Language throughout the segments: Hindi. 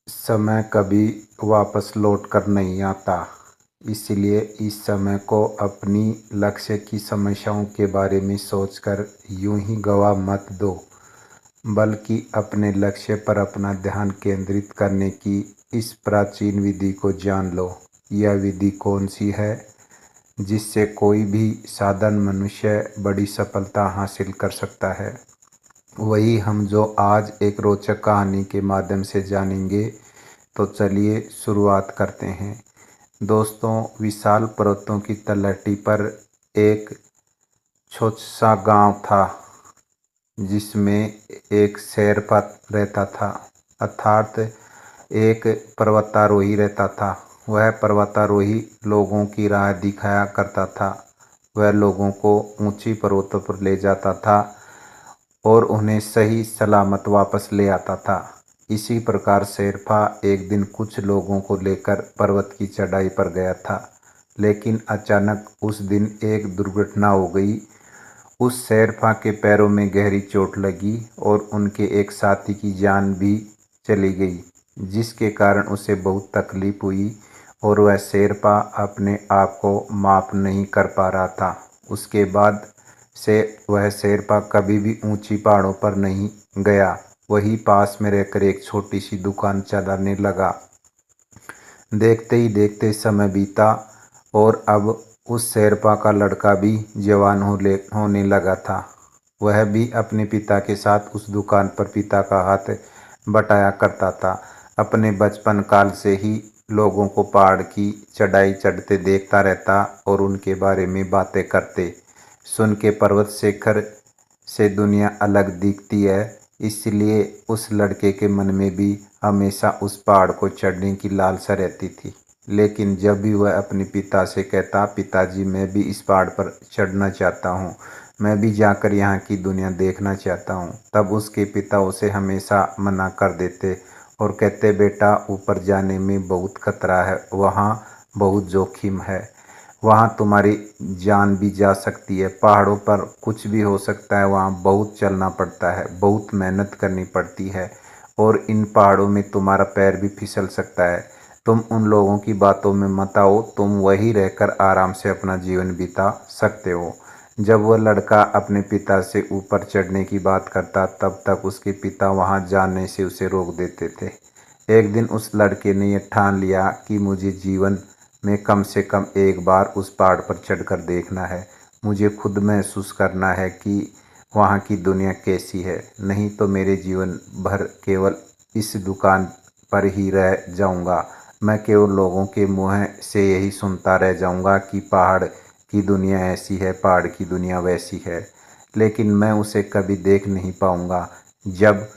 समय कभी वापस लौट कर नहीं आता, इसलिए इस समय को अपनी लक्ष्य की समस्याओं के बारे में सोचकर यूं ही गवा मत दो, बल्कि अपने लक्ष्य पर अपना ध्यान केंद्रित करने की इस प्राचीन विधि को जान लो। यह विधि कौन सी है जिससे कोई भी साधारण मनुष्य बड़ी सफलता हासिल कर सकता है? वही हम जो आज एक रोचक कहानी के माध्यम से जानेंगे। तो चलिए शुरुआत करते हैं। दोस्तों, विशाल पर्वतों की तलहटी पर एक छोटा सा गांव था जिसमें एक शेरपा रहता था, अर्थात एक पर्वतारोही रहता था। वह पर्वतारोही लोगों की राह दिखाया करता था। वह लोगों को ऊंची पर्वतों पर ले जाता था और उन्हें सही सलामत वापस ले आता था। इसी प्रकार शेरपा एक दिन कुछ लोगों को लेकर पर्वत की चढ़ाई पर गया था, लेकिन अचानक उस दिन एक दुर्घटना हो गई। उस शेरपा के पैरों में गहरी चोट लगी और उनके एक साथी की जान भी चली गई, जिसके कारण उसे बहुत तकलीफ हुई और वह शेरपा अपने आप को माफ नहीं कर पा रहा था। उसके बाद से वह शेरपा कभी भी ऊंची पहाड़ों पर नहीं गया। वही पास में रहकर एक छोटी सी दुकान चलाने लगा। देखते ही देखते समय बीता और अब उस शेरपा का लड़का भी जवान होने लगा था। वह भी अपने पिता के साथ उस दुकान पर पिता का हाथ बटाया करता था। अपने बचपन काल से ही लोगों को पहाड़ की चढ़ाई चढ़ते देखता रहता और उनके बारे में बातें करते सुन के पर्वत शिखर से दुनिया अलग दिखती है। इसलिए उस लड़के के मन में भी हमेशा उस पहाड़ को चढ़ने की लालसा रहती थी। लेकिन जब भी वह अपने पिता से कहता, पिताजी मैं भी इस पहाड़ पर चढ़ना चाहता हूँ, मैं भी जाकर यहाँ की दुनिया देखना चाहता हूँ, तब उसके पिता उसे हमेशा मना कर देते और कहते, बेटा ऊपर जाने में बहुत खतरा है, वहाँ बहुत जोखिम है, वहाँ तुम्हारी जान भी जा सकती है, पहाड़ों पर कुछ भी हो सकता है, वहाँ बहुत चलना पड़ता है, बहुत मेहनत करनी पड़ती है और इन पहाड़ों में तुम्हारा पैर भी फिसल सकता है। तुम उन लोगों की बातों में मत आओ, तुम वहीं रहकर आराम से अपना जीवन बिता सकते हो। जब वह लड़का अपने पिता से ऊपर चढ़ने की बात करता, तब तक उसके पिता वहाँ जाने से उसे रोक देते थे। एक दिन उस लड़के ने यह ठान लिया कि मुझे जीवन में कम से कम एक बार उस पहाड़ पर चढ़कर देखना है। मुझे खुद महसूस करना है कि वहाँ की दुनिया कैसी है, नहीं तो मेरे जीवन भर केवल इस दुकान पर ही रह जाऊँगा। मैं केवल लोगों के मुँह से यही सुनता रह जाऊँगा कि पहाड़ की दुनिया ऐसी है, पहाड़ की दुनिया वैसी है, लेकिन मैं उसे कभी देख नहीं पाऊँगा। जब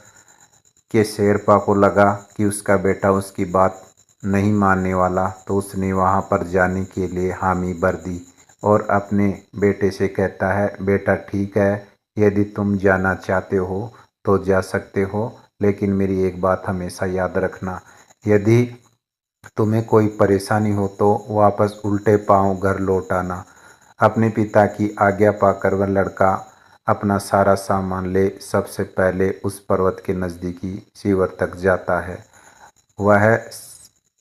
के शेरपा को लगा कि उसका बेटा उसकी बात नहीं मानने वाला, तो उसने वहाँ पर जाने के लिए हामी भर दी और अपने बेटे से कहता है, बेटा ठीक है, यदि तुम जाना चाहते हो तो जा सकते हो, लेकिन मेरी एक बात हमेशा याद रखना, यदि तुम्हें कोई परेशानी हो तो वापस उल्टे पांव घर लौट आना। अपने पिता की आज्ञा पाकर वह लड़का अपना सारा सामान ले सबसे पहले उस पर्वत के नज़दीकी शिविर तक जाता है। वह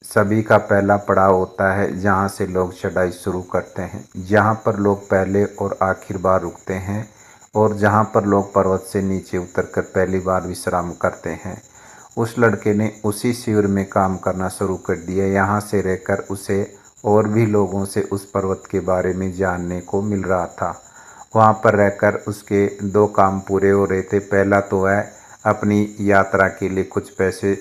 सभी का पहला पड़ाव होता है जहाँ से लोग चढ़ाई शुरू करते हैं, जहाँ पर लोग पहले और आखिर बार रुकते हैं और जहाँ पर लोग पर्वत से नीचे उतरकर पहली बार विश्राम करते हैं। उस लड़के ने उसी शिविर में काम करना शुरू कर दिया। यहाँ से रहकर उसे और भी लोगों से उस पर्वत के बारे में जानने को मिल रहा था। वहाँ पर रहकर उसके दो काम पूरे हो रहे थे। पहला तो वह अपनी यात्रा के लिए कुछ पैसे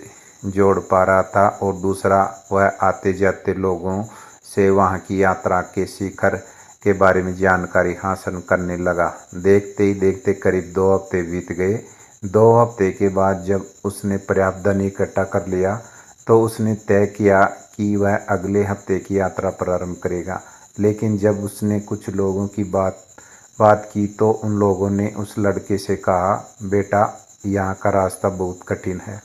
जोड़ पा रहा था और दूसरा वह आते जाते लोगों से वहाँ की यात्रा के शिखर के बारे में जानकारी हासिल करने लगा। देखते ही देखते करीब 2 हफ्ते बीत गए। 2 हफ्ते के बाद जब उसने पर्याप्त धन इकट्ठा कर लिया तो उसने तय किया कि वह अगले हफ्ते की यात्रा प्रारंभ करेगा। लेकिन जब उसने कुछ लोगों की बात की तो उन लोगों ने उस लड़के से कहा, बेटा यहाँ का रास्ता बहुत कठिन है,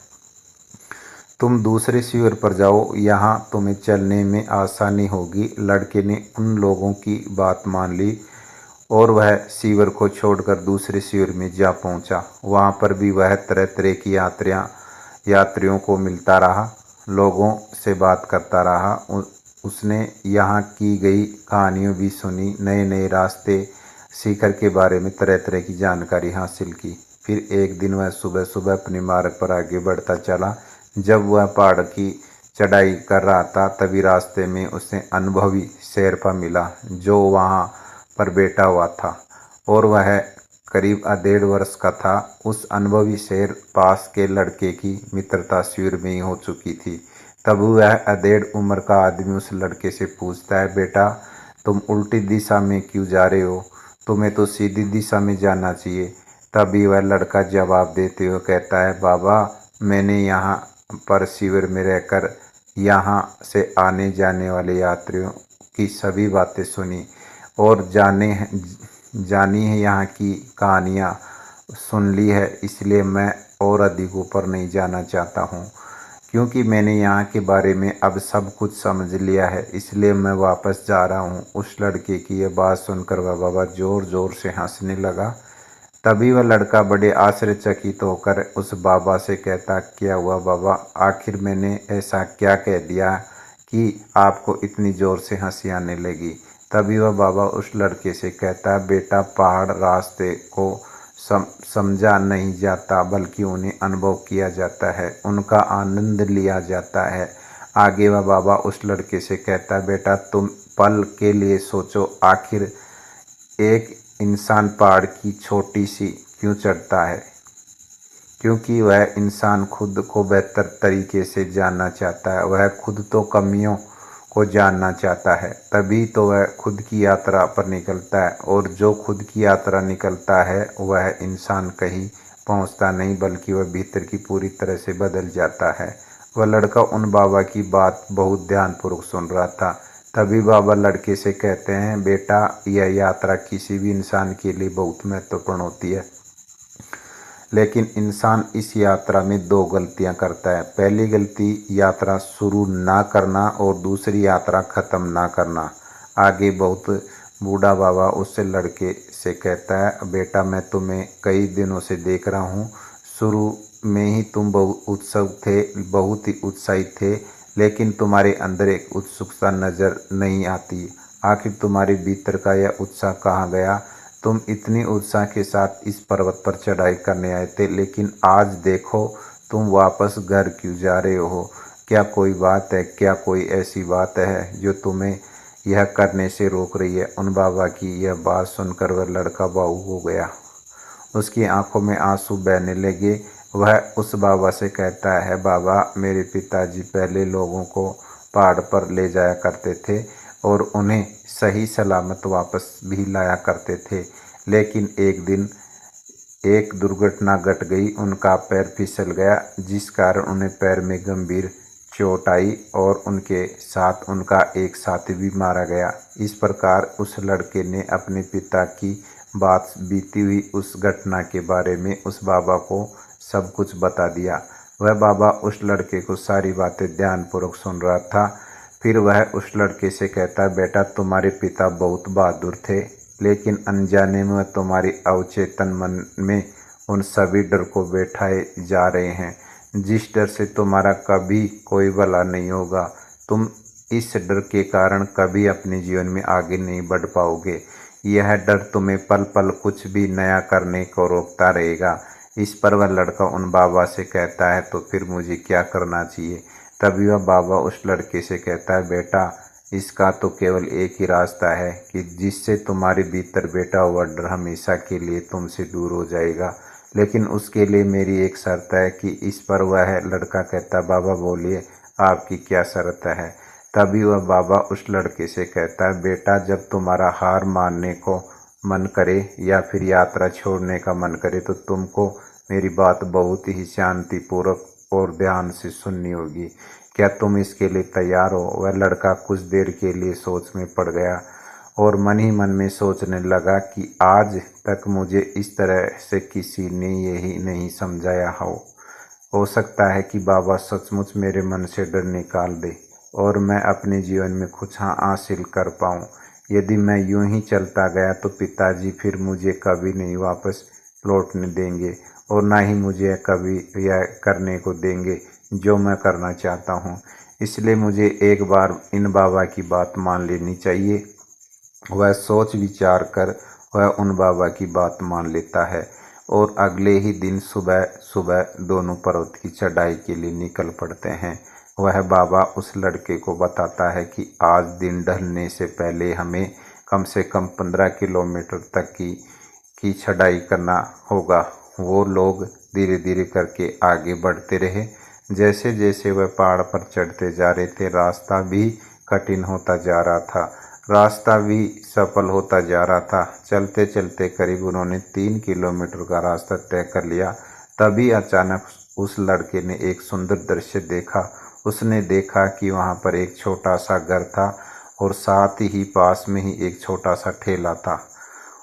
तुम दूसरे शिविर पर जाओ, यहाँ तुम्हें चलने में आसानी होगी। लड़के ने उन लोगों की बात मान ली और वह शिविर को छोड़कर दूसरे शिविर में जा पहुंचा। वहां पर भी वह तरह तरह की यात्रियों को मिलता रहा। लोगों से बात करता रहा। उसने यहाँ की गई कहानियों भी सुनी, नए नए रास्ते शिखर के बारे में तरह तरह की जानकारी हासिल की। फिर एक दिन वह सुबह सुबह अपने मार्ग पर आगे बढ़ता चला। जब वह पहाड़ की चढ़ाई कर रहा था तभी रास्ते में उसे अनुभवी शेरपा मिला जो वहाँ पर बैठा हुआ था और वह करीब 1.5 वर्ष का था। उस अनुभवी शेर पास के लड़के की मित्रता शुरू में ही हो चुकी थी। तब वह 1.5 उम्र का आदमी उस लड़के से पूछता है, बेटा तुम उल्टी दिशा में क्यों जा रहे हो? तुम्हें तो सीधी दिशा में जाना चाहिए। तभी वह लड़का जवाब देते हुए कहता है, बाबा मैंने यहाँ पर शिविर में रहकर यहाँ से आने जाने वाले यात्रियों की सभी बातें सुनी और जानी है, यहाँ की कहानियाँ सुन ली है, इसलिए मैं और अधिक ऊपर नहीं जाना चाहता हूँ, क्योंकि मैंने यहाँ के बारे में अब सब कुछ समझ लिया है, इसलिए मैं वापस जा रहा हूँ। उस लड़के की यह बात सुनकर वह बाबा जोर जोर से हंसने लगा। तभी वह लड़का बड़े आश्चर्यचकित होकर उस बाबा से कहता, क्या हुआ बाबा, आखिर मैंने ऐसा क्या कह दिया कि आपको इतनी ज़ोर से हंसी आने लगी? तभी वह बाबा उस लड़के से कहता, बेटा पहाड़ रास्ते को समझा नहीं जाता बल्कि उन्हें अनुभव किया जाता है, उनका आनंद लिया जाता है। आगे वह बाबा उस लड़के से कहता, बेटा तुम पल के लिए सोचो, आखिर एक इंसान पहाड़ की छोटी सी क्यों चढ़ता है? क्योंकि वह इंसान खुद को बेहतर तरीके से जानना चाहता है, वह खुद तो कमियों को जानना चाहता है, तभी तो वह खुद की यात्रा पर निकलता है। और जो खुद की यात्रा निकलता है वह इंसान कहीं पहुंचता नहीं बल्कि वह भीतर की पूरी तरह से बदल जाता है। वह लड़का उन बाबा की बात बहुत ध्यानपूर्वक सुन रहा था। तभी बाबा लड़के से कहते हैं, बेटा यह यात्रा किसी भी इंसान के लिए बहुत महत्वपूर्ण होती है, लेकिन इंसान इस यात्रा में 2 गलतियां करता है। पहली गलती यात्रा शुरू ना करना और दूसरी यात्रा ख़त्म ना करना। आगे बहुत बूढ़ा बाबा उस लड़के से कहता है, बेटा मैं तुम्हें कई दिनों से देख रहा हूँ, शुरू में ही तुम बहुत ही उत्साहित थे, लेकिन तुम्हारे अंदर एक उत्सुकता नज़र नहीं आती। आखिर तुम्हारे भीतर का यह उत्साह कहाँ गया? तुम इतनी उत्साह के साथ इस पर्वत पर चढ़ाई करने आए थे, लेकिन आज देखो तुम वापस घर क्यों जा रहे हो? क्या कोई बात है? क्या कोई ऐसी बात है जो तुम्हें यह करने से रोक रही है? उन बाबा की यह बात सुनकर वह लड़का भावुक हो गया, उसकी आंखों में आंसू बहने लगे। वह उस बाबा से कहता है, बाबा मेरे पिताजी पहले लोगों को पहाड़ पर ले जाया करते थे और उन्हें सही सलामत वापस भी लाया करते थे, लेकिन एक दिन एक दुर्घटना घट गई, उनका पैर फिसल गया जिस कारण उन्हें पैर में गंभीर चोट आई और उनके साथ उनका एक साथी भी मारा गया। इस प्रकार उस लड़के ने अपने पिता की बात बीती हुई उस घटना के बारे में उस बाबा को सब कुछ बता दिया। वह बाबा उस लड़के को सारी बातें ध्यानपूर्वक सुन रहा था। फिर वह उस लड़के से कहता, बेटा तुम्हारे पिता बहुत बहादुर थे, लेकिन अनजाने में तुम्हारी अवचेतन मन में उन सभी डर को बैठाए जा रहे हैं जिस डर से तुम्हारा कभी कोई भला नहीं होगा। तुम इस डर के कारण कभी अपने जीवन में आगे नहीं बढ़ पाओगे। यह डर तुम्हें पल पल कुछ भी नया करने को रोकता रहेगा। इस पर वह लड़का उन बाबा से कहता है, तो फिर मुझे क्या करना चाहिए? तभी वह बाबा उस लड़के से कहता है, बेटा इसका तो केवल एक ही रास्ता है कि जिससे तुम्हारे भीतर बैठा हुआ डर हमेशा के लिए तुमसे दूर हो जाएगा, लेकिन उसके लिए मेरी एक शर्त है। कि इस पर वह लड़का कहता, बाबा बोलिए आपकी क्या शर्त है? तभी वह बाबा उस लड़के से कहता है, बेटा जब तुम्हारा हार मानने को मन करे या फिर यात्रा छोड़ने का मन करे तो तुमको मेरी बात बहुत ही शांतिपूर्वक और ध्यान से सुननी होगी। क्या तुम इसके लिए तैयार हो? वह लड़का कुछ देर के लिए सोच में पड़ गया और मन ही मन में सोचने लगा कि आज तक मुझे इस तरह से किसी ने यही नहीं समझाया हो सकता है कि बाबा सचमुच मेरे मन से डर निकाल दे और मैं अपने जीवन में कुछ हासिल कर पाऊँ। यदि मैं यूं ही चलता गया तो पिताजी फिर मुझे कभी नहीं वापस लौटने देंगे और ना ही मुझे कभी यह करने को देंगे जो मैं करना चाहता हूँ। इसलिए मुझे एक बार इन बाबा की बात मान लेनी चाहिए। वह सोच विचार कर वह उन बाबा की बात मान लेता है और अगले ही दिन सुबह सुबह दोनों पर्वत की चढ़ाई के लिए निकल पड़ते हैं। वह बाबा उस लड़के को बताता है कि आज दिन ढलने से पहले हमें कम से कम 15 किलोमीटर तक की चढ़ाई करना होगा। वो लोग धीरे धीरे करके आगे बढ़ते रहे। जैसे जैसे वह पहाड़ पर चढ़ते जा रहे थे, रास्ता भी कठिन होता जा रहा था, रास्ता भी सफल होता जा रहा था। चलते चलते करीब उन्होंने 3 किलोमीटर का रास्ता तय कर लिया। तभी अचानक उस लड़के ने एक सुंदर दृश्य देखा। उसने देखा कि वहाँ पर एक छोटा सा घर था और साथ ही पास में ही एक छोटा सा ठेला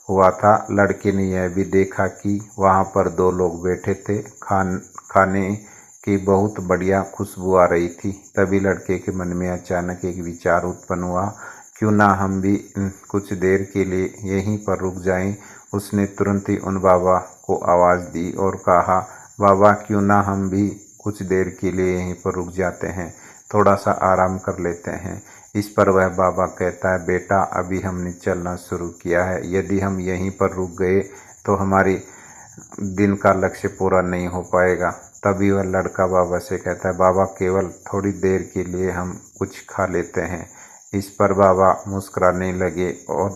हुआ था। लड़के ने यह भी देखा कि वहाँ पर 2 लोग बैठे थे। खाने की बहुत बढ़िया खुशबू आ रही थी। तभी लड़के के मन में अचानक एक विचार उत्पन्न हुआ, क्यों ना हम भी कुछ देर के लिए यहीं पर रुक जाएं। उसने तुरंत ही उन बाबा को आवाज़ दी और कहा, बाबा क्यों ना हम भी कुछ देर के लिए यहीं पर रुक जाते हैं, थोड़ा सा आराम कर लेते हैं। इस पर वह बाबा कहता है, बेटा अभी हमने चलना शुरू किया है, यदि हम यहीं पर रुक गए तो हमारी दिन का लक्ष्य पूरा नहीं हो पाएगा। तभी वह लड़का बाबा से कहता है, बाबा केवल थोड़ी देर के लिए हम कुछ खा लेते हैं। इस पर बाबा मुस्कुराने लगे और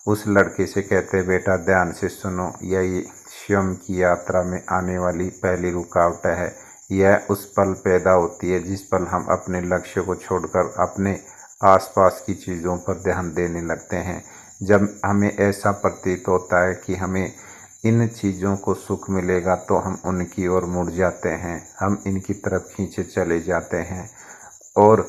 उस लड़के से कहते, बेटा ध्यान से सुनो, यह स्वयं की यात्रा में आने वाली पहली रुकावट है। यह उस पल पैदा होती है जिस पल हम अपने लक्ष्य को छोड़कर अपने आसपास की चीज़ों पर ध्यान देने लगते हैं। जब हमें ऐसा प्रतीत होता है कि हमें इन चीज़ों को सुख मिलेगा तो हम उनकी ओर मुड़ जाते हैं, हम इनकी तरफ खींचे चले जाते हैं और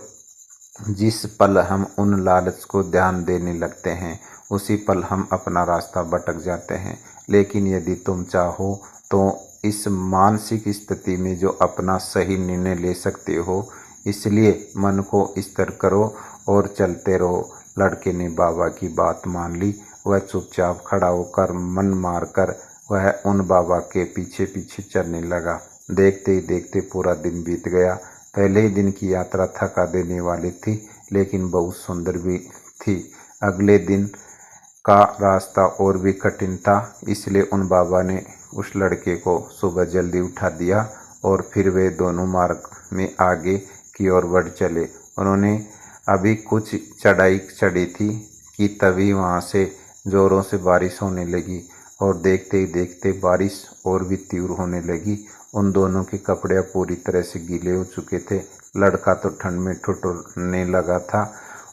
जिस पल हम उन लालच को ध्यान देने लगते हैं उसी पल हम अपना रास्ता भटक जाते हैं। लेकिन यदि तुम चाहो तो इस मानसिक स्थिति में जो अपना सही निर्णय ले सकते हो, इसलिए मन को स्थिर करो और चलते रहो। लड़के ने बाबा की बात मान ली। वह चुपचाप खड़ा होकर मन मारकर वह उन बाबा के पीछे पीछे चलने लगा। देखते ही देखते पूरा दिन बीत गया। पहले ही दिन की यात्रा थका देने वाली थी, लेकिन बहुत सुंदर भी थी। अगले दिन का रास्ता और भी कठिन था, इसलिए उन बाबा ने उस लड़के को सुबह जल्दी उठा दिया और फिर वे दोनों मार्ग में आगे की ओर बढ़ चले। उन्होंने अभी कुछ चढ़ाई चढ़ी थी कि तभी वहाँ से ज़ोरों से बारिश होने लगी और देखते ही देखते बारिश और भी तीव्र होने लगी। उन दोनों के कपड़े पूरी तरह से गीले हो चुके थे। लड़का तो ठंड में ठिठुरने लगा था,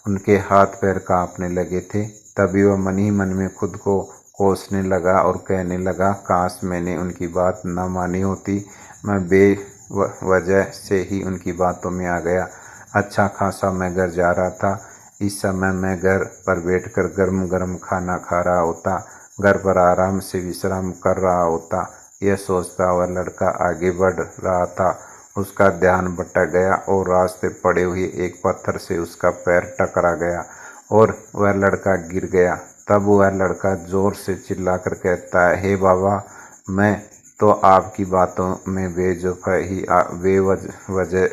उनके हाथ पैर कांपने लगे थे। तभी वह मन ही मन में खुद को कोसने लगा और कहने लगा, काश मैंने उनकी बात न मानी होती, मैं बेवजह से ही उनकी बातों में आ गया। अच्छा खासा मैं घर जा रहा था, इस समय मैं घर पर बैठकर गर्म गर्म खाना खा रहा होता, घर पर आराम से विश्राम कर रहा होता। यह सोचता हुआ लड़का आगे बढ़ रहा था। उसका ध्यान भटक गया और रास्ते पड़े हुए एक पत्थर से उसका पैर टकरा गया और वह लड़का गिर गया। तब वह लड़का जोर से चिल्लाकर कहता है, हे बाबा, मैं तो आपकी बातों में बेवजह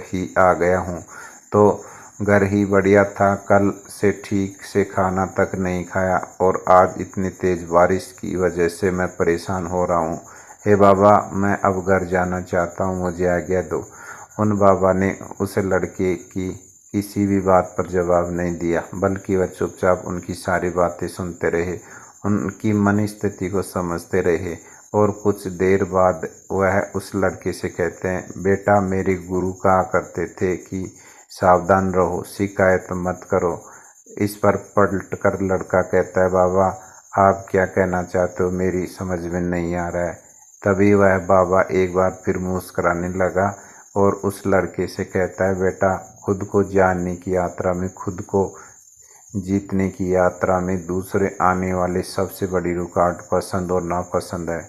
ही आ गया हूँ। तो घर ही बढ़िया था, कल से ठीक से खाना तक नहीं खाया और आज इतनी तेज़ बारिश की वजह से मैं परेशान हो रहा हूँ। हे बाबा, मैं अब घर जाना चाहता हूँ, मुझे आज्ञा दो। उन बाबा ने उस लड़के की किसी भी बात पर जवाब नहीं दिया, बल्कि वह चुपचाप उनकी सारी बातें सुनते रहे, उनकी मन स्थिति को समझते रहे। और कुछ देर बाद वह उस लड़के से कहते हैं, बेटा मेरे गुरु कहा करते थे कि सावधान रहो, शिकायत मत करो। इस पर पलट कर लड़का कहता है, बाबा आप क्या कहना चाहते हो, मेरी समझ में नहीं आ रहा है। तभी वह बाबा एक बार फिर मुस्कुराने लगा और उस लड़के से कहता है, बेटा खुद को जानने की यात्रा में, खुद को जीतने की यात्रा में दूसरे आने वाले सबसे बड़ी रुकावट पसंद और नापसंद है।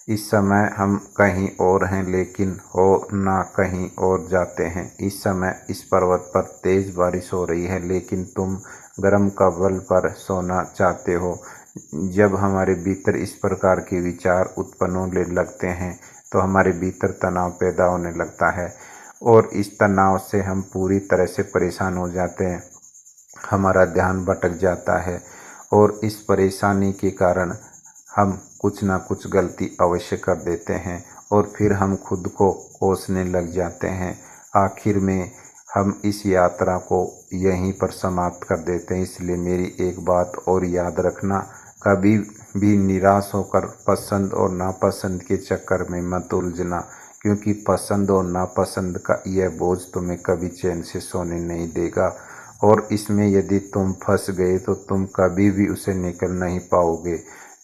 इस समय हम कहीं और हैं, लेकिन हो ना कहीं और जाते हैं। इस समय इस पर्वत पर तेज़ बारिश हो रही है, लेकिन तुम गर्म कंबल पर सोना चाहते हो। जब हमारे भीतर इस प्रकार के विचार उत्पन्न होने लगते हैं तो हमारे भीतर तनाव पैदा होने लगता है और इस तनाव से हम पूरी तरह से परेशान हो जाते हैं, हमारा ध्यान भटक जाता है और इस परेशानी के कारण हम कुछ ना कुछ गलती अवश्य कर देते हैं और फिर हम खुद को कोसने लग जाते हैं। आखिर में हम इस यात्रा को यहीं पर समाप्त कर देते हैं। इसलिए मेरी एक बात और याद रखना, कभी भी निराश होकर पसंद और नापसंद के चक्कर में मत उलझना, क्योंकि पसंद और नापसंद का यह बोझ तुम्हें कभी चैन से सोने नहीं देगा और इसमें यदि तुम फंस गए तो तुम कभी भी उसे निकल नहीं पाओगे,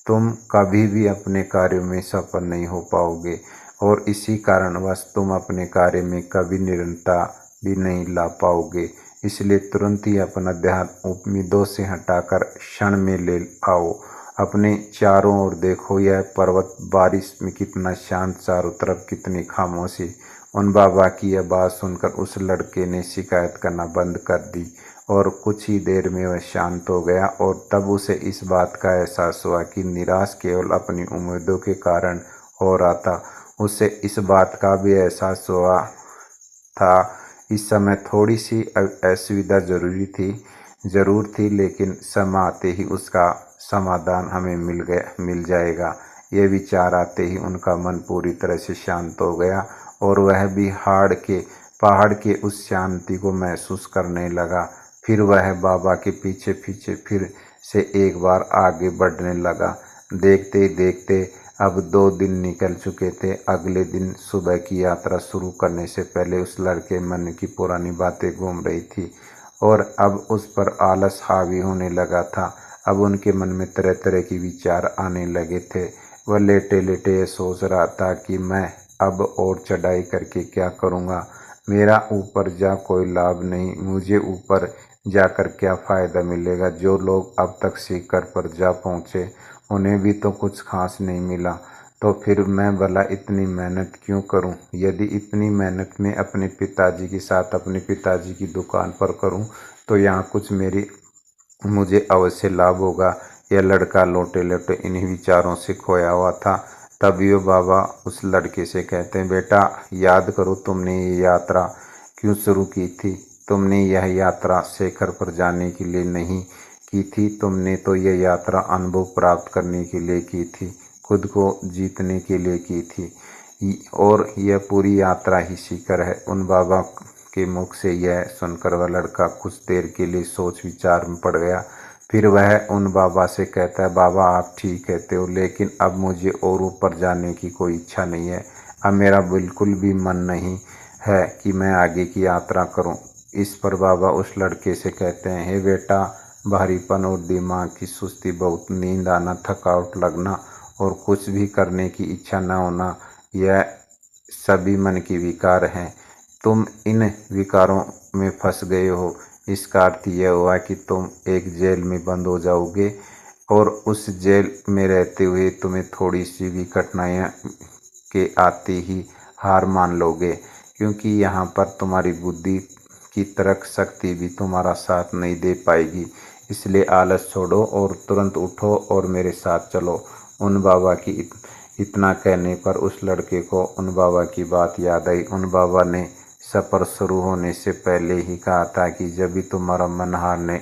तुम कभी भी अपने कार्यों में सफल नहीं हो पाओगे और इसी कारणवश तुम अपने कार्य में कभी निरंतरता भी नहीं ला पाओगे। इसलिए तुरंत ही अपना ध्यान उम्मीदों से हटाकर क्षण में ले आओ, अपने चारों ओर देखो, यह पर्वत बारिश में कितना शांत, चारों तरफ कितनी खामोशी। उन बाबा की यह बात सुनकर उस लड़के ने शिकायत करना बंद कर दी और कुछ ही देर में वह शांत हो गया और तब उसे इस बात का एहसास हुआ कि निराश केवल अपनी उम्मीदों के कारण हो रहा था। उसे इस बात का भी एहसास हुआ था इस समय थोड़ी सी असुविधा जरूर थी, लेकिन समय आते ही उसका समाधान हमें मिल जाएगा। ये विचार आते ही उनका मन पूरी तरह से शांत हो गया और वह भी पहाड़ के उस शांति को महसूस करने लगा। फिर वह बाबा के पीछे पीछे फिर से एक बार आगे बढ़ने लगा। देखते ही देखते अब 2 दिन निकल चुके थे। अगले दिन सुबह की यात्रा शुरू करने से पहले उस लड़के मन की पुरानी बातें घूम रही थी और अब उस पर आलस हावी होने लगा था। अब उनके मन में तरह तरह के विचार आने लगे थे। वह लेटे लेटे ये सोच रहा था कि मैं अब और चढ़ाई करके क्या करूँगा, मेरा ऊपर जा कोई लाभ नहीं, मुझे ऊपर जाकर क्या फ़ायदा मिलेगा। जो लोग अब तक शिखर पर जा पहुँचे उन्हें भी तो कुछ खास नहीं मिला, तो फिर मैं भला इतनी मेहनत क्यों करूं? यदि इतनी मेहनत मैं अपने पिताजी के साथ अपने पिताजी की दुकान पर करूं तो यहाँ कुछ मुझे अवश्य लाभ होगा। यह लड़का लोटे लोटे इन्हीं विचारों से खोया हुआ था। तभी वो बाबा उस लड़के से कहते हैं, बेटा याद करो तुमने ये यात्रा क्यों शुरू की थी? तुमने यह यात्रा शिखर पर जाने के लिए नहीं की थी, तुमने तो यह यात्रा अनुभव प्राप्त करने के लिए की थी, खुद को जीतने के लिए की थी और यह पूरी यात्रा ही शिखर है। उन बाबा के मुख से यह सुनकर वह लड़का कुछ देर के लिए सोच विचार में पड़ गया। फिर वह उन बाबा से कहता है, बाबा आप ठीक कहते हो, लेकिन अब मुझे और ऊपर जाने की कोई इच्छा नहीं है। अब मेरा बिल्कुल भी मन नहीं है कि मैं आगे की यात्रा करूं। इस पर बाबा उस लड़के से कहते हैं, हे बेटा, भारीपन और दिमाग की सुस्ती, बहुत नींद आना, थकावट लगना और कुछ भी करने की इच्छा न होना, यह सभी मन की विकार हैं। तुम इन विकारों में फंस गए हो। इसका अर्थ यह हुआ कि तुम एक जेल में बंद हो जाओगे और उस जेल में रहते हुए तुम्हें थोड़ी सी भी कठिनाइयाँ के आते ही हार मान लोगे, क्योंकि यहाँ पर तुम्हारी बुद्धि की तर्क शक्ति भी तुम्हारा साथ नहीं दे पाएगी। इसलिए आलस छोड़ो और तुरंत उठो और मेरे साथ चलो। उन बाबा की इतना कहने पर उस लड़के को उन बाबा की बात याद आई। उन बाबा ने सफ़र शुरू होने से पहले ही कहा था कि जब भी तुम्हारा मन हारने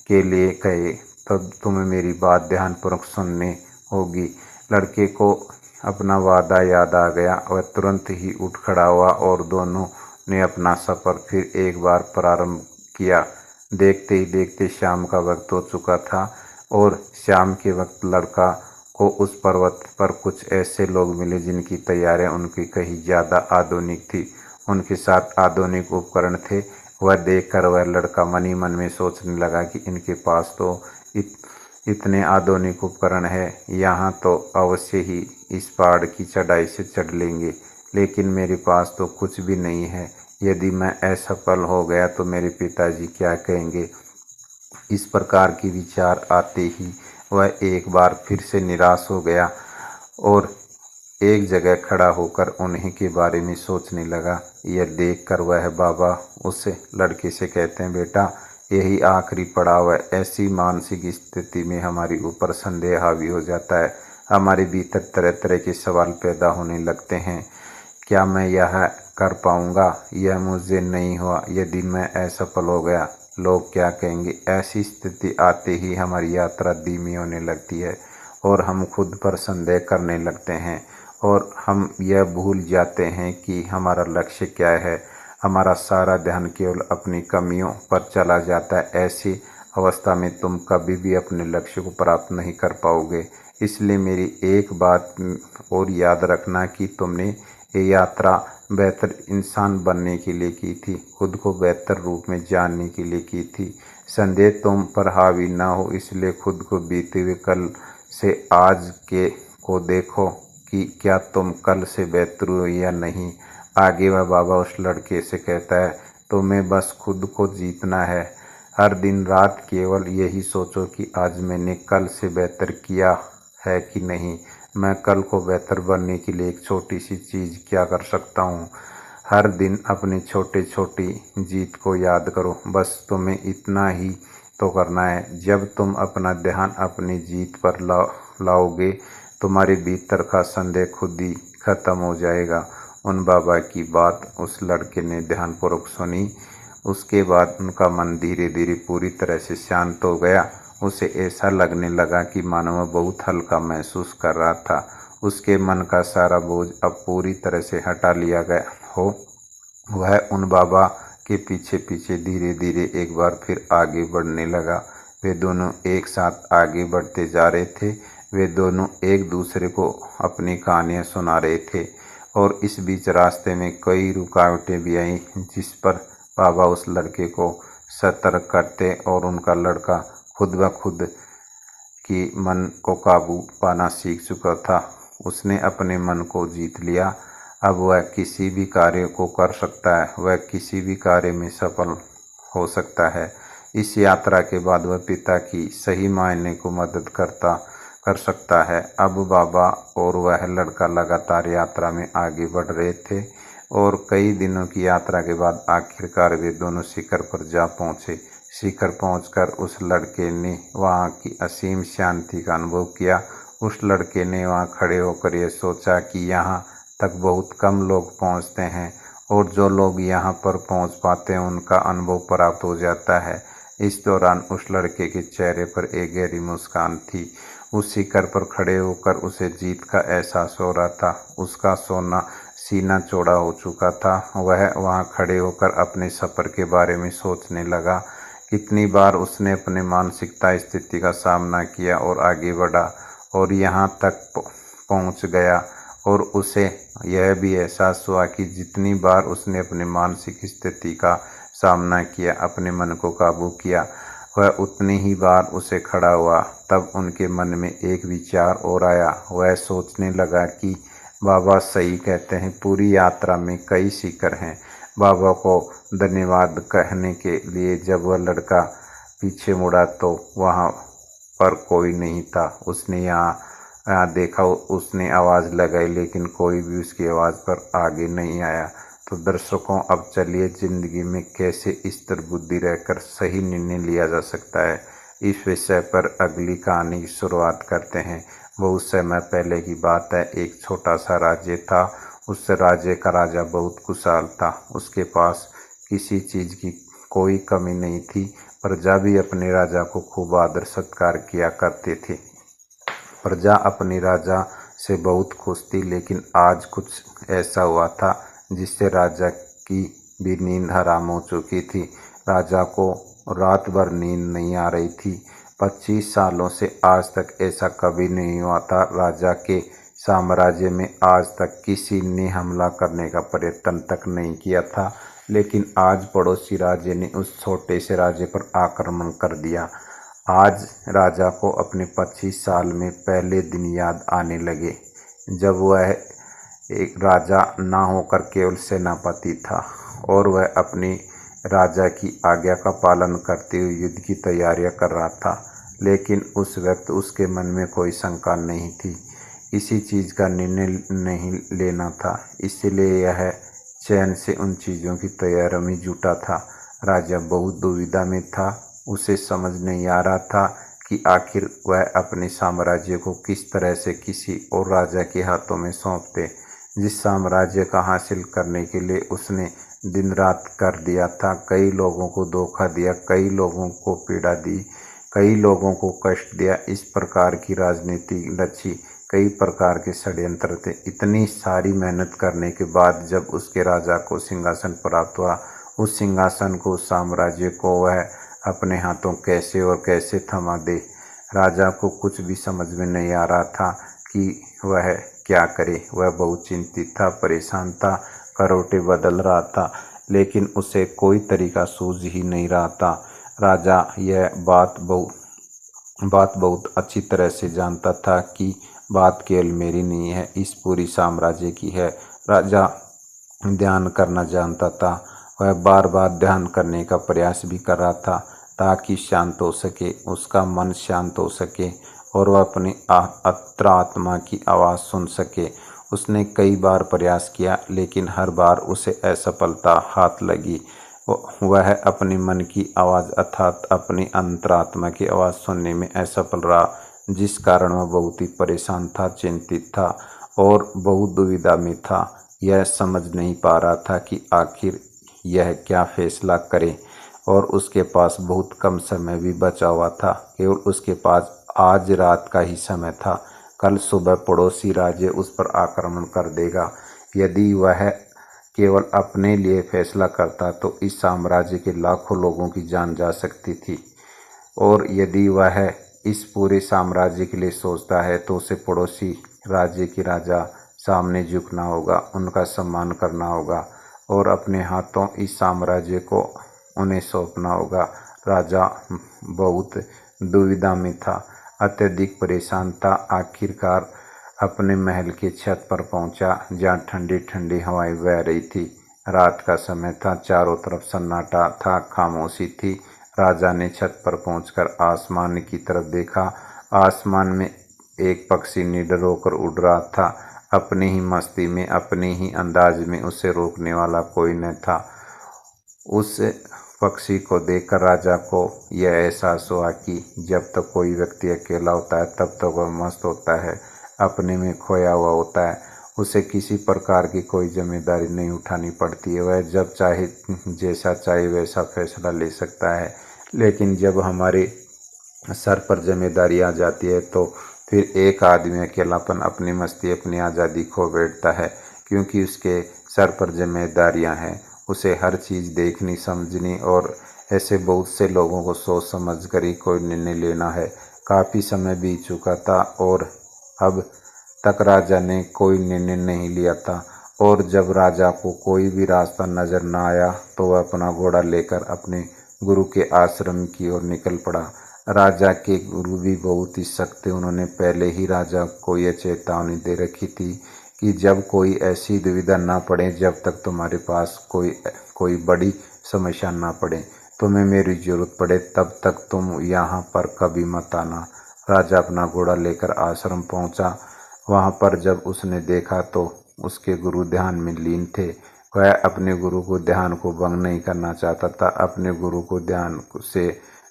के लिए कहे तब तुम्हें मेरी बात ध्यानपूर्वक सुननी होगी। लड़के को अपना वादा याद आ गया। वह तुरंत ही उठ खड़ा हुआ और दोनों ने अपना सफ़र फिर एक बार प्रारंभ किया। देखते ही देखते शाम का वक्त हो चुका था और शाम के वक्त लड़का को उस पर्वत पर कुछ ऐसे लोग मिले जिनकी तैयारियां उनकी कहीं ज़्यादा आधुनिक थी। उनके साथ आधुनिक उपकरण थे। वह देखकर वह लड़का मन ही मन में सोचने लगा कि इनके पास तो इतने आधुनिक उपकरण है, यहाँ तो अवश्य ही इस पहाड़ की चढ़ाई से चढ़ लेंगे, लेकिन मेरे पास तो कुछ भी नहीं है। यदि मैं असफल हो गया तो मेरे पिताजी क्या कहेंगे? इस प्रकार के विचार आते ही वह एक बार फिर से निराश हो गया और एक जगह खड़ा होकर उन्हीं के बारे में सोचने लगा। यह देखकर वह बाबा उस लड़के से कहते हैं, बेटा यही आखिरी पड़ाव है। ऐसी मानसिक स्थिति में हमारे ऊपर संदेह हावी हो जाता है, हमारे भीतर तरह तरह के सवाल पैदा होने लगते हैं क्या मैं यह कर पाऊंगा? यह मुझे नहीं हुआ। यदि मैं असफल हो गया, लोग क्या कहेंगे? ऐसी स्थिति आते ही हमारी यात्रा धीमी होने लगती है और हम खुद पर संदेह करने लगते हैं और हम यह भूल जाते हैं कि हमारा लक्ष्य क्या है। हमारा सारा ध्यान केवल अपनी कमियों पर चला जाता है। ऐसी अवस्था में तुम कभी भी अपने लक्ष्य को प्राप्त नहीं कर पाओगे। इसलिए मेरी एक बात और याद रखना कि तुमने ये यात्रा बेहतर इंसान बनने के लिए की थी, खुद को बेहतर रूप में जानने के लिए की थी। संदेह तुम पर हावी ना हो, इसलिए खुद को बीते हुए कल से आज के को देखो कि क्या तुम कल से बेहतर हो या नहीं। आगे वह बाबा उस लड़के से कहता है, तुम्हें बस खुद को जीतना है। हर दिन रात केवल यही सोचो कि आज मैंने कल से बेहतर किया है कि नहीं। मैं कल को बेहतर बनने के लिए एक छोटी सी चीज़ क्या कर सकता हूँ। हर दिन अपनी छोटी छोटी जीत को याद करो। बस तुम्हें इतना ही तो करना है। जब तुम अपना ध्यान अपनी जीत पर लाओगे, तुम्हारे भीतर का संदेह खुद ही खत्म हो जाएगा। उन बाबा की बात उस लड़के ने ध्यानपूर्वक सुनी। उसके बाद उनका मन धीरे धीरे पूरी तरह से शांत हो गया। उसे ऐसा लगने लगा कि मानो वह बहुत हल्का महसूस कर रहा था। उसके मन का सारा बोझ अब पूरी तरह से हटा लिया गया हो। वह उन बाबा के पीछे पीछे धीरे धीरे एक बार फिर आगे बढ़ने लगा। वे दोनों एक साथ आगे बढ़ते जा रहे थे। वे दोनों एक दूसरे को अपनी कहानियाँ सुना रहे थे और इस बीच रास्ते में कई रुकावटें भी आईं, जिस पर बाबा उस लड़के को सतर्क करते और उनका लड़का खुद ब खुद की मन को काबू पाना सीख चुका था। उसने अपने मन को जीत लिया। अब वह किसी भी कार्य को कर सकता है, वह किसी भी कार्य में सफल हो सकता है। इस यात्रा के बाद वह पिता की सही मायने को मदद कर सकता है। अब बाबा और वह लड़का लगातार यात्रा में आगे बढ़ रहे थे और कई दिनों की यात्रा के बाद आखिरकार वे दोनों शिखर पर जा पहुँचे। शिखर पहुंचकर उस लड़के ने वहां की असीम शांति का अनुभव किया। उस लड़के ने वहां खड़े होकर यह सोचा कि यहाँ तक बहुत कम लोग पहुंचते हैं और जो लोग यहाँ पर पहुंच पाते हैं उनका अनुभव प्राप्त हो जाता है। इस दौरान उस लड़के के चेहरे पर एक गहरी मुस्कान थी। उस शिखर पर खड़े होकर उसे जीत का एहसास हो रहा था। उसका सीना चौड़ा हो चुका था। वह वहाँ खड़े होकर अपने सफ़र के बारे में सोचने लगा। कितनी बार उसने अपने मानसिकता स्थिति का सामना किया और आगे बढ़ा और यहाँ तक पहुँच गया। और उसे यह भी एहसास हुआ कि जितनी बार उसने अपने मानसिक स्थिति का सामना किया, अपने मन को काबू किया, वह उतनी ही बार उसे खड़ा हुआ। तब उनके मन में एक विचार और आया। वह सोचने लगा कि बाबा सही कहते हैं, पूरी यात्रा में कई शिखर हैं। बाबा को धन्यवाद कहने के लिए जब वह लड़का पीछे मुड़ा तो वहाँ पर कोई नहीं था। उसने यहाँ देखा, उसने आवाज़ लगाई, लेकिन कोई भी उसकी आवाज़ पर आगे नहीं आया। तो दर्शकों, अब चलिए ज़िंदगी में कैसे स्थिर बुद्धि रहकर सही निर्णय लिया जा सकता है, इस विषय पर अगली कहानी की शुरुआत करते हैं। बहुत समय पहले की बात है। एक छोटा सा राज्य था। उस राज्य का राजा बहुत खुशहाल था। उसके पास किसी चीज़ की कोई कमी नहीं थी। प्रजा भी अपने राजा को खूब आदर सत्कार किया करते थे। प्रजा अपने राजा से बहुत खुश थी, लेकिन आज कुछ ऐसा हुआ था जिससे राजा की भी नींद हराम हो चुकी थी। राजा को रात भर नींद नहीं आ रही थी। 25 सालों से आज तक ऐसा कभी नहीं हुआ था। राजा के साम्राज्य में आज तक किसी ने हमला करने का प्रयत्न तक नहीं किया था, लेकिन आज पड़ोसी राज्य ने उस छोटे से राज्य पर आक्रमण कर दिया। आज राजा को अपने 25 साल में पहले दिन याद आने लगे, जब वह एक राजा ना होकर केवल सेनापति था और वह अपनी राजा की आज्ञा का पालन करते हुए युद्ध की तैयारियां कर रहा था। लेकिन उस वक्त उसके मन में कोई शंका नहीं थी, किसी चीज़ का निर्णय नहीं लेना था, इसलिए यह चैन से उन चीज़ों की तैयारी में जुटा था। राजा बहुत दुविधा में था। उसे समझ नहीं आ रहा था कि आखिर वह अपने साम्राज्य को किस तरह से किसी और राजा के हाथों में सौंप दे। जिस साम्राज्य का हासिल करने के लिए उसने दिन रात कर दिया था। कई लोगों को धोखा दिया, कई लोगों को पीड़ा दी, कई लोगों को कष्ट दिया। इस प्रकार की राजनीति रची, कई प्रकार के षड्यंत्र थे। इतनी सारी मेहनत करने के बाद जब उसके राजा को सिंहासन प्राप्त हुआ, उस सिंहासन को, उस साम्राज्य को वह अपने हाथों कैसे और कैसे थमा दे। राजा को कुछ भी समझ में नहीं आ रहा था कि वह क्या करे। वह बहुत चिंतित था, परेशान था, करवटें बदल रहा था, लेकिन उसे कोई तरीका सूझ ही नहीं रहा था। राजा यह बात बहुत अच्छी तरह से जानता था कि बात केवल मेरी नहीं है, इस पूरी साम्राज्य की है। राजा ध्यान करना जानता था। वह बार बार ध्यान करने का प्रयास भी कर रहा था ताकि शांत हो सके, उसका मन शांत हो सके और वह अपनी अंतरात्मा की आवाज़ सुन सके। उसने कई बार प्रयास किया, लेकिन हर बार उसे असफलता हाथ लगी। वह अपने मन की आवाज़ अर्थात अपनी अंतरात्मा की आवाज़ सुनने में असफल रहा, जिस कारण वह बहुत ही परेशान था, चिंतित था और बहुत दुविधा में था। यह समझ नहीं पा रहा था कि आखिर यह क्या फैसला करे, और उसके पास बहुत कम समय भी बचा हुआ था। केवल उसके पास आज रात का ही समय था। कल सुबह पड़ोसी राज्य उस पर आक्रमण कर देगा। यदि वह केवल अपने लिए फैसला करता तो इस साम्राज्य के लाखों लोगों की जान जा सकती थी, और यदि वह इस पूरे साम्राज्य के लिए सोचता है तो उसे पड़ोसी राज्य के राजा सामने झुकना होगा, उनका सम्मान करना होगा और अपने हाथों इस साम्राज्य को उन्हें सौंपना होगा। राजा बहुत दुविधा में था, अत्यधिक परेशान था। आखिरकार अपने महल की छत पर पहुंचा, जहां ठंडी ठंडी हवाएं बह रही थी। रात का समय था, चारों तरफ सन्नाटा था, खामोशी थी। राजा ने छत पर पहुंचकर आसमान की तरफ देखा। आसमान में एक पक्षी निडर होकर उड़ रहा था, अपनी ही मस्ती में, अपने ही अंदाज में। उसे रोकने वाला कोई न था। उस पक्षी को देखकर राजा को यह एहसास हुआ कि जब तक कोई व्यक्ति अकेला होता है तब तक वह मस्त होता है, अपने में खोया हुआ होता है। उसे किसी प्रकार की कोई जिम्मेदारी नहीं उठानी पड़ती है। वह जब चाहे, जैसा चाहे वैसा फैसला ले सकता है। लेकिन जब हमारे सर पर जिम्मेदारी आ जाती है तो फिर एक आदमी अकेलापन, अपनी मस्ती, अपनी आज़ादी खो बैठता है, क्योंकि उसके सर पर जिम्मेदारियां हैं। उसे हर चीज़ देखनी, समझनी और ऐसे बहुत से लोगों को सोच समझ कर ही कोई निर्णय लेना है। काफ़ी समय बीत चुका था और अब तक राजा ने कोई निर्णय नहीं लिया था, और जब राजा को कोई भी रास्ता नजर न आया तो वह अपना घोड़ा लेकर अपने गुरु के आश्रम की ओर निकल पड़ा। राजा के गुरु भी बहुत ही सख्त थे। उन्होंने पहले ही राजा को यह चेतावनी दे रखी थी कि जब कोई ऐसी दुविधा ना पड़े, जब तक तुम्हारे पास कोई बड़ी समस्या ना पड़े, तुम्हें मेरी जरूरत पड़े, तब तक तुम यहाँ पर कभी मत आना। राजा अपना घोड़ा लेकर आश्रम पहुँचा। वहाँ पर जब उसने देखा तो उसके गुरु ध्यान में लीन थे। वह अपने गुरु को ध्यान को भंग नहीं करना चाहता था। अपने गुरु को ध्यान से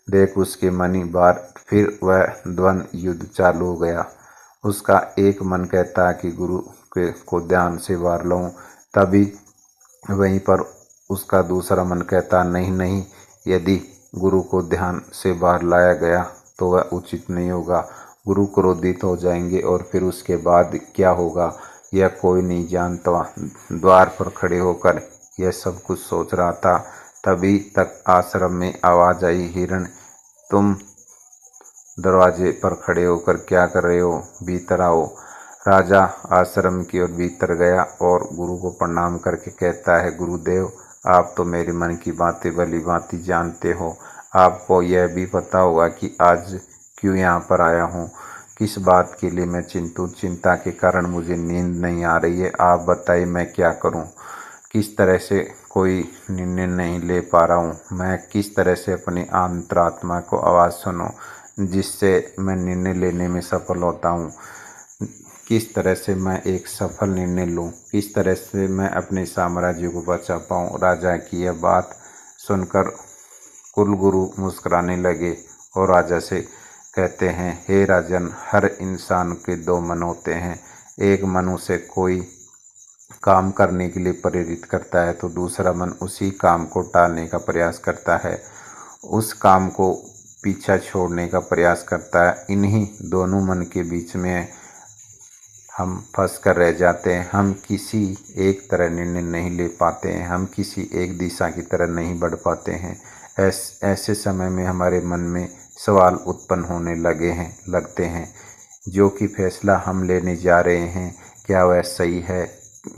देख उसके मन ही बार फिर वह द्वंद्व युद्ध चालू हो गया। उसका एक मन कहता है कि गुरु को ध्यान से वार लूं, तभी वहीं पर उसका दूसरा मन कहता नहीं नहीं, यदि गुरु को ध्यान से बाहर लाया गया तो वह उचित नहीं होगा, गुरु क्रोधित हो जाएंगे और फिर उसके बाद क्या होगा यह कोई नहीं जानता। द्वार पर खड़े होकर यह सब कुछ सोच रहा था, तभी तक आश्रम में आवाज आई, हिरण तुम दरवाजे पर खड़े होकर क्या कर रहे हो, भीतर आओ। राजा आश्रम की ओर भीतर गया और गुरु को प्रणाम करके कहता है, गुरुदेव आप तो मेरे मन की बातें भली भांति जानते हो। आपको यह भी पता होगा कि आज क्यों यहाँ पर आया हूँ, किस बात के लिए मैं चिंता के कारण मुझे नींद नहीं आ रही है। आप बताइए मैं क्या करूँ, किस तरह से कोई निर्णय नहीं ले पा रहा हूँ, मैं किस तरह से अपनी अंतरात्मा को आवाज़ सुनूं जिससे मैं निर्णय लेने में सफल होता हूँ, किस तरह से मैं एक सफल निर्णय लूँ, किस तरह से मैं अपने साम्राज्य को बचा पाऊँ। राजा की यह बात सुनकर कुलगुरु मुस्कुराने लगे और राजा से कहते हैं, हे राजन, हर इंसान के दो मन होते हैं, एक मन उसे कोई काम करने के लिए प्रेरित करता है तो दूसरा मन उसी काम को टालने का प्रयास करता है, उस काम को पीछा छोड़ने का प्रयास करता है। इन्हीं दोनों मन के बीच में हम फंस कर रह जाते हैं। हम किसी एक तरह निर्णय नहीं ले पाते हैं, हम किसी एक दिशा की तरह नहीं बढ़ पाते हैं। ऐसे समय में हमारे मन में सवाल उत्पन्न होने लगते हैं, जो कि फैसला हम लेने जा रहे हैं क्या वह सही है।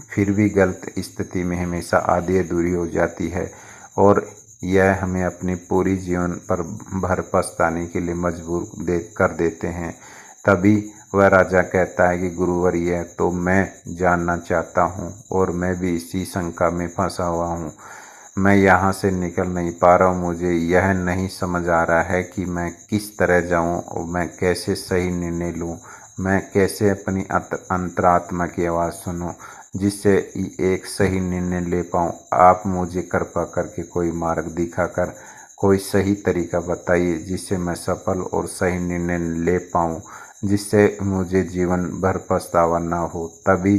फिर भी गलत स्थिति में हमेशा आधी अधूरी हो जाती है और यह हमें अपने पूरी जीवन पर भर पछताने के लिए मजबूर कर देते हैं। तभी वह राजा कहता है कि गुरुवर्य, तो मैं जानना चाहता हूँ और मैं भी इसी शंका में फंसा हुआ हूँ। मैं यहाँ से निकल नहीं पा रहा हूँ। मुझे यह नहीं समझ आ रहा है कि मैं किस तरह जाऊँ और मैं कैसे सही निर्णय लूँ। मैं कैसे अपनी अंतरात्मा की आवाज़ सुनूँ जिससे एक सही निर्णय ले पाऊँ। आप मुझे कृपा करके कोई मार्ग दिखाकर कोई सही तरीका बताइए जिससे मैं सफल और सही निर्णय ले पाऊँ, जिससे मुझे जीवन भर पछतावा न हो। तभी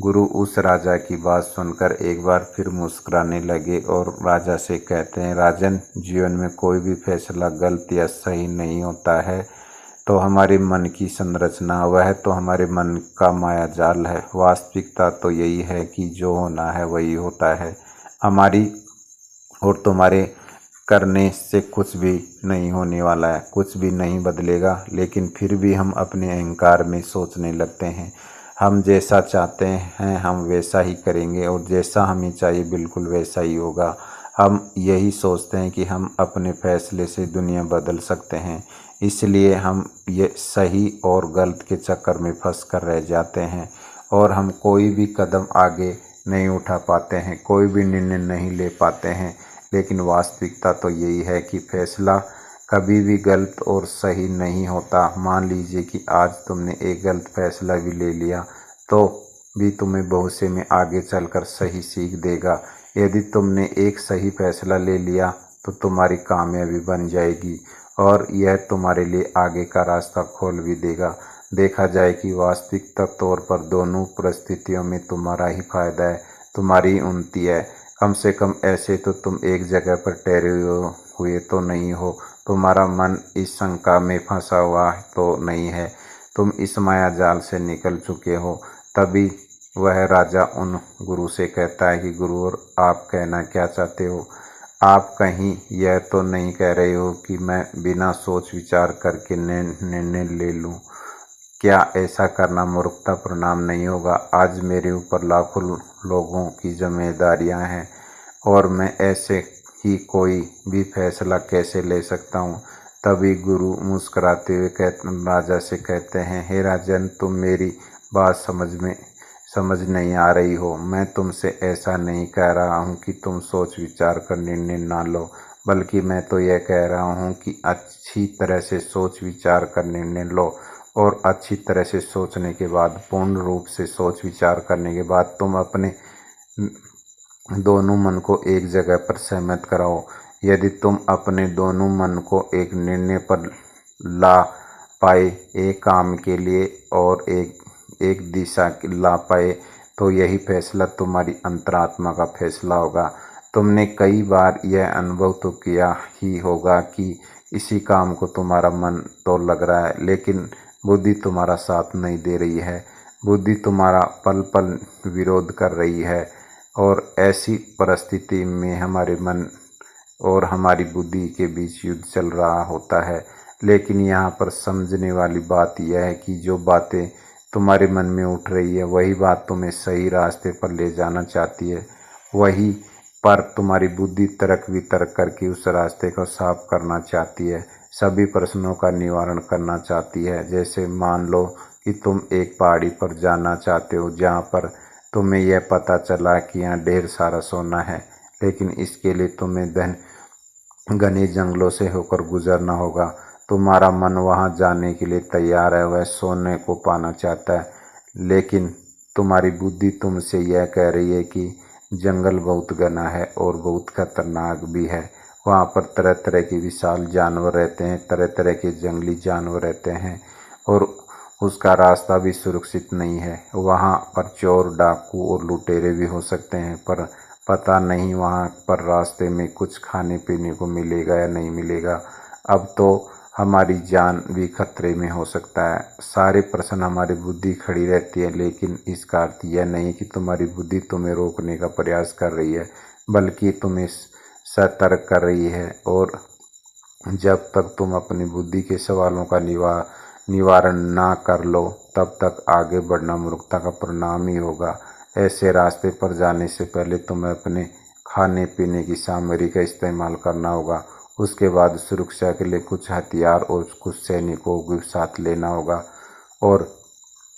गुरु उस राजा की बात सुनकर एक बार फिर मुस्कुराने लगे और राजा से कहते हैं, राजन, जीवन में कोई भी फैसला गलत या सही नहीं होता है। तो हमारे मन की संरचना, वह तो हमारे मन का माया जाल है। वास्तविकता तो यही है कि जो होना है वही होता है। हमारी और तुम्हारे करने से कुछ भी नहीं होने वाला है, कुछ भी नहीं बदलेगा। लेकिन फिर भी हम अपने अहंकार में सोचने लगते हैं, हम जैसा चाहते हैं हम वैसा ही करेंगे और जैसा हमें चाहिए बिल्कुल वैसा ही होगा। हम यही सोचते हैं कि हम अपने फैसले से दुनिया बदल सकते हैं, इसलिए हम ये सही और गलत के चक्कर में फंस कर रह जाते हैं और हम कोई भी कदम आगे नहीं उठा पाते हैं, कोई भी निर्णय नहीं ले पाते हैं। लेकिन वास्तविकता तो यही है कि फैसला कभी भी गलत और सही नहीं होता। मान लीजिए कि आज तुमने एक गलत फैसला भी ले लिया तो भी तुम्हें भविष्य में आगे चलकर सही सीख देगा। यदि तुमने एक सही फैसला ले लिया तो तुम्हारी कामयाबी बन जाएगी और यह तुम्हारे लिए आगे का रास्ता खोल भी देगा। देखा जाए कि वास्तविकता तौर पर दोनों परिस्थितियों में तुम्हारा ही फायदा है, तुम्हारी उन्नति है। कम से कम ऐसे तो तुम एक जगह पर ठहरे हुए तो नहीं हो, तुम्हारा मन इस शंका में फंसा हुआ तो नहीं है, तुम इस माया जाल से निकल चुके हो। तभी वह राजा उन गुरु से कहता है कि गुरुवर, आप कहना क्या चाहते हो? आप कहीं यह तो नहीं कह रहे हो कि मैं बिना सोच विचार करके निर्णय ले लूं? क्या ऐसा करना मूर्खता परिणाम नहीं होगा? आज मेरे ऊपर लाखों लोगों की जिम्मेदारियां हैं और मैं ऐसे ही कोई भी फैसला कैसे ले सकता हूँ? तभी गुरु मुस्कुराते हुए राजा से कहते हैं, हे राजन, तुम मेरी बात समझ नहीं आ रही हो। मैं तुमसे ऐसा नहीं कह रहा हूँ कि तुम सोच विचार कर निर्णय ना लो, बल्कि मैं तो यह कह रहा हूँ कि अच्छी तरह से सोच विचार कर निर्णय लो और अच्छी तरह से सोचने के बाद, पूर्ण रूप से सोच विचार करने के बाद तुम अपने दोनों मन को एक जगह पर सहमत कराओ। यदि तुम अपने दोनों मन को एक निर्णय पर ला पाए, एक काम के लिए और एक दिशा ला पाए, तो यही फैसला तुम्हारी अंतरात्मा का फैसला होगा। तुमने कई बार यह अनुभव तो किया ही होगा कि इसी काम को तुम्हारा मन तो लग रहा है, लेकिन बुद्धि तुम्हारा साथ नहीं दे रही है। बुद्धि तुम्हारा पल पल विरोध कर रही है और ऐसी परिस्थिति में हमारे मन और हमारी बुद्धि के बीच युद्ध चल रहा होता है। लेकिन यहाँ पर समझने वाली बात यह है कि जो बातें तुम्हारे मन में उठ रही है वही बात तुम्हें सही रास्ते पर ले जाना चाहती है। वही पर तुम्हारी बुद्धि तर्क वितर्क करके उस रास्ते को साफ करना चाहती है, सभी प्रश्नों का निवारण करना चाहती है। जैसे मान लो कि तुम एक पहाड़ी पर जाना चाहते हो जहाँ पर तुम्हें यह पता चला कि यहाँ ढेर सारा सोना है, लेकिन इसके लिए तुम्हें घने जंगलों से होकर गुजरना होगा। तुम्हारा मन वहाँ जाने के लिए तैयार है, वह सोने को पाना चाहता है, लेकिन तुम्हारी बुद्धि तुमसे यह कह रही है कि जंगल बहुत घना है और बहुत खतरनाक भी है। वहाँ पर तरह तरह के विशाल जानवर रहते हैं, तरह तरह के जंगली जानवर रहते हैं और उसका रास्ता भी सुरक्षित नहीं है। वहाँ पर चोर, डाकू और लुटेरे भी हो सकते हैं, पर पता नहीं वहाँ पर रास्ते में कुछ खाने पीने को मिलेगा या नहीं मिलेगा। अब तो हमारी जान भी खतरे में हो सकता है। सारे प्रश्न हमारी बुद्धि खड़ी रहती है, लेकिन इसका अर्थ यह नहीं कि तुम्हारी बुद्धि तुम्हें रोकने का प्रयास कर रही है, बल्कि तुम्हें सतर्क कर रही है। और जब तक तुम अपनी बुद्धि के सवालों का निवारण ना कर लो, तब तक आगे बढ़ना मूर्खता का परिणाम ही होगा। ऐसे रास्ते पर जाने से पहले तुम्हें अपने खाने पीने की सामग्री का इस्तेमाल करना होगा। उसके बाद सुरक्षा के लिए कुछ हथियार और कुछ सैनिकों को साथ लेना होगा। और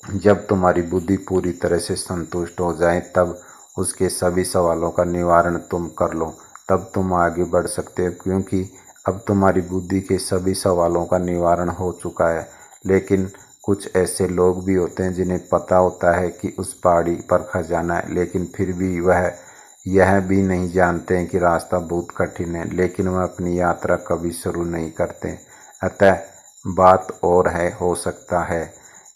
जब तुम्हारी बुद्धि पूरी तरह से संतुष्ट हो जाए, तब उसके सभी सवालों का निवारण तुम कर लो। तब तुम आगे बढ़ सकते हो, क्योंकि अब तुम्हारी बुद्धि के सभी सवालों का निवारण हो चुका है। लेकिन कुछ ऐसे लोग भी होते हैं जिन्हें पता होता है कि उस पहाड़ी पर खजाना है, लेकिन फिर भी वह यह भी नहीं जानते हैं कि रास्ता बहुत कठिन है, लेकिन वह अपनी यात्रा कभी शुरू नहीं करते। अतः बात और है, हो सकता है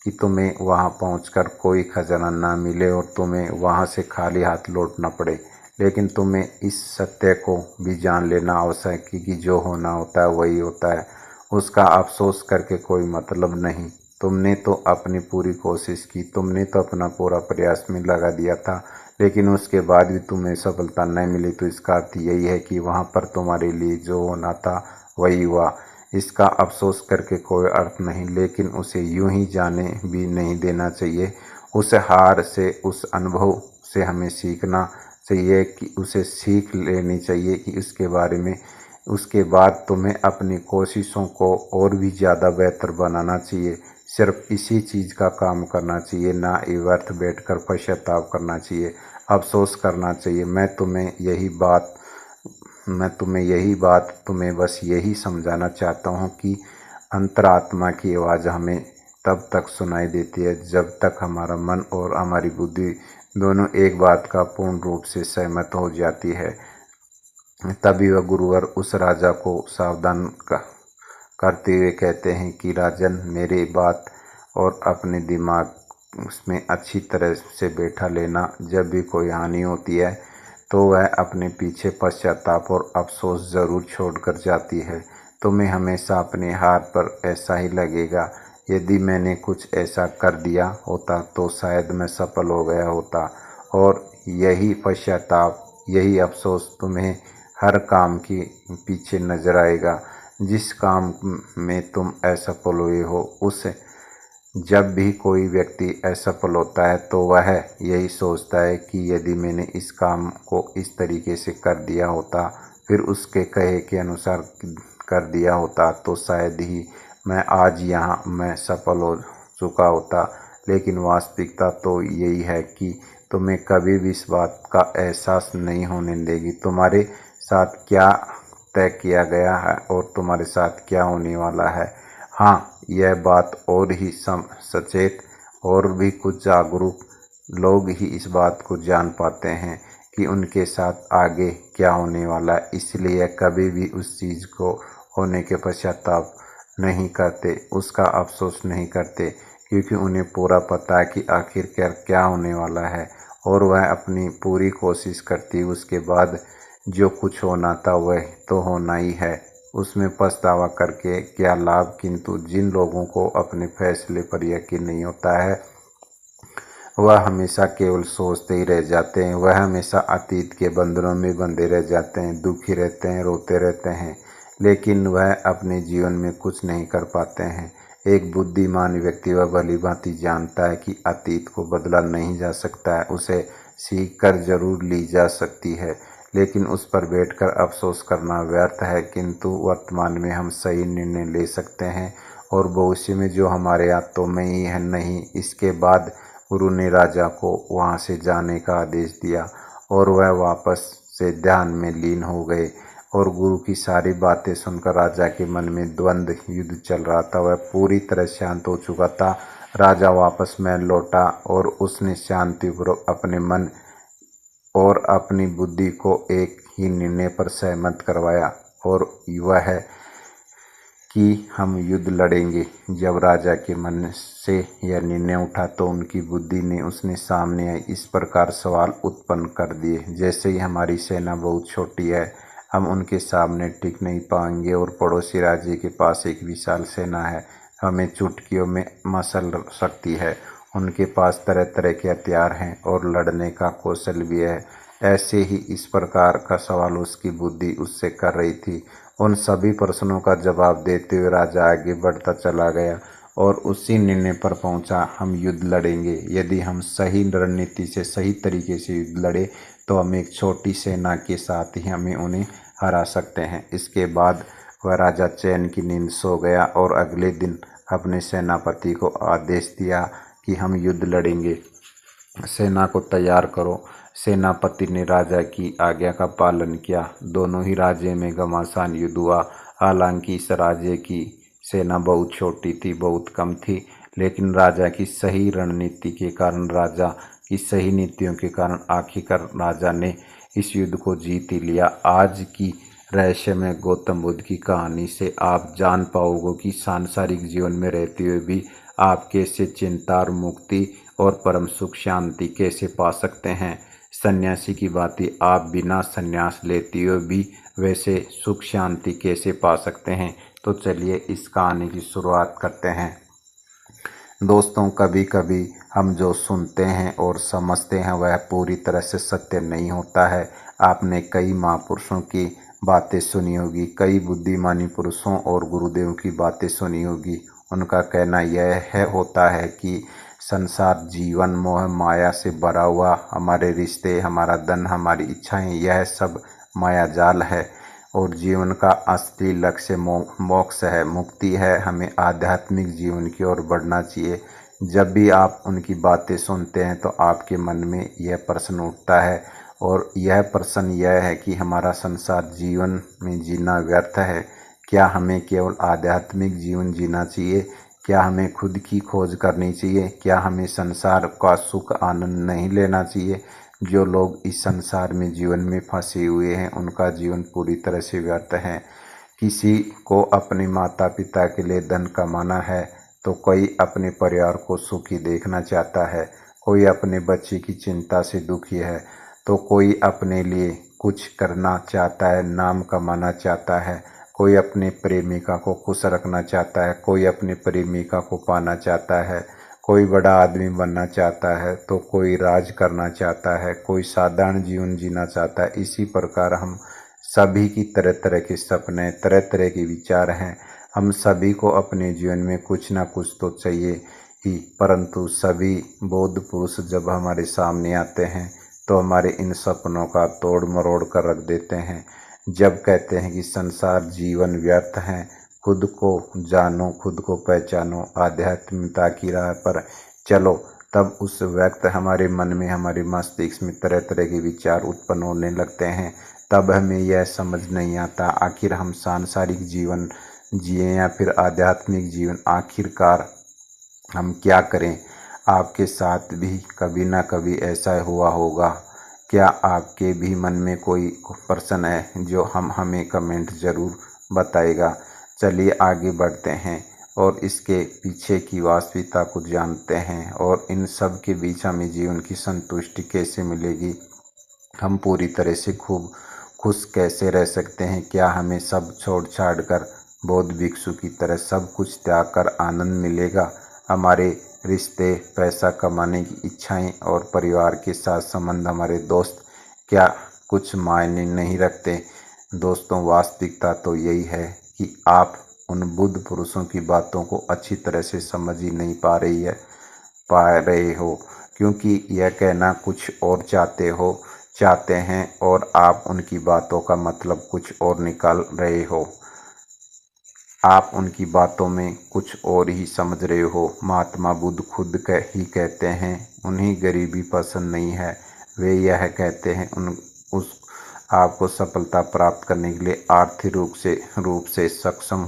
कि तुम्हें वहां पहुंचकर कोई खजाना ना मिले और तुम्हें वहां से खाली हाथ लौटना पड़े, लेकिन तुम्हें इस सत्य को भी जान लेना आवश्यक है कि जो होना होता है वही होता है। उसका अफसोस करके कोई मतलब नहीं। तुमने तो अपनी पूरी कोशिश की, तुमने तो अपना पूरा प्रयास में लगा दिया था, लेकिन उसके बाद भी तुम्हें सफलता नहीं मिली, तो इसका अर्थ यही है कि वहां पर तुम्हारे लिए जो होना था वही हुआ। इसका अफसोस करके कोई अर्थ नहीं, लेकिन उसे यूं ही जाने भी नहीं देना चाहिए। उस हार से, उस अनुभव से हमें सीखना चाहिए, कि उसे सीख लेनी चाहिए कि इसके बारे में। उसके बाद तुम्हें अपनी कोशिशों को और भी ज़्यादा बेहतर बनाना चाहिए। सिर्फ इसी चीज़ का काम करना चाहिए, ना व्यर्थ बैठकर पश्चाताप करना चाहिए, अफसोस करना चाहिए। तुम्हें बस यही समझाना चाहता हूँ कि अंतरात्मा की आवाज़ हमें तब तक सुनाई देती है जब तक हमारा मन और हमारी बुद्धि दोनों एक बात का पूर्ण रूप से सहमत हो जाती है। तभी वह गुरुवर उस राजा को सावधान करते हुए कहते हैं कि राजन, मेरी बात और अपने दिमाग उसमें अच्छी तरह से बैठा लेना। जब भी कोई हानि होती है तो वह अपने पीछे पश्चाताप और अफसोस जरूर छोड़कर जाती है। तुम्हें हमेशा अपने हार पर ऐसा ही लगेगा। यदि मैंने कुछ ऐसा कर दिया होता तो शायद मैं सफल हो गया होता। और यही पश्चाताप, यही अफसोस तुम्हें हर काम के पीछे नजर आएगा। जिस काम में तुम असफल हुए हो, उस जब भी कोई व्यक्ति असफल होता है तो वह यही सोचता है कि यदि मैंने इस काम को इस तरीके से कर दिया होता, फिर उसके कहे के अनुसार कर दिया होता, तो शायद ही मैं सफल हो चुका होता। लेकिन वास्तविकता तो यही है कि तुम्हें कभी भी इस बात का एहसास नहीं होने देगी तुम्हारे साथ क्या तय किया गया है और तुम्हारे साथ क्या होने वाला है। हाँ, यह बात और ही सचेत और भी कुछ जागरूक लोग ही इस बात को जान पाते हैं कि उनके साथ आगे क्या होने वाला है। इसलिए कभी भी उस चीज़ को होने के पश्चाताप नहीं करते, उसका अफसोस नहीं करते, क्योंकि उन्हें पूरा पता है कि आखिरकार क्या होने वाला है। और वह अपनी पूरी कोशिश करती, उसके बाद जो कुछ होना था वह तो होना ही है। उसमें पछतावा करके क्या लाभ। किंतु जिन लोगों को अपने फैसले पर यकीन नहीं होता है, वह हमेशा केवल सोचते ही रह जाते हैं। वह हमेशा अतीत के बंधनों में बंधे रह जाते हैं, दुखी रहते हैं, रोते रहते हैं, लेकिन वह अपने जीवन में कुछ नहीं कर पाते हैं। एक बुद्धिमान व्यक्ति वह भली भांति जानता है कि अतीत को बदला नहीं जा सकता है, उसे सीख कर जरूर ली जा सकती है, लेकिन उस पर बैठकर अफसोस करना व्यर्थ है। किंतु वर्तमान में हम सही निर्णय ले सकते हैं और भविष्य में जो हमारे हाथों में ही है नहीं। इसके बाद गुरु ने राजा को वहां से जाने का आदेश दिया और वह वापस से ध्यान में लीन हो गए। और गुरु की सारी बातें सुनकर राजा के मन में द्वंद्व युद्ध चल रहा था। वह पूरी तरह शांत हो चुका था। राजा वापस महल लौटा और उसने शांतिपूर्वक अपने मन और अपनी बुद्धि को एक ही निर्णय पर सहमत करवाया, और वह कि हम युद्ध लड़ेंगे। जब राजा के मन से यह निर्णय उठा तो उनकी बुद्धि ने उसने सामने इस प्रकार सवाल उत्पन्न कर दिए, जैसे ही हमारी सेना बहुत छोटी है, हम उनके सामने टिक नहीं पाएंगे और पड़ोसी राज्य के पास एक विशाल सेना है, हमें चुटकियों में मसल सकती है। उनके पास तरह तरह के हथियार हैं और लड़ने का कौशल भी है। ऐसे ही इस प्रकार का सवाल उसकी बुद्धि उससे कर रही थी। उन सभी प्रश्नों का जवाब देते हुए राजा आगे बढ़ता चला गया और उसी निर्णय पर पहुंचा, हम युद्ध लड़ेंगे। यदि हम सही रणनीति से सही तरीके से युद्ध लड़े तो हम एक छोटी सेना के साथ ही हमें उन्हें हरा सकते हैं। इसके बाद वह राजा चैन की नींद सो गया और अगले दिन अपने सेनापति को आदेश दिया कि हम युद्ध लड़ेंगे, सेना को तैयार करो। सेनापति ने राजा की आज्ञा का पालन किया। दोनों ही राज्य में घमासान युद्ध हुआ। हालांकि इस राज्य की सेना बहुत छोटी थी, बहुत कम थी, लेकिन राजा की सही रणनीति के कारण, राजा की सही नीतियों के कारण आखिरकार राजा ने इस युद्ध को जीत ही लिया। आज की रहस्यमय गौतम बुद्ध की कहानी से आप जान पाओगे कि सांसारिक जीवन में रहते हुए भी आप कैसे चिंता और मुक्ति और परम सुख शांति कैसे पा सकते हैं। सन्यासी की बातें आप बिना सन्यास लेते हुए भी वैसे सुख शांति कैसे पा सकते हैं। तो चलिए इस कहानी की शुरुआत करते हैं। दोस्तों, कभी कभी हम जो सुनते हैं और समझते हैं वह पूरी तरह से सत्य नहीं होता है। आपने कई महापुरुषों की बातें सुनी होगी, कई बुद्धिमानी पुरुषों और गुरुदेवों की बातें सुनी होगी। उनका कहना यह होता है कि संसार जीवन मोह माया से भरा हुआ, हमारे रिश्ते, हमारा धन, हमारी इच्छाएं, यह सब माया जाल है और जीवन का असली लक्ष्य मोक्ष है, मुक्ति है। हमें आध्यात्मिक जीवन की ओर बढ़ना चाहिए। जब भी आप उनकी बातें सुनते हैं तो आपके मन में यह प्रश्न उठता है और यह प्रश्न यह है कि हमारा संसार जीवन में जीना व्यर्थ है। क्या हमें केवल आध्यात्मिक जीवन जीना चाहिए? क्या हमें खुद की खोज करनी चाहिए? क्या हमें संसार का सुख आनंद नहीं लेना चाहिए? जो लोग इस संसार में जीवन में फंसे हुए हैं उनका जीवन पूरी तरह से व्यर्थ है। किसी को अपने माता पिता के लिए धन कमाना है तो कोई अपने परिवार को सुखी देखना चाहता है, कोई अपने बच्चे की चिंता से दुखी है, तो कोई अपने लिए कुछ करना चाहता है, नाम कमाना चाहता है, कोई अपने प्रेमिका को खुश रखना चाहता है, कोई अपने प्रेमिका को पाना चाहता है, कोई बड़ा आदमी बनना चाहता है, तो कोई राज करना चाहता है, कोई साधारण जीवन जीना चाहता है। इसी प्रकार हम सभी की तरह तरह के सपने, तरह तरह के विचार हैं। हम सभी को अपने जीवन में कुछ ना कुछ तो चाहिए ही, परंतु सभी बौद्ध पुरुष जब हमारे सामने आते हैं तो हमारे इन सपनों का तोड़ मरोड़ कर रख देते हैं। जब कहते हैं कि संसार जीवन व्यर्थ है, खुद को जानो, खुद को पहचानो, आध्यात्मिकता की राह पर चलो, तब उस वक्त हमारे मन में, हमारे मस्तिष्क में तरह तरह के विचार उत्पन्न होने लगते हैं। तब हमें यह समझ नहीं आता आखिर हम सांसारिक जीवन जिए या फिर आध्यात्मिक जीवन, आखिरकार हम क्या करें। आपके साथ भी कभी ना कभी ऐसा हुआ होगा। क्या आपके भी मन में कोई प्रश्न है जो हमें कमेंट ज़रूर बताएगा। चलिए आगे बढ़ते हैं और इसके पीछे की वास्तविकता को जानते हैं और इन सब के बीच हमें जीवन की संतुष्टि कैसे मिलेगी, हम पूरी तरह से खूब खुश कैसे रह सकते हैं। क्या हमें सब छोड़ छाड़ कर बौद्ध भिक्षु की तरह सब कुछ त्याग कर आनंद मिलेगा। हमारे रिश्ते, पैसा कमाने की इच्छाएं और परिवार के साथ संबंध, हमारे दोस्त क्या कुछ मायने नहीं रखते। दोस्तों, वास्तविकता तो यही है कि आप उन बुद्ध पुरुषों की बातों को अच्छी तरह से समझ ही नहीं पा रहे हो, क्योंकि यह कहना कुछ और चाहते हैं और आप उनकी बातों का मतलब कुछ और निकाल रहे हो। आप उनकी बातों में कुछ और ही समझ रहे हो। महात्मा बुद्ध खुद ही कहते हैं उन्हें गरीबी पसंद नहीं है। वे यह कहते हैं आपको सफलता प्राप्त करने के लिए आर्थिक रूप से सक्षम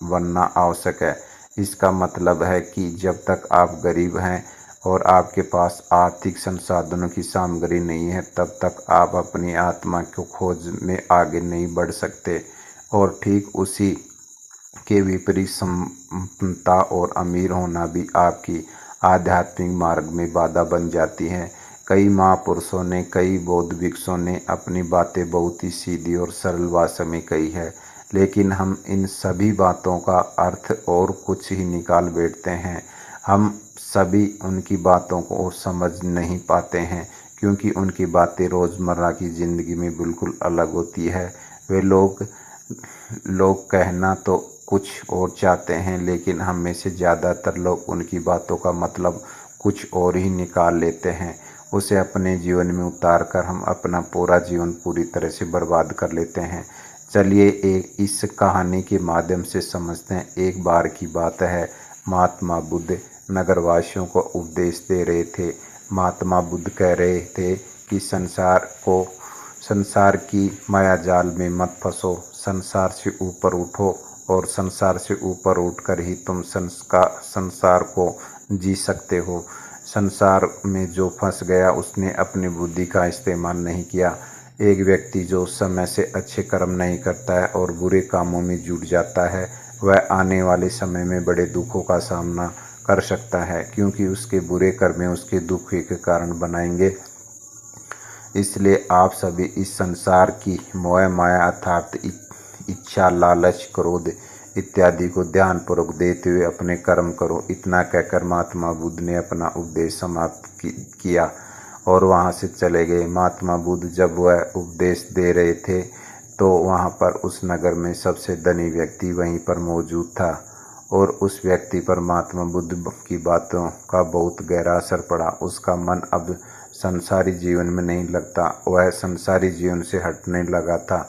बनना आवश्यक है। इसका मतलब है कि जब तक आप गरीब हैं और आपके पास आर्थिक संसाधनों की सामग्री नहीं है, तब तक आप अपनी आत्मा को खोज में आगे नहीं बढ़ सकते। और ठीक उसी के विपरीत संपन्नता और अमीर होना भी आपकी आध्यात्मिक मार्ग में बाधा बन जाती है। कई महापुरुषों ने, कई बौद्ध भिक्षुओं ने अपनी बातें बहुत ही सीधी और सरल भाषा में कही है, लेकिन हम इन सभी बातों का अर्थ और कुछ ही निकाल बैठते हैं। हम सभी उनकी बातों को समझ नहीं पाते हैं, क्योंकि उनकी बातें रोज़मर्रा की ज़िंदगी में बिल्कुल अलग होती है। वे लोग कहना तो कुछ और चाहते हैं, लेकिन हम में से ज़्यादातर लोग उनकी बातों का मतलब कुछ और ही निकाल लेते हैं। उसे अपने जीवन में उतार कर हम अपना पूरा जीवन पूरी तरह से बर्बाद कर लेते हैं। चलिए इस कहानी के माध्यम से समझते हैं। एक बार की बात है, महात्मा बुद्ध नगरवासियों को उपदेश दे रहे थे। महात्मा बुद्ध कह रहे थे कि संसार की मायाजाल में मत फंसो, संसार से ऊपर उठो और संसार से ऊपर उठकर ही तुम संसार को जी सकते हो। संसार में जो फंस गया उसने अपनी बुद्धि का इस्तेमाल नहीं किया। एक व्यक्ति जो समय से अच्छे कर्म नहीं करता है और बुरे कामों में जुट जाता है, वह आने वाले समय में बड़े दुखों का सामना कर सकता है, क्योंकि उसके बुरे कर्म उसके दुख के कारण बनाएंगे। इसलिए आप सभी इस संसार की मोह माया अर्थात इच्छा, लालच, क्रोध इत्यादि को ध्यानपूर्वक देते हुए अपने कर्म करो। इतना कहकर महात्मा बुद्ध ने अपना उपदेश समाप्त किया और वहाँ से चले गए। महात्मा बुद्ध जब वह उपदेश दे रहे थे तो वहाँ पर उस नगर में सबसे धनी व्यक्ति वहीं पर मौजूद था और उस व्यक्ति पर महात्मा बुद्ध की बातों का बहुत गहरा असर पड़ा। उसका मन अब संसारी जीवन में नहीं लगता, वह संसारी जीवन से हटने लगा था।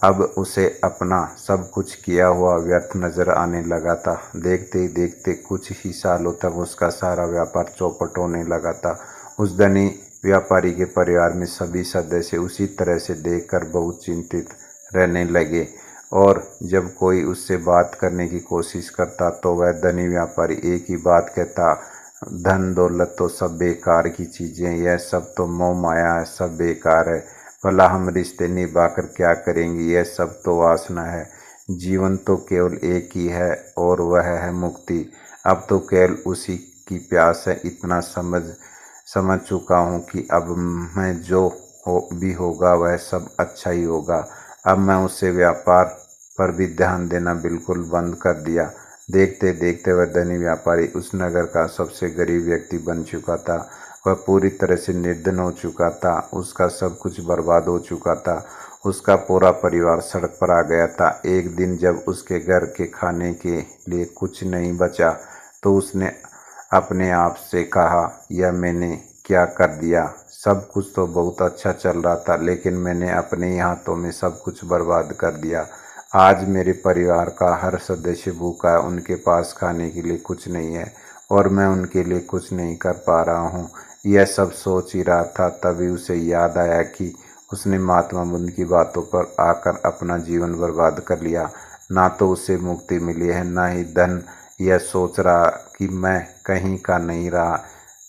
अब उसे अपना सब कुछ किया हुआ व्यर्थ नजर आने लगा था। देखते ही देखते कुछ ही सालों तक उसका सारा व्यापार चौपट होने लगा था। उस धनी व्यापारी के परिवार में सभी सदस्य उसी तरह से देखकर बहुत चिंतित रहने लगे और जब कोई उससे बात करने की कोशिश करता तो वह धनी व्यापारी एक ही बात कहता, धन दौलत तो सब बेकार की चीज़ें, यह सब तो मोह माया है, सब बेकार है। भला हम रिश्ते निभाकर क्या करेंगे, यह सब तो वासना है। जीवन तो केवल एक ही है और वह है मुक्ति। अब तो केवल उसी की प्यास है। इतना समझ चुका हूँ कि अब मैं जो भी होगा वह सब अच्छा ही होगा। अब मैं उससे व्यापार पर भी ध्यान देना बिल्कुल बंद कर दिया। देखते देखते वह धनी व्यापारी उस नगर का सबसे गरीब व्यक्ति बन चुका था। वह पूरी तरह से निर्धन हो चुका था। उसका सब कुछ बर्बाद हो चुका था। उसका पूरा परिवार सड़क पर आ गया था। एक दिन जब उसके घर के खाने के लिए कुछ नहीं बचा तो उसने अपने आप से कहा, यह मैंने क्या कर दिया। सब कुछ तो बहुत अच्छा चल रहा था, लेकिन मैंने अपने ही हाथों में सब कुछ बर्बाद कर दिया। आज मेरे परिवार का हर सदस्य भूखा है, उनके पास खाने के लिए कुछ नहीं है और मैं उनके लिए कुछ नहीं कर पा रहा हूँ। यह सब सोच ही रहा था, तभी उसे याद आया कि उसने महात्मा बुद्ध की बातों पर आकर अपना जीवन बर्बाद कर लिया। ना तो उसे मुक्ति मिली है, ना ही धन। यह सोच रहा कि मैं कहीं का नहीं रहा।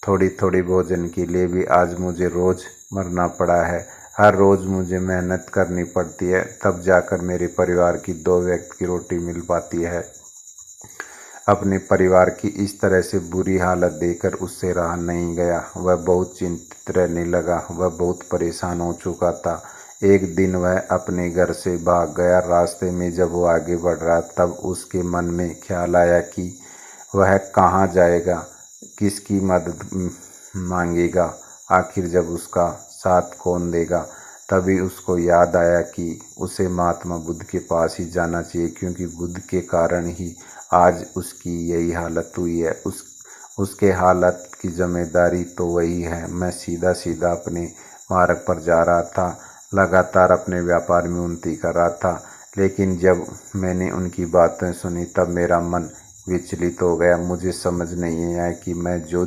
थोड़ी थोड़ी भोजन के लिए भी आज मुझे रोज़ मरना पड़ा है। हर रोज़ मुझे मेहनत करनी पड़ती है, तब जाकर मेरे परिवार की 2 वक्त की रोटी मिल पाती है। अपने परिवार की इस तरह से बुरी हालत देखकर उससे रहा नहीं गया। वह बहुत चिंतित रहने लगा। वह बहुत परेशान हो चुका था। एक दिन वह अपने घर से भाग गया। रास्ते में जब वो आगे बढ़ रहा तब उसके मन में ख्याल आया कि वह कहाँ जाएगा, किसकी मदद मांगेगा, आखिर जब उसका साथ कौन देगा। तभी उसको याद आया कि उसे महात्मा बुद्ध के पास ही जाना चाहिए, क्योंकि बुद्ध के कारण ही आज उसकी यही हालत हुई है। उसके हालत की जिम्मेदारी तो वही है। मैं सीधा सीधा अपने मार्ग पर जा रहा था, लगातार अपने व्यापार में उन्नति कर रहा था, लेकिन जब मैंने उनकी बातें सुनी तब मेरा मन विचलित हो गया। मुझे समझ नहीं आया कि मैं जो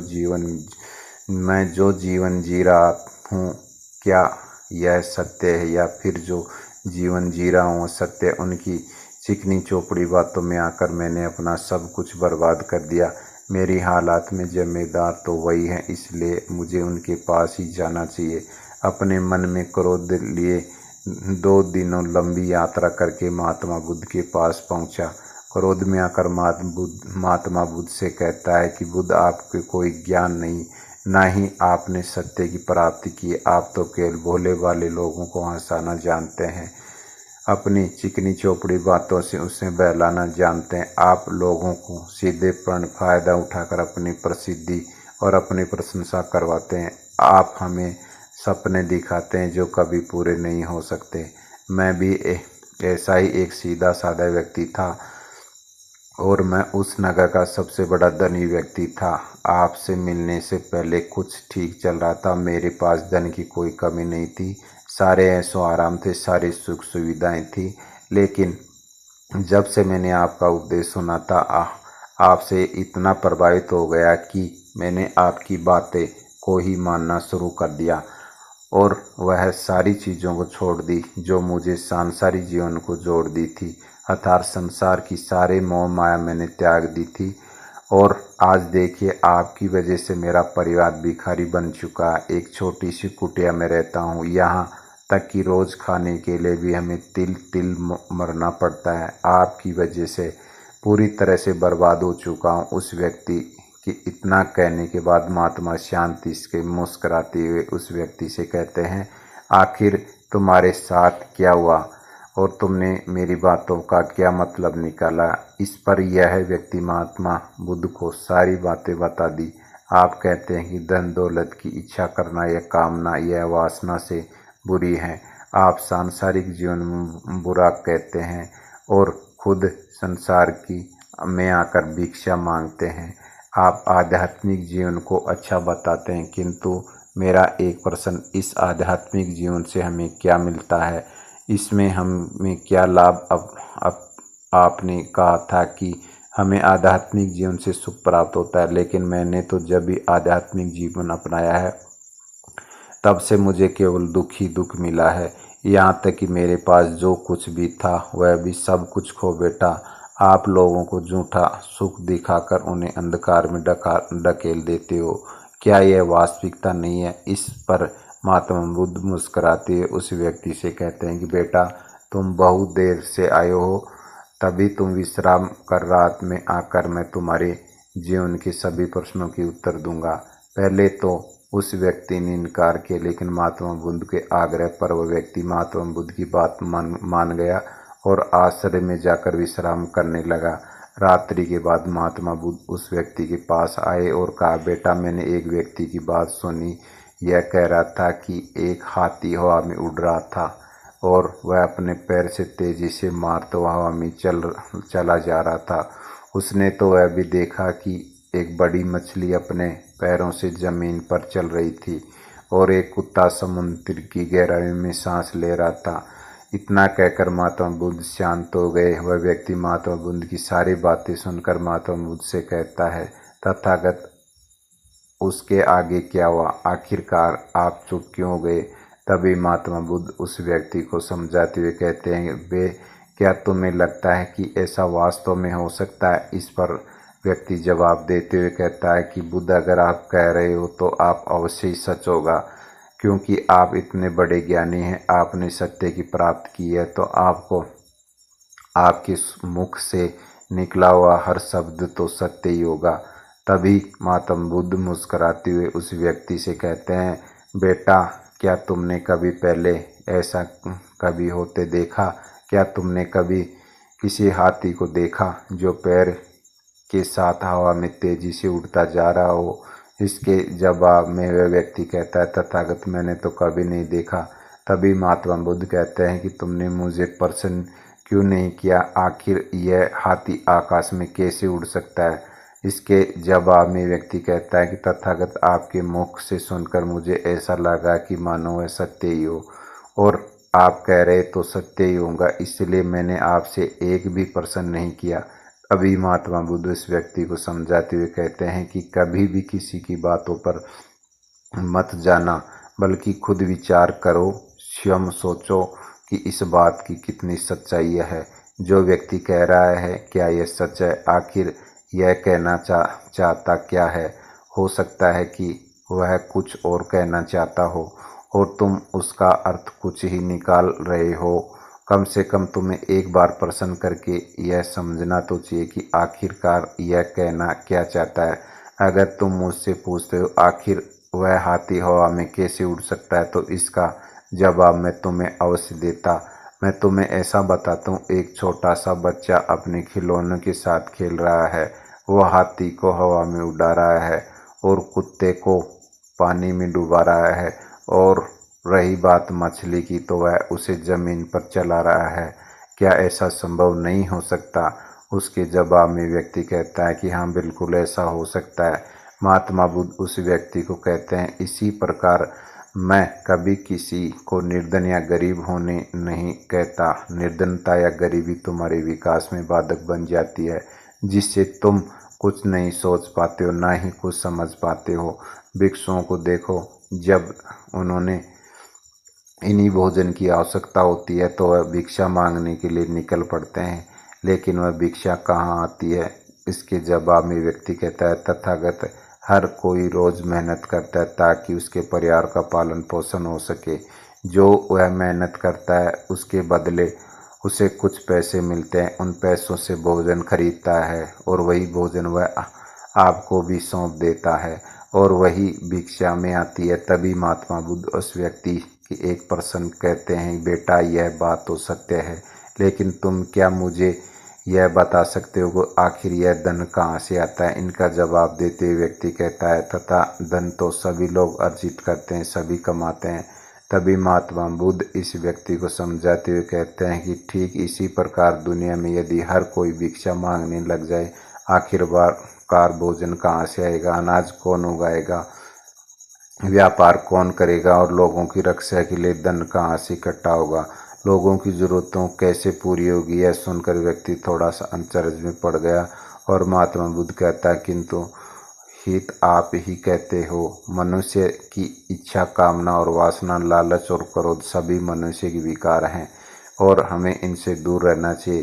जीवन जी रहा हूँ, क्या यह सत्य है या फिर जो जीवन जी रहा हूँ सत्य है। उनकी चिकनी चौपड़ी बातों में आकर मैंने अपना सब कुछ बर्बाद कर दिया। मेरी हालात में जिम्मेदार तो वही है, इसलिए मुझे उनके पास ही जाना चाहिए। अपने मन में क्रोध लिए 2 दिनों लंबी यात्रा करके महात्मा बुद्ध के पास पहुंचा क्रोध में आकर महात्मा बुद्ध से कहता है कि बुद्ध, आपके कोई ज्ञान नहीं, ना ही आपने सत्य की प्राप्ति की, आप तो केवल भोले वाले लोगों को हंसाना जानते हैं, अपनी चिकनी चौपड़ी बातों से उसे बहलाना जानते हैं। आप लोगों को सीधे फायदा उठाकर अपनी प्रसिद्धि और अपनी प्रशंसा करवाते हैं। आप हमें सपने दिखाते हैं जो कभी पूरे नहीं हो सकते। मैं भी ऐसा ही एक सीधा साधा व्यक्ति था और मैं उस नगर का सबसे बड़ा धनी व्यक्ति था। आपसे मिलने से पहले कुछ ठीक चल रहा था। मेरे पास धन की कोई कमी नहीं थी, सारे ऐशो आराम थे, सारी सुख सुविधाएं थी। लेकिन जब से मैंने आपका उपदेश सुना था, आपसे इतना प्रभावित हो गया कि मैंने आपकी बातें को ही मानना शुरू कर दिया और वह सारी चीज़ों को छोड़ दी जो मुझे सांसारिक जीवन को जोड़ दी थी, अर्थात संसार की सारे मोह माया मैंने त्याग दी थी। और आज देखिए, आपकी वजह से मेरा परिवार भिखारी बन चुका है। एक छोटी सी कुटिया में रहता हूँ, यहाँ तक कि रोज़ खाने के लिए भी हमें तिल तिल मरना पड़ता है। आपकी वजह से पूरी तरह से बर्बाद हो चुका हूँ। उस व्यक्ति कि इतना कहने के बाद महात्मा शांति से मुस्कुराते हुए उस व्यक्ति से कहते हैं, आखिर तुम्हारे साथ क्या हुआ और तुमने मेरी बातों का क्या मतलब निकाला। इस पर यह व्यक्ति महात्मा बुद्ध को सारी बातें बता दी। आप कहते हैं कि धन दौलत की इच्छा करना, यह कामना, यह वासना से बुरी है। आप सांसारिक जीवन में बुरा कहते हैं और खुद संसार की में आकर भिक्षा मांगते हैं। आप आध्यात्मिक जीवन को अच्छा बताते हैं, किंतु मेरा एक प्रश्न, इस आध्यात्मिक जीवन से हमें क्या मिलता है, इसमें हमें क्या लाभ। अब आपने कहा था कि हमें आध्यात्मिक जीवन से सुख प्राप्त होता है, लेकिन मैंने तो जब भी आध्यात्मिक जीवन अपनाया है तब से मुझे केवल दुख ही दुख मिला है। यहाँ तक कि मेरे पास जो कुछ भी था वह भी सब कुछ खो बैठा। आप लोगों को झूठा सुख दिखाकर उन्हें अंधकार में ढकेल देते हो। क्या यह वास्तविकता नहीं है। इस पर महात्मा बुद्ध मुस्कुराते हुए उस व्यक्ति से कहते हैं कि बेटा, तुम बहुत देर से आए हो, तभी तुम विश्राम कर रात में आकर मैं तुम्हारे जीवन के सभी प्रश्नों के उत्तर दूंगा। पहले तो उस व्यक्ति ने इनकार किया, लेकिन महात्मा बुद्ध के आग्रह पर वह व्यक्ति महात्मा बुद्ध की बात मान गया और आश्रम में जाकर विश्राम करने लगा। रात्रि के बाद महात्मा बुद्ध उस व्यक्ति के पास आए और कहा, बेटा, मैंने एक व्यक्ति की बात सुनी। यह कह रहा था कि एक हाथी हवा में उड़ रहा था और वह अपने पैर से तेजी से मारते हुआ हवा में चला जा रहा था। उसने तो वह भी देखा कि एक बड़ी मछली अपने पैरों से जमीन पर चल रही थी और एक कुत्ता समुद्र की गहराई में सांस ले रहा था। इतना कहकर महात्मा बुद्ध शांत हो गए। वह व्यक्ति महात्मा बुद्ध की सारी बातें सुनकर महात्मा बुद्ध से कहता है, तथागत, उसके आगे क्या हुआ? आखिरकार आप चुप क्यों गए? तभी महात्मा बुद्ध उस व्यक्ति को समझाते हुए कहते हैं, बे, क्या तुम्हें लगता है कि ऐसा वास्तव में हो सकता है? इस पर व्यक्ति जवाब देते हुए कहता है कि बुद्ध, अगर आप कह रहे हो तो आप अवश्य ही सच होगा, क्योंकि आप इतने बड़े ज्ञानी हैं, आपने सत्य की प्राप्ति की है, तो आपको आपके मुख से निकला हुआ हर शब्द तो सत्य ही होगा। तभी महात्मा बुद्ध मुस्कुराते हुए उस व्यक्ति से कहते हैं, बेटा, क्या तुमने कभी पहले ऐसा कभी होते देखा? क्या तुमने कभी किसी हाथी को देखा जो पैर के साथ हवा में तेजी से उड़ता जा रहा हो? इसके जवाब में वह व्यक्ति कहता है, तथागत, मैंने तो कभी नहीं देखा। तभी महात्मा बुद्ध कहते हैं कि तुमने मुझे प्रश्न क्यों नहीं किया, आखिर यह हाथी आकाश में कैसे उड़ सकता है? इसके जवाब में व्यक्ति कहता है कि तथागत, आपके मुख से सुनकर मुझे ऐसा लगा कि मानो वह सत्य ही हो, और आप कह रहे तो सत्य ही होगा, इसलिए मैंने आपसे एक भी प्रश्न नहीं किया। अभी महात्मा बुद्ध इस व्यक्ति को समझाते हुए कहते हैं कि कभी भी किसी की बातों पर मत जाना, बल्कि खुद विचार करो, स्वयं सोचो कि इस बात की कितनी सच्चाई है। जो व्यक्ति कह रहा है, क्या यह सच है? आखिर यह कहना चाहता क्या है? हो सकता है कि वह कुछ और कहना चाहता हो और तुम उसका अर्थ कुछ ही निकाल रहे हो, कम से कम तुम्हें एक बार प्रश्न करके यह समझना तो चाहिए कि आखिरकार यह कहना क्या चाहता है। अगर तुम मुझसे पूछते हो आखिर वह हाथी हवा में कैसे उड़ सकता है, तो इसका जवाब मैं तुम्हें अवश्य देता। मैं तुम्हें ऐसा बताता हूँ, एक छोटा सा बच्चा अपने खिलौनों के साथ खेल रहा है। वह हाथी को हवा में उड़ा रहा है और कुत्ते को पानी में डुबा रहा है, और रही बात मछली की तो वह उसे जमीन पर चला रहा है। क्या ऐसा संभव नहीं हो सकता? उसके जवाब में व्यक्ति कहता है कि हाँ, बिल्कुल ऐसा हो सकता है। महात्मा बुद्ध उस व्यक्ति को कहते हैं, इसी प्रकार मैं कभी किसी को निर्धन या गरीब होने नहीं कहता। निर्धनता या गरीबी तुम्हारे विकास में बाधक बन जाती है, जिससे तुम कुछ नहीं सोच पाते हो, ना ही कुछ समझ पाते हो। भिक्षुओं को देखो, जब उन्होंने इन्हीं भोजन की आवश्यकता होती है तो वह भिक्षा मांगने के लिए निकल पड़ते हैं, लेकिन वह भिक्षा कहाँ आती है? इसके जवाब में व्यक्ति कहता है, तथागत हर कोई रोज मेहनत करता है ताकि उसके परिवार का पालन पोषण हो सके। जो वह मेहनत करता है उसके बदले उसे कुछ पैसे मिलते हैं। उन पैसों से भोजन खरीदता है और वही भोजन वह आपको भी सौंप देता है, और वही भिक्षा में आती है। तभी महात्मा बुद्ध उस व्यक्ति की एक प्रश्न कहते हैं, बेटा यह बात तो सत्य है, लेकिन तुम क्या मुझे यह बता सकते हो कि आखिर यह धन कहाँ से आता है? इनका जवाब देते हुए व्यक्ति कहता है, तथा धन तो सभी लोग अर्जित करते हैं, सभी कमाते हैं। तभी महात्मा बुद्ध इस व्यक्ति को समझाते हुए कहते हैं कि ठीक इसी प्रकार दुनिया में यदि हर कोई भिक्षा मांगने लग जाए, आखिरकार भोजन कहाँ से आएगा? अनाज कौन उगाएगा? व्यापार कौन करेगा? और लोगों की रक्षा के लिए धन कहाँ से इकट्ठा होगा? लोगों की जरूरतों कैसे पूरी होगी? यह सुनकर व्यक्ति थोड़ा सा अचरज में पड़ गया, और महात्मा बुद्ध कहता, किंतु हित आप ही कहते हो। मनुष्य की इच्छा, कामना और वासना, लालच और क्रोध सभी मनुष्य के विकार हैं, और हमें इनसे दूर रहना चाहिए,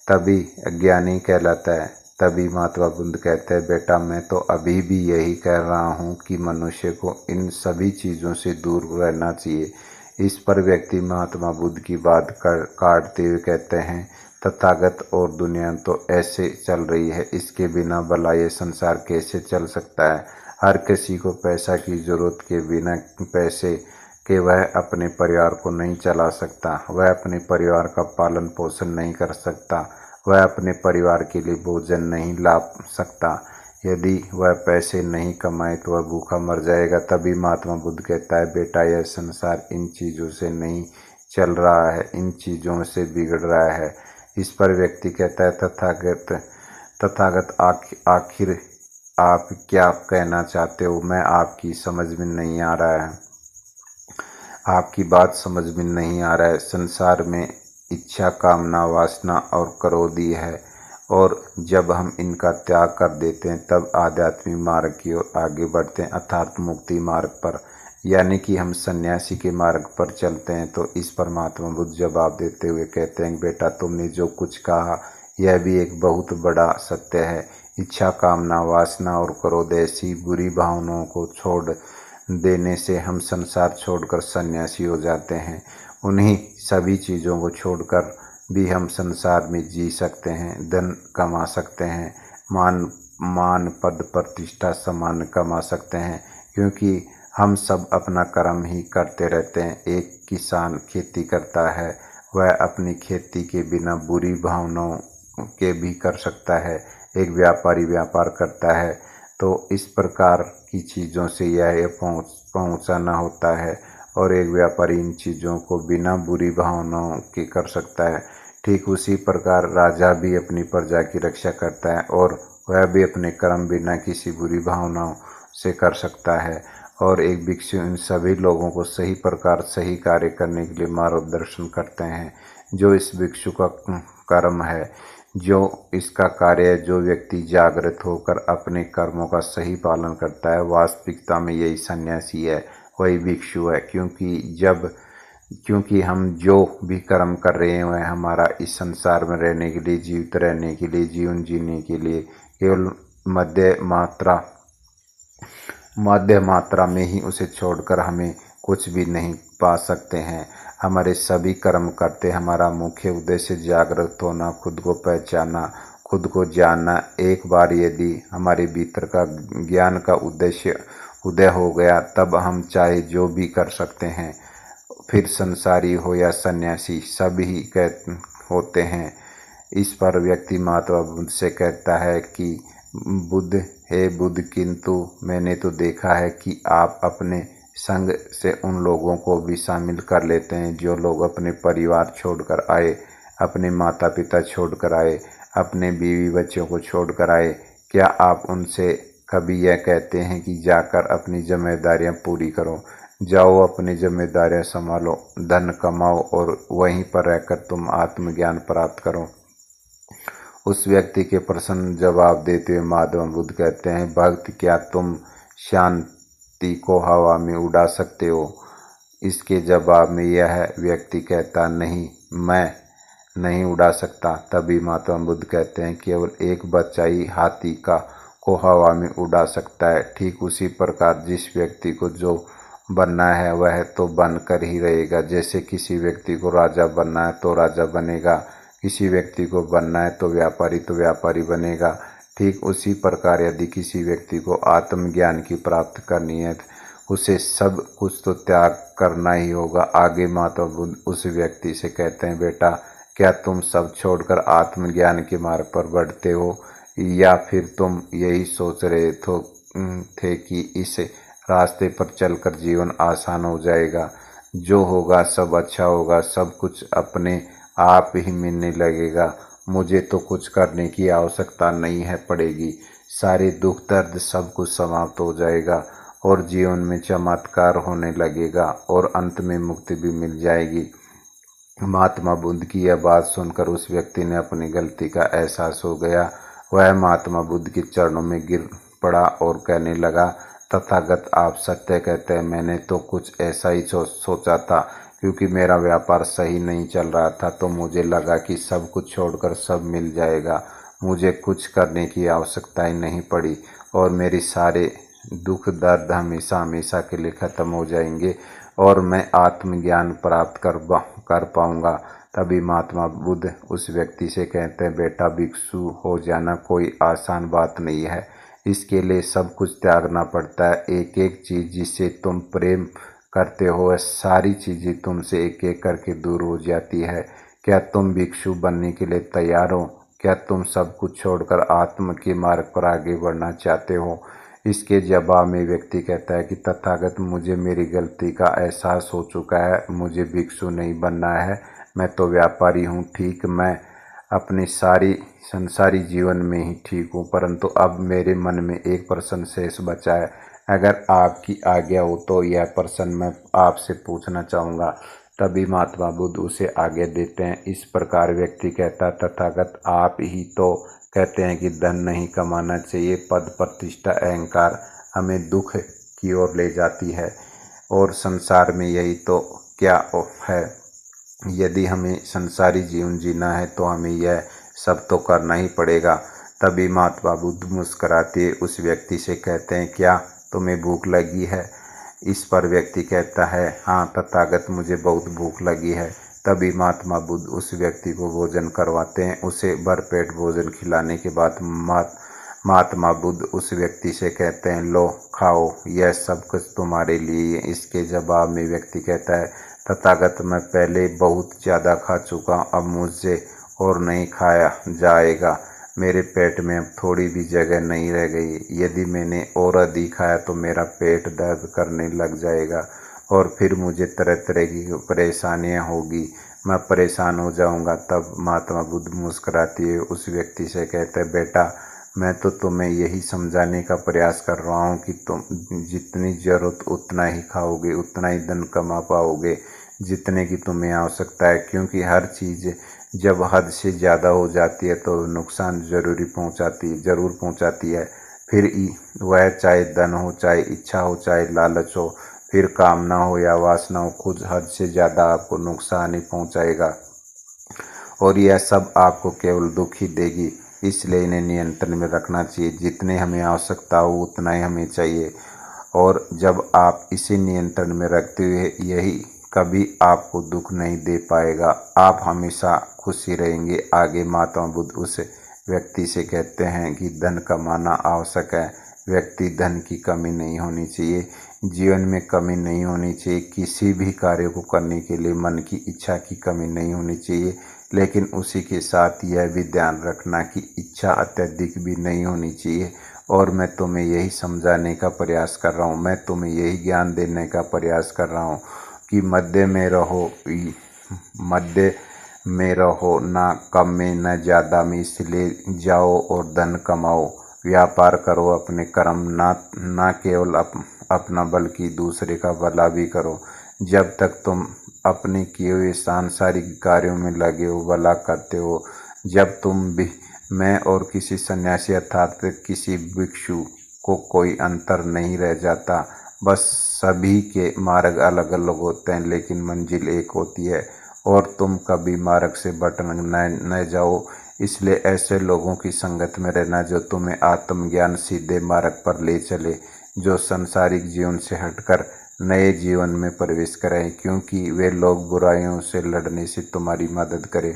तभी अज्ञानी कहलाता है। तभी महात्मा बुद्ध कहते हैं, बेटा मैं तो अभी भी यही कह रहा हूँ कि मनुष्य को इन सभी चीज़ों से दूर रहना चाहिए। इस पर व्यक्ति महात्मा बुद्ध की बात काटते हुए कहते हैं, तथागत और दुनिया तो ऐसे चल रही है, इसके बिना भला ये संसार कैसे चल सकता है? हर किसी को पैसा की जरूरत के बिना पैसे के वह अपने परिवार को नहीं चला सकता, वह अपने परिवार का पालन पोषण नहीं कर सकता, वह अपने परिवार के लिए भोजन नहीं ला सकता। यदि वह पैसे नहीं कमाए तो वह भूखा मर जाएगा। तभी महात्मा बुद्ध कहता है, बेटा यह संसार इन चीज़ों से नहीं चल रहा है, इन चीज़ों से बिगड़ रहा है। इस पर व्यक्ति कहता है, तथागत आखिर आप क्या कहना चाहते हो? मैं आपकी समझ में नहीं आ रहा है, आपकी बात समझ में नहीं आ रहा है। संसार में इच्छा, कामना, वासना और क्रोध ही है, और जब हम इनका त्याग कर देते हैं तब आध्यात्मिक मार्ग की ओर आगे बढ़ते हैं, अर्थात मुक्ति मार्ग पर, यानी कि हम सन्यासी के मार्ग पर चलते हैं। तो इस पर महात्मा बुद्ध जवाब देते हुए कहते हैं, बेटा तुमने जो कुछ कहा यह भी एक बहुत बड़ा सत्य है। इच्छा, कामना, वासना और क्रोध ऐसी बुरी भावनाओं को छोड़ देने से हम संसार छोड़कर सन्यासी हो जाते हैं। उन्हीं सभी चीज़ों को छोड़कर भी हम संसार में जी सकते हैं, धन कमा सकते हैं, मान पद प्रतिष्ठा सम्मान कमा सकते हैं, क्योंकि हम सब अपना कर्म ही करते रहते हैं। एक किसान खेती करता है, वह अपनी खेती के बिना बुरी भावनाओं के भी कर सकता है। एक व्यापारी व्यापार करता है, तो इस प्रकार की चीज़ों से यह पहुँचाना होता है, और एक व्यापारी इन चीज़ों को बिना बुरी भावनाओं के कर सकता है। ठीक उसी प्रकार राजा भी अपनी प्रजा की रक्षा करता है, और वह भी अपने कर्म बिना किसी बुरी भावनाओं से कर सकता है। और एक भिक्षु इन सभी लोगों को सही प्रकार सही कार्य करने के लिए मार्गदर्शन करते हैं। जो इस भिक्षु का कर्म है, जो इसका कार्य है, जो व्यक्ति जागृत होकर अपने कर्मों का सही पालन करता है, वास्तविकता में यही सन्यासी है, वही भिक्षु है। क्योंकि हम जो भी कर्म कर रहे हैं वह हमारा इस संसार में रहने के लिए, जीवित रहने के लिए, जीवन जीने के लिए केवल मध्य मात्रा में ही उसे छोड़कर हमें कुछ भी नहीं पा सकते हैं। हमारे सभी कर्म करते हमारा मुख्य उद्देश्य जागृत होना, खुद को पहचाना, खुद को जानना। एक बार यदि हमारे भीतर का ज्ञान का उद्देश्य उदय हो गया, तब हम चाहे जो भी कर सकते हैं। फिर संसारी हो या सन्यासी, सभी होते हैं। इस पर व्यक्ति महात्मा बुद्ध से कहता है कि बुद्ध, हे बुद्ध, किंतु मैंने तो देखा है कि आप अपने संग से उन लोगों को भी शामिल कर लेते हैं जो लोग अपने परिवार छोड़कर आए, अपने माता पिता छोड़कर आए, अपने बीवी बच्चों को छोड़कर आए। क्या आप उनसे कभी यह कहते हैं कि जाकर अपनी जिम्मेदारियां पूरी करो, जाओ अपनी जिम्मेदारियां संभालो, धन कमाओ और वहीं पर रहकर तुम आत्मज्ञान प्राप्त करो? उस व्यक्ति के प्रश्न जवाब देते हुए महात्मा बुद्ध कहते हैं, भक्त, क्या तुम शांति को हवा में उड़ा सकते हो? इसके जवाब में यह व्यक्ति कहता, नहीं, मैं नहीं उड़ा सकता। तभी महात्मा बुद्ध कहते हैं, केवल एक बच्चा ही हाथी को हवा में उड़ा सकता है। ठीक उसी प्रकार जिस व्यक्ति को जो बनना है वह तो बनकर ही रहेगा। जैसे किसी व्यक्ति को राजा बनना है तो राजा बनेगा, किसी व्यक्ति को बनना है तो व्यापारी बनेगा। ठीक उसी प्रकार यदि किसी व्यक्ति को आत्मज्ञान की प्राप्ति करनी है, उसे सब कुछ तो त्याग करना ही होगा। आगे महात्मा बुद्ध उस व्यक्ति से कहते हैं, बेटा, क्या तुम सब छोड़कर आत्मज्ञान के मार्ग पर बढ़ते हो, या फिर तुम यही सोच रहे थे कि इस रास्ते पर चलकर जीवन आसान हो जाएगा, जो होगा सब अच्छा होगा, सब कुछ अपने आप ही मिलने लगेगा, मुझे तो कुछ करने की आवश्यकता नहीं है पड़ेगी, सारे दुख दर्द सब कुछ समाप्त हो जाएगा और जीवन में चमत्कार होने लगेगा और अंत में मुक्ति भी मिल जाएगी। महात्मा बुद्ध की यह बात सुनकर उस व्यक्ति ने अपनी गलती का एहसास हो गया। वह महात्मा बुद्ध के चरणों में गिर पड़ा और कहने लगा, तथागत, आप सत्य कहते हैं। मैंने तो कुछ ऐसा ही सोचा था, क्योंकि मेरा व्यापार सही नहीं चल रहा था, तो मुझे लगा कि सब कुछ छोड़कर सब मिल जाएगा, मुझे कुछ करने की आवश्यकता ही नहीं पड़ी और मेरे सारे दुख दर्द हमेशा हमेशा के लिए खत्म हो जाएंगे और मैं आत्मज्ञान प्राप्त कर पाऊंगा। तभी महात्मा बुद्ध उस व्यक्ति से कहते हैं, बेटा, भिक्षु हो जाना कोई आसान बात नहीं है। इसके लिए सब कुछ त्यागना पड़ता है। एक एक चीज़ जिससे तुम प्रेम करते हो, वह सारी चीज़ें तुमसे एक एक करके दूर हो जाती है। क्या तुम भिक्षु बनने के लिए तैयार हो? क्या तुम सब कुछ छोड़कर आत्म के मार्ग पर आगे बढ़ना चाहते हो? इसके जवाब में व्यक्ति कहता है कि तथागत, मुझे मेरी गलती का एहसास हो चुका है, मुझे भिक्षु नहीं बनना है, मैं तो व्यापारी हूँ। ठीक, मैं अपने सारी संसारी जीवन में ही ठीक हूँ, परंतु अब मेरे मन में एक प्रश्न शेष बचा है। अगर आपकी आज्ञा हो तो यह प्रश्न मैं आपसे पूछना चाहूँगा। तभी महात्मा बुद्ध उसे आज्ञा देते हैं। इस प्रकार व्यक्ति कहता, तथागत, आप ही तो कहते हैं कि धन नहीं कमाना चाहिए, पद प्रतिष्ठा अहंकार हमें दुख की ओर ले जाती है और संसार में यही तो क्या है। यदि हमें संसारी जीवन जीना है तो हमें यह सब तो करना ही पड़ेगा। तभी महात्मा बुद्ध मुस्कुराते उस व्यक्ति से कहते हैं, क्या तुम्हें भूख लगी है? इस पर व्यक्ति कहता है, हाँ तथागत, मुझे बहुत भूख लगी है। तभी महात्मा बुद्ध उस व्यक्ति को भोजन करवाते हैं। उसे भरपेट भोजन खिलाने के बाद महात्मा बुद्ध उस व्यक्ति से कहते हैं, लो खाओ, यह सब कुछ तुम्हारे लिए। इसके जवाब में व्यक्ति कहता है, तथागत, मैं पहले बहुत ज़्यादा खा चुका हूँ, अब मुझसे और नहीं खाया जाएगा, मेरे पेट में अब थोड़ी भी जगह नहीं रह गई। यदि मैंने और अधिक खाया तो मेरा पेट दर्द करने लग जाएगा और फिर मुझे तरह तरह की परेशानियां होगी, मैं परेशान हो जाऊंगा। तब महात्मा बुद्ध मुस्कुराते हुए उस व्यक्ति से कहते हैं, बेटा, मैं तो तुम्हें यही समझाने का प्रयास कर रहा हूँ कि तुम जितनी ज़रूरत उतना ही खाओगे, उतना ही धन कमा पाओगे जितने की तुम्हें आवश्यकता है, क्योंकि हर चीज़ जब हद से ज़्यादा हो जाती है तो नुकसान ज़रूर पहुँचाती है। फिर वह चाहे धन हो, चाहे इच्छा हो, चाहे लालच हो, फिर कामना हो या वासना हो, खुद हद से ज़्यादा आपको नुकसान ही पहुँचाएगा और यह सब आपको केवल दुख ही देगी। इसलिए इन्हें नियंत्रण में रखना चाहिए। जितने हमें आवश्यकता हो उतना ही हमें चाहिए और जब आप इसे नियंत्रण में रखते हुए यही कभी आपको दुख नहीं दे पाएगा, आप हमेशा खुशी रहेंगे। आगे महात्मा बुद्ध उस व्यक्ति से कहते हैं कि धन कमाना आवश्यक है, व्यक्ति धन की कमी नहीं होनी चाहिए, जीवन में कमी नहीं होनी चाहिए, किसी भी कार्य को करने के लिए मन की इच्छा की कमी नहीं होनी चाहिए, लेकिन उसी के साथ यह भी ध्यान रखना कि इच्छा अत्यधिक भी नहीं होनी चाहिए। और मैं तुम्हें यही समझाने का प्रयास कर रहा हूँ, मैं तुम्हें यही ज्ञान देने का प्रयास कर रहा हूँ कि मध्य में रहो, ना कम में न ज़्यादा में। इसलिए जाओ और धन कमाओ, व्यापार करो, अपने कर्म ना केवल अपना बल्कि दूसरे का भला भी करो। जब तक तुम अपने किए हुए सांसारिक कार्यों में लगे हो, भला करते हो, जब तुम भी मैं और किसी सन्यासी अर्थात किसी भिक्षु को कोई अंतर नहीं रह जाता। बस सभी के मार्ग अलग अलग होते हैं, लेकिन मंजिल एक होती है, और तुम कभी मार्ग से भटक न जाओ। इसलिए ऐसे लोगों की संगत में रहना जो तुम्हें आत्मज्ञान सीधे मार्ग पर ले चले, जो संसारिक जीवन से हटकर नए जीवन में प्रवेश करें, क्योंकि वे लोग बुराइयों से लड़ने से तुम्हारी मदद करें।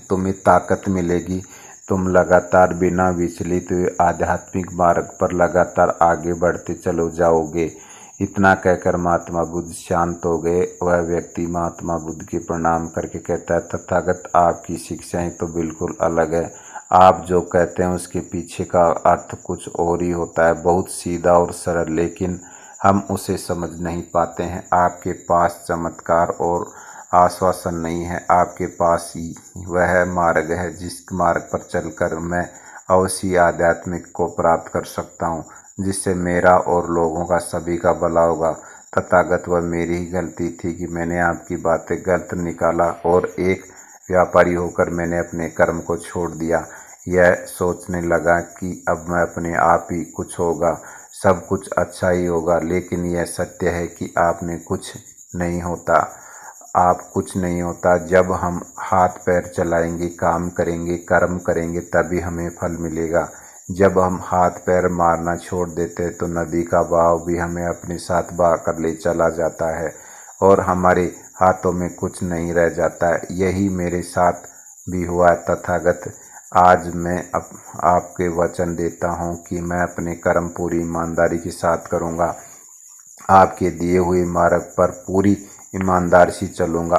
तुम्हें ताकत मिलेगी, तुम लगातार बिना विचलित हुए आध्यात्मिक मार्ग पर लगातार आगे बढ़ते चलो जाओगे। इतना कहकर महात्मा बुद्ध शांत हो गए। वह व्यक्ति महात्मा बुद्ध के प्रणाम करके कहता है, तथागत आपकी शिक्षाएं तो बिल्कुल अलग है। आप जो कहते हैं उसके पीछे का अर्थ कुछ और ही होता है, बहुत सीधा और सरल, लेकिन हम उसे समझ नहीं पाते हैं। आपके पास चमत्कार और आश्वासन नहीं है, आपके पास ही वह मार्ग है जिस मार्ग पर चलकर मैं अवश्य आध्यात्मिक को प्राप्त कर सकता हूँ, जिससे मेरा और लोगों का सभी का भला होगा। तथागत वह मेरी ही गलती थी कि मैंने आपकी बातें गलत निकाला और एक व्यापारी होकर मैंने अपने कर्म को छोड़ दिया। यह सोचने लगा कि अब मैं अपने आप ही कुछ होगा, सब कुछ अच्छा ही होगा, लेकिन यह सत्य है कि आपने कुछ नहीं होता। आप कुछ नहीं होता। जब हम हाथ पैर चलाएंगे, काम करेंगे, कर्म करेंगे, तभी हमें फल मिलेगा। जब हम हाथ पैर मारना छोड़ देते हैं तो नदी का बहाव भी हमें अपने साथ बहा कर ले चला जाता है और हमारे हाथों में कुछ नहीं रह जाता है। यही मेरे साथ भी हुआ। तथागत, आज मैं आपके वचन देता हूँ कि मैं अपने कर्म पूरी ईमानदारी के साथ करूँगा, आपके दिए हुए मार्ग पर पूरी ईमानदारी से चलूँगा।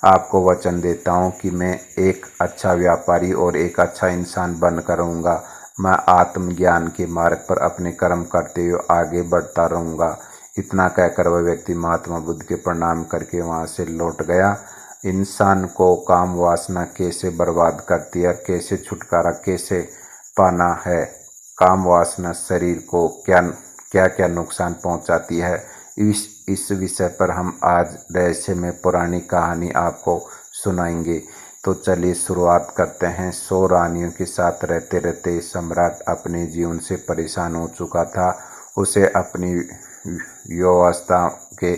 आपको वचन देता हूँ कि मैं एक अच्छा व्यापारी और एक अच्छा इंसान बनकर रहूँगा। मैं आत्मज्ञान के मार्ग पर अपने कर्म करते हुए आगे बढ़ता रहूँगा। इतना कहकर वह व्यक्ति महात्मा बुद्ध के प्रणाम करके वहाँ से लौट गया। इंसान को काम वासना कैसे बर्बाद करती है और कैसे छुटकारा कैसे पाना है, काम वासना शरीर को क्या क्या नुकसान पहुंचाती है, इस विषय पर हम आज रहस्य में पुरानी कहानी आपको सुनाएंगे। तो चलिए शुरुआत करते हैं। 100 रानियों के साथ रहते रहते सम्राट अपने जीवन से परेशान हो चुका था। उसे अपनी युवावस्था के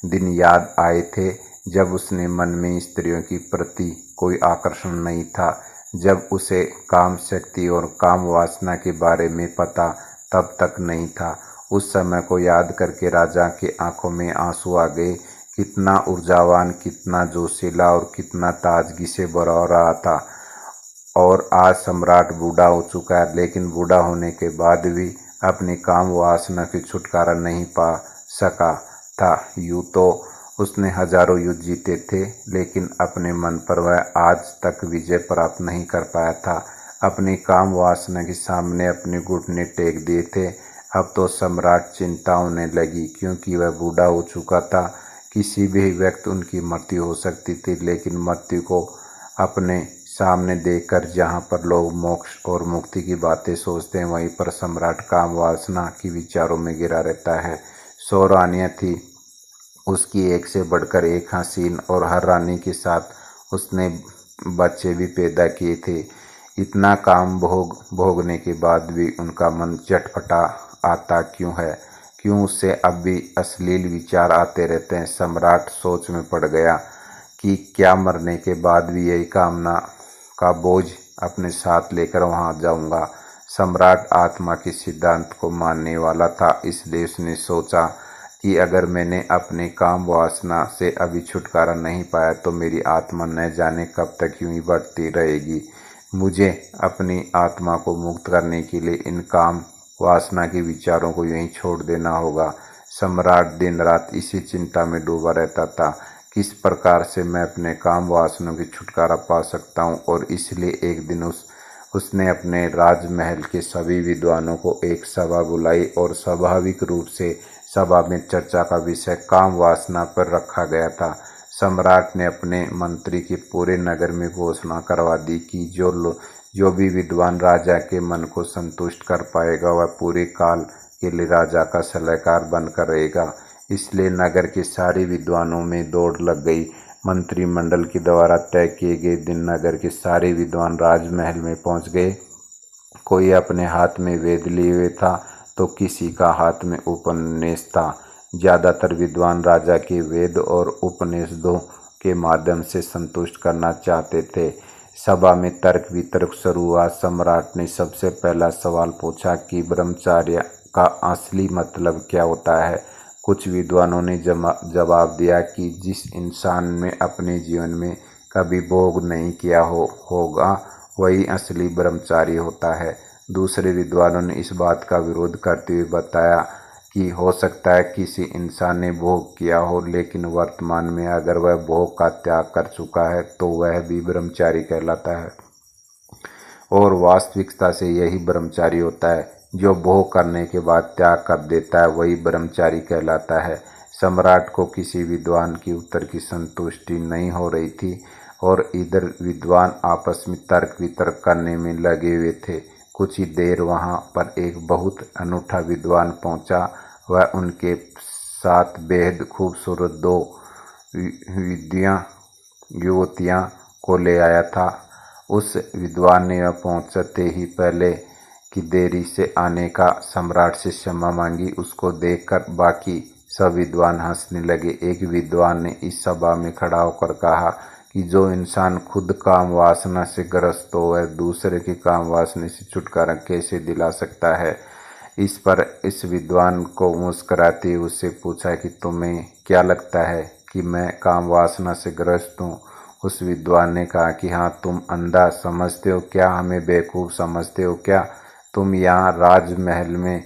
दिन याद आए थे, जब उसने मन में स्त्रियों की प्रति कोई आकर्षण नहीं था, जब उसे काम शक्ति और काम वासना के बारे में पता तब तक नहीं था। उस समय को याद करके राजा के आंखों में आंसू आ गए। कितना ऊर्जावान, कितना जोशीला और कितना ताजगी से भरा रहा था। और आज सम्राट बूढ़ा हो चुका है, लेकिन बूढ़ा होने के बाद भी अपनी काम वासना की छुटकारा नहीं पा सका था। यूँ तो उसने हजारों युद्ध जीते थे, लेकिन अपने मन पर वह आज तक विजय प्राप्त नहीं कर पाया था। अपनी काम वासना के सामने अपने घुटने टेक दिए थे। अब तो सम्राट चिंता होने लगी, क्योंकि वह बूढ़ा हो चुका था। किसी भी व्यक्ति उनकी मृत्यु हो सकती थी, लेकिन मृत्यु को अपने सामने देखकर जहाँ पर लोग मोक्ष और मुक्ति की बातें सोचते हैं, वहीं पर सम्राट काम वासना की विचारों में गिरा रहता है। 100 रानियाँ थी, उसकी एक से बढ़कर एक हसीन, और हर रानी के साथ उसने बच्चे भी पैदा किए थे। इतना काम भोगने के बाद भी उनका मन चटपटा आता क्यों है? क्यों उससे अब भी अश्लील विचार आते रहते हैं? सम्राट सोच में पड़ गया कि क्या मरने के बाद भी यही कामना का बोझ अपने साथ लेकर वहां जाऊंगा? सम्राट आत्मा के सिद्धांत को मानने वाला था, इसलिए उसने सोचा कि अगर मैंने अपने काम वासना से अभी छुटकारा नहीं पाया तो मेरी आत्मा न जाने कब तक यूं ही बढ़ती रहेगी। मुझे अपनी आत्मा को मुक्त करने के लिए इन काम वासना के विचारों को यूं ही छोड़ देना होगा। सम्राट दिन रात इसी चिंता में डूबा रहता था, किस प्रकार से मैं अपने काम वासनाओं की छुटकारा पा सकता हूँ। और इसलिए एक दिन उसने अपने राजमहल के सभी विद्वानों को एक सभा बुलाई और स्वाभाविक रूप से सभा में चर्चा का विषय काम वासना पर रखा गया था। सम्राट ने अपने मंत्री के पूरे नगर में घोषणा करवा दी कि जो भी विद्वान राजा के मन को संतुष्ट कर पाएगा वह पूरे काल के लिए राजा का सलाहकार बनकर रहेगा। इसलिए नगर के सारे विद्वानों में दौड़ लग गई। मंत्रिमंडल के द्वारा तय किए गए दिन नगर के सारे विद्वान राजमहल में पहुंच गए। कोई अपने हाथ में वेद लिए हुए था तो किसी का हाथ में उपन्यास था। ज़्यादातर विद्वान राजा के वेद और उपनिषदों के माध्यम से संतुष्ट करना चाहते थे। सभा में तर्क वितर्क शुरू हुआ। सम्राट ने सबसे पहला सवाल पूछा कि ब्रह्मचर्य का असली मतलब क्या होता है। कुछ विद्वानों ने जवाब दिया कि जिस इंसान ने अपने जीवन में कभी भोग नहीं किया होगा वही असली ब्रह्मचारी होता है। दूसरे विद्वानों ने इस बात का विरोध करते हुए बताया कि हो सकता है किसी इंसान ने भोग किया हो, लेकिन वर्तमान में अगर वह भोग का त्याग कर चुका है तो वह भी ब्रह्मचारी कहलाता है। और वास्तविकता से यही ब्रह्मचारी होता है, जो भोग करने के बाद त्याग कर देता है वही ब्रह्मचारी कहलाता है। सम्राट को किसी विद्वान की उत्तर की संतुष्टि नहीं हो रही थी और इधर विद्वान आपस में तर्क वितर्क करने में लगे हुए थे। कुछ ही देर वहां पर एक बहुत अनूठा विद्वान पहुंचा। वह उनके साथ बेहद खूबसूरत दो युवतियां को ले आया था। उस विद्वान ने वह पहुंचते ही पहले की देरी से आने का सम्राट से क्षमा मांगी। उसको देखकर बाकी सब विद्वान हंसने लगे। एक विद्वान ने इस सभा में खड़ा होकर कहा कि जो इंसान खुद काम वासना से ग्रस्त हो वह दूसरे के काम वासना से छुटकारा कैसे दिला सकता है। इस पर इस विद्वान को मुस्कुराते हुए उससे पूछा कि तुम्हें क्या लगता है कि मैं काम वासना से ग्रस्त हूँ। उस विद्वान ने कहा कि हाँ, तुम अंधा समझते हो क्या, हमें बेवकूफ़ समझते हो क्या। तुम यहाँ राजमहल में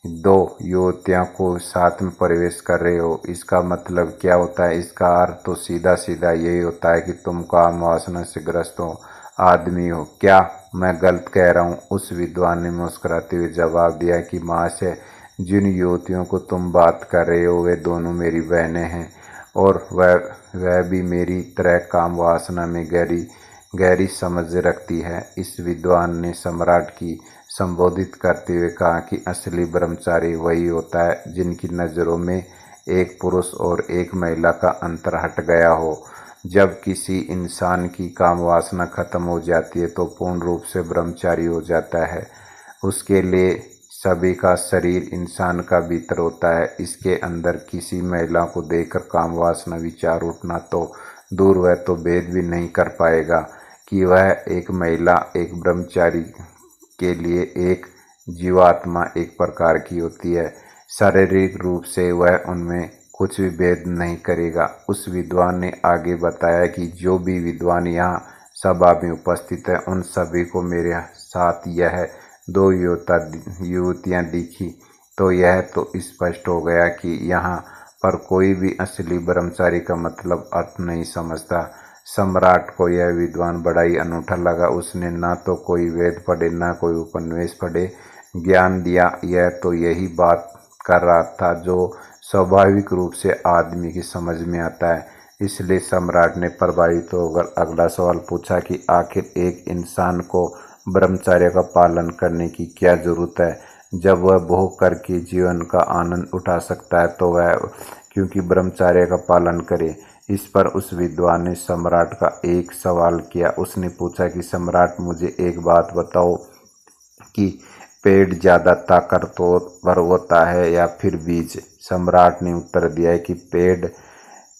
दो युवतियों को साथ में प्रवेश कर रहे हो, इसका मतलब क्या होता है। इसका अर्थ तो सीधा सीधा यही होता है कि तुम काम वासना से ग्रस्त हो, आदमी हो। क्या मैं गलत कह रहा हूँ। उस विद्वान ने मुस्कुराते हुए जवाब दिया कि महाशय, जिन युवतियों को तुम बात कर रहे हो वे दोनों मेरी बहनें हैं और वह भी मेरी तरह काम वासना में गहरी समझ रखती है। इस विद्वान ने सम्राट की संबोधित करते हुए कहा कि असली ब्रह्मचारी वही होता है जिनकी नज़रों में एक पुरुष और एक महिला का अंतर हट गया हो। जब किसी इंसान की काम वासना खत्म हो जाती है तो पूर्ण रूप से ब्रह्मचारी हो जाता है। उसके लिए सभी का शरीर इंसान का भीतर होता है। इसके अंदर किसी महिला को देखकर काम वासना विचार उठना तो दूर, वह तो भेद भी नहीं कर पाएगा कि वह एक महिला एक ब्रह्मचारी के लिए एक जीवात्मा एक प्रकार की होती है। शारीरिक रूप से वह उनमें कुछ भी भेद नहीं करेगा। उस विद्वान ने आगे बताया कि जो भी विद्वान यहाँ सभा में उपस्थित है उन सभी को मेरे साथ यह दो युवतियाँ दिखी तो यह तो स्पष्ट हो गया कि यहाँ पर कोई भी असली ब्रह्मचारी का मतलब अर्थ नहीं समझता। सम्राट को यह विद्वान बड़ा ही अनूठा लगा। उसने ना तो कोई वेद पढ़े ना कोई उपनिषद पढ़े ज्ञान दिया, यह तो यही बात कर रहा था जो स्वाभाविक रूप से आदमी की समझ में आता है। इसलिए सम्राट ने प्रभावित होकर अगला सवाल पूछा कि आखिर एक इंसान को ब्रह्मचर्य का पालन करने की क्या जरूरत है। जब वह भोग करके जीवन का आनंद उठा सकता है तो वह क्योंकि ब्रह्मचर्य का पालन करे। इस पर उस विद्वान ने सम्राट का एक सवाल किया। उसने पूछा कि सम्राट, मुझे एक बात बताओ कि पेड़ ज़्यादा ताकतवर होता है या फिर बीज। सम्राट ने उत्तर दिया कि पेड़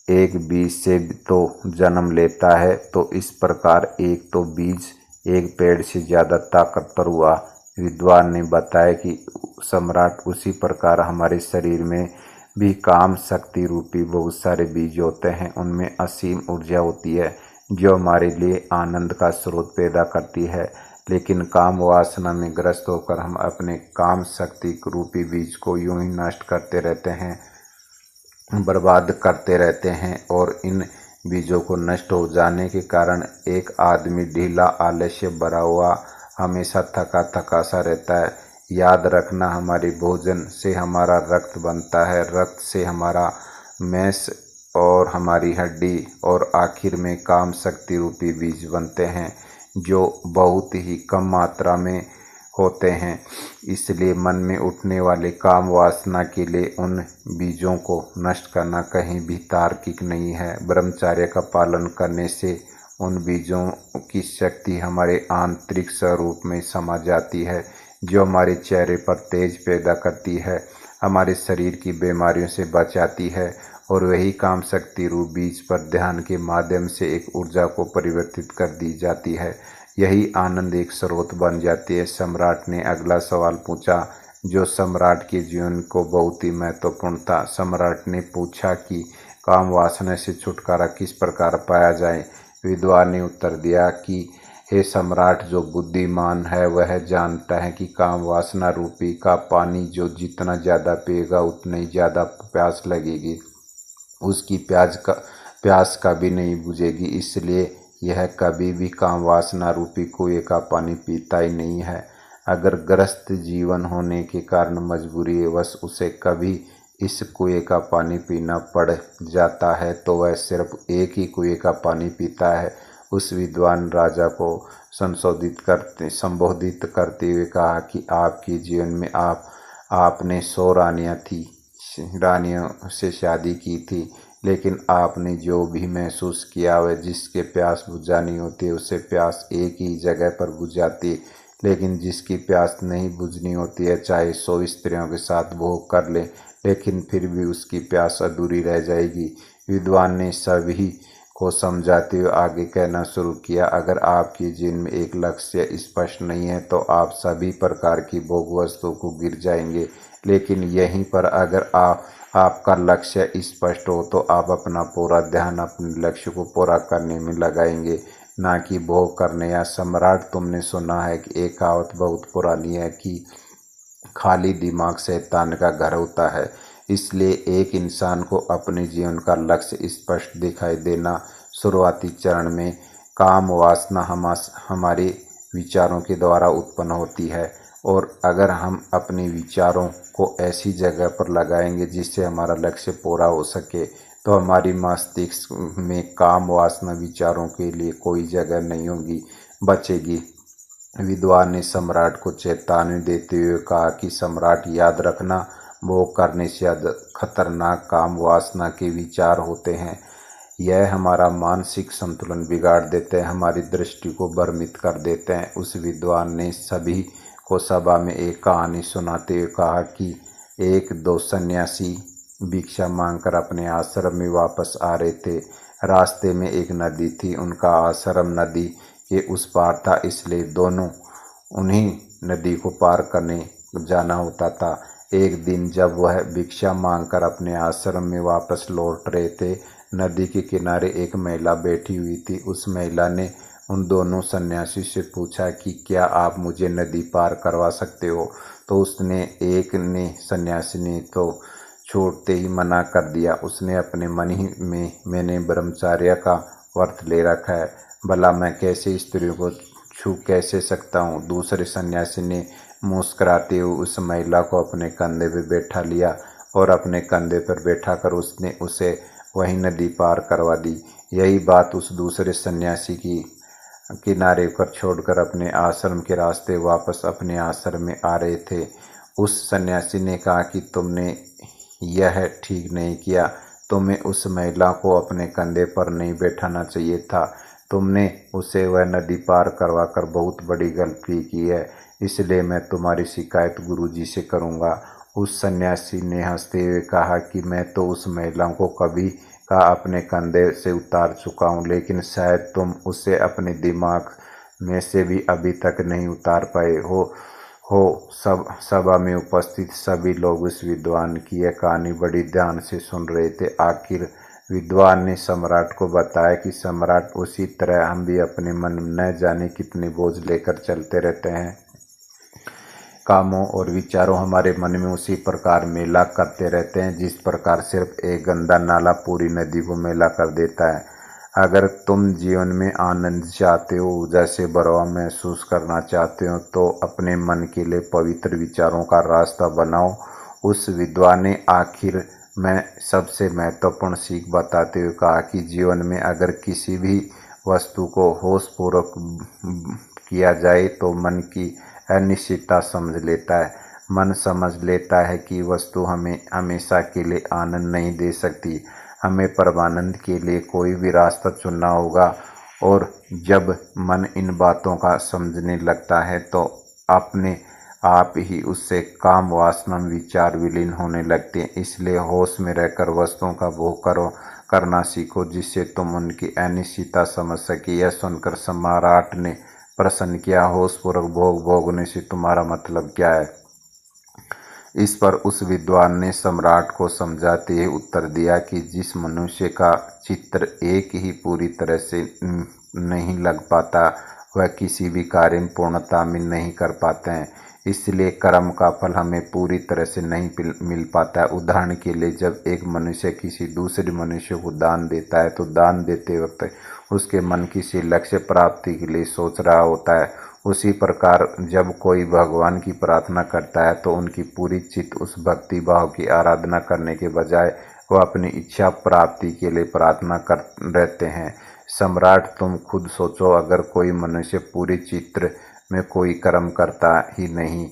एक बीज से तो जन्म लेता है, तो इस प्रकार एक तो बीज एक पेड़ से ज़्यादा ताकतवर हुआ। विद्वान ने बताया कि सम्राट, उसी प्रकार हमारे शरीर में भी काम शक्ति रूपी बहुत सारे बीज होते हैं। उनमें असीम ऊर्जा होती है जो हमारे लिए आनंद का स्रोत पैदा करती है। लेकिन काम वासना में ग्रस्त होकर हम अपने काम शक्ति रूपी बीज को यूं ही नष्ट करते रहते हैं, बर्बाद करते रहते हैं। और इन बीजों को नष्ट हो जाने के कारण एक आदमी ढीला, आलस्य भरा हुआ, हमेशा थका थका सा रहता है। याद रखना, हमारे भोजन से हमारा रक्त बनता है, रक्त से हमारा मैंस और हमारी हड्डी, और आखिर में काम शक्ति रूपी बीज बनते हैं जो बहुत ही कम मात्रा में होते हैं। इसलिए मन में उठने वाले काम वासना के लिए उन बीजों को नष्ट करना कहीं भी तार्किक नहीं है। ब्रह्मचर्य का पालन करने से उन बीजों की शक्ति हमारे आंतरिक स्वरूप में समा जाती है, जो हमारे चेहरे पर तेज पैदा करती है, हमारे शरीर की बीमारियों से बचाती है। और वही काम शक्ति रूप बीज पर ध्यान के माध्यम से एक ऊर्जा को परिवर्तित कर दी जाती है। यही आनंद एक स्रोत बन जाती है। सम्राट ने अगला सवाल पूछा, जो सम्राट के जीवन को बहुत ही महत्वपूर्ण था। सम्राट ने पूछा कि काम वासना से छुटकारा किस प्रकार पाया जाए। विद्वान ने उत्तर दिया कि हे सम्राट, जो बुद्धिमान है वह जानता है कि काम वासना रूपी का पानी जो जितना ज़्यादा पिएगा उतनी ही ज़्यादा प्यास लगेगी, उसकी प्यास कभी नहीं बुझेगी। इसलिए यह कभी भी काम वासना रूपी कुएं का पानी पीता ही नहीं है। अगर ग्रस्त जीवन होने के कारण मजबूरीवश उसे कभी इस कुएं का पानी पीना पड़ जाता है तो वह सिर्फ एक ही कुएं का पानी पीता है। उस विद्वान राजा को संबोधित करते हुए कहा कि आपके जीवन में आपने 100 रानियों से शादी की थी, लेकिन आपने जो भी महसूस किया वह जिसके प्यास बुझानी होती है उसे प्यास एक ही जगह पर बुझाती, लेकिन जिसकी प्यास नहीं बुझनी होती है चाहे 100 स्त्रियों के साथ भोग कर ले, लेकिन फिर भी उसकी प्यास अधूरी रह जाएगी। विद्वान ने सभी को समझाते हुए आगे कहना शुरू किया, अगर आपके जीवन में एक लक्ष्य स्पष्ट नहीं है तो आप सभी प्रकार की भोग वस्तुओं को गिर जाएंगे। लेकिन यहीं पर अगर आपका लक्ष्य स्पष्ट हो तो आप अपना पूरा ध्यान अपने लक्ष्य को पूरा करने में लगाएंगे, ना कि भोग करने। या सम्राट, तुमने सुना है कि एक कहावत बहुत पुरानी है कि खाली दिमाग शैतान का घर होता है। इसलिए एक इंसान को अपने जीवन का लक्ष्य स्पष्ट दिखाई देना शुरुआती चरण में काम वासना हमारे विचारों के द्वारा उत्पन्न होती है। और अगर हम अपने विचारों को ऐसी जगह पर लगाएंगे जिससे हमारा लक्ष्य पूरा हो सके तो हमारी मस्तिष्क में काम वासना विचारों के लिए कोई जगह नहीं होगी, बचेगी। विद्वान ने सम्राट को चेतावनी देते हुए कहा कि सम्राट, याद रखना, भोग करने से खतरनाक काम वासना के विचार होते हैं। यह हमारा मानसिक संतुलन बिगाड़ देते हैं, हमारी दृष्टि को भ्रमित कर देते हैं। उस विद्वान ने सभी को सभा में एक कहानी सुनाते हुए कहा कि एक दो सन्यासी भिक्षा मांगकर अपने आश्रम में वापस आ रहे थे। रास्ते में एक नदी थी, उनका आश्रम नदी के उस पार था, इसलिए दोनों उन्हीं नदी को पार करने जाना होता था। एक दिन जब वह भिक्षा मांगकर अपने आश्रम में वापस लौट रहे थे, नदी के किनारे एक महिला बैठी हुई थी। उस महिला ने उन दोनों सन्यासी से पूछा कि क्या आप मुझे नदी पार करवा सकते हो। तो सन्यासी ने तो छोड़ते ही मना कर दिया। उसने अपने मन ही में, मैंने ब्रह्मचर्य का व्रत ले रखा है, भला मैं कैसे स्त्रियों को छू कैसे सकता हूँ। दूसरे सन्यासी ने मुस्कुराते हुए उस महिला को अपने कंधे पर बैठा लिया और अपने कंधे पर बैठाकर उसने उसे वही नदी पार करवा दी। यही बात उस दूसरे सन्यासी की किनारे पर छोड़कर अपने आश्रम के रास्ते वापस अपने आश्रम में आ रहे थे। उस सन्यासी ने कहा कि तुमने यह ठीक नहीं किया, तुम्हें उस महिला को अपने कंधे पर नहीं बैठाना चाहिए था, तुमने उसे वह नदी पार करवा कर बहुत बड़ी गलती की है, इसलिए मैं तुम्हारी शिकायत गुरुजी से करूँगा। उस सन्यासी ने हंसते हुए कहा कि मैं तो उस महिला को कभी का अपने कंधे से उतार चुका हूँ, लेकिन शायद तुम उसे अपने दिमाग में से भी अभी तक नहीं उतार पाए हो। सब सभा में उपस्थित सभी लोग उस विद्वान की यह कहानी बड़ी ध्यान से सुन रहे थे। आखिर विद्वान ने सम्राट को बताया कि सम्राट, उसी तरह हम भी अपने मन में न जाने कितने बोझ लेकर चलते रहते हैं। कामों और विचारों हमारे मन में उसी प्रकार मेला करते रहते हैं जिस प्रकार सिर्फ एक गंदा नाला पूरी नदी को मेला कर देता है। अगर तुम जीवन में आनंद चाहते हो, जैसे बरवा महसूस करना चाहते हो, तो अपने मन के लिए पवित्र विचारों का रास्ता बनाओ। उस विद्वान ने आखिर में सबसे महत्वपूर्ण सीख बताते हुए कहा कि जीवन में अगर किसी भी वस्तु को होशपूर्वक किया जाए तो मन की अनिश्चितता समझ लेता है। मन समझ लेता है कि वस्तु हमें हमेशा के लिए आनंद नहीं दे सकती। हमें परमानंद के लिए कोई भी रास्ता चुनना होगा। और जब मन इन बातों का समझने लगता है तो अपने आप ही उससे काम वासना विचार विलीन होने लगते हैं। इसलिए होश में रहकर वस्तुओं का भोग करना सीखो, जिससे तुम उनकी अनिश्चितता समझ सके। यह सुनकर सम्राट ने प्रश्न किया, होशपूर्वक भोग भोगने से तुम्हारा मतलब क्या है? इस पर उस विद्वान ने सम्राट को समझाते हुए उत्तर दिया कि जिस मनुष्य का चित्र एक ही पूरी तरह से नहीं लग पाता, वह किसी भी कार्य में पूर्णता में नहीं कर पाते हैं। इसलिए कर्म का फल हमें पूरी तरह से नहीं मिल पाता है। उदाहरण के लिए, जब एक मनुष्य किसी दूसरे मनुष्य को दान देता है तो दान देते वक्त उसके मन किसी लक्ष्य प्राप्ति के लिए सोच रहा होता है। उसी प्रकार जब कोई भगवान की प्रार्थना करता है तो उनकी पूरी चित्त उस भक्ति भाव की आराधना करने के बजाय वह अपनी इच्छा प्राप्ति के लिए प्रार्थना कर रहते हैं। सम्राट, तुम खुद सोचो, अगर कोई मनुष्य पूरी चित्त में कोई कर्म करता ही नहीं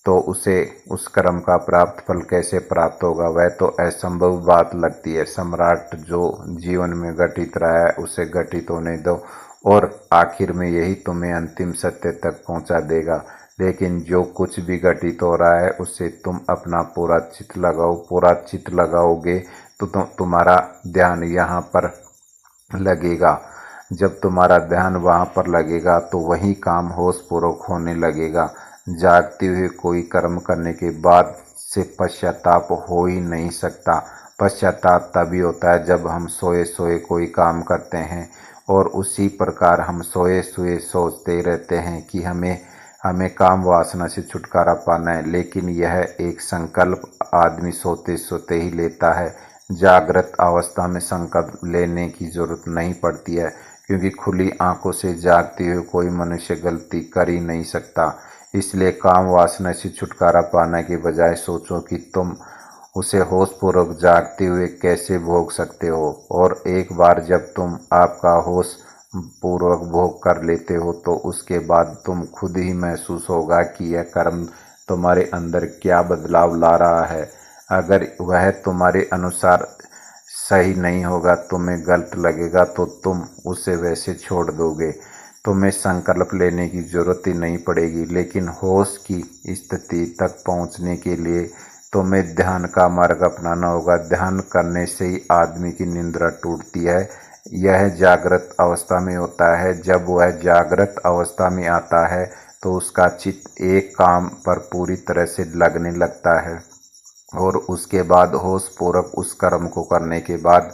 तो उसे उस कर्म का प्राप्त फल कैसे प्राप्त होगा? वह तो असंभव बात लगती है। सम्राट, जो जीवन में घटित रहा है उसे घटित होने दो, और आखिर में यही तुम्हें अंतिम सत्य तक पहुंचा देगा। लेकिन जो कुछ भी घटित हो रहा है उससे तुम अपना पूरा चित्त लगाओ। पूरा चित्त लगाओगे तो तुम्हारा ध्यान यहाँ पर लगेगा। जब तुम्हारा ध्यान वहाँ पर लगेगा तो वही काम होशपूर्वक होने लगेगा। जागते हुए कोई कर्म करने के बाद से पश्चाताप हो ही नहीं सकता। पश्चाताप तभी होता है जब हम सोए सोए कोई काम करते हैं, और उसी प्रकार हम सोए सोए सोचते रहते हैं कि हमें काम वासना से छुटकारा पाना है। लेकिन यह एक संकल्प आदमी सोते सोते ही लेता है। जागृत अवस्था में संकल्प लेने की जरूरत नहीं पड़ती है, क्योंकि खुली आंखों से जागते हुए कोई मनुष्य गलती कर ही नहीं सकता। इसलिए काम वासना से छुटकारा पाने के बजाय सोचो कि तुम उसे होशपूर्वक जागते हुए कैसे भोग सकते हो। और एक बार जब तुम आपका होश पूर्वक भोग कर लेते हो तो उसके बाद तुम खुद ही महसूस होगा कि यह कर्म तुम्हारे अंदर क्या बदलाव ला रहा है। अगर वह तुम्हारे अनुसार सही नहीं होगा, तुम्हें गलत लगेगा, तो तुम उसे वैसे छोड़ दोगे। तुम्हें संकल्प लेने की जरूरत ही नहीं पड़ेगी। लेकिन होश की स्थिति तक पहुंचने के लिए तुम्हें ध्यान का मार्ग अपनाना होगा। ध्यान करने से ही आदमी की निद्रा टूटती है। यह जागृत अवस्था में होता है। जब वह जागृत अवस्था में आता है तो उसका चित्त एक काम पर पूरी तरह से लगने लगता है, और उसके बाद होशपूर्वक उस कर्म को करने के बाद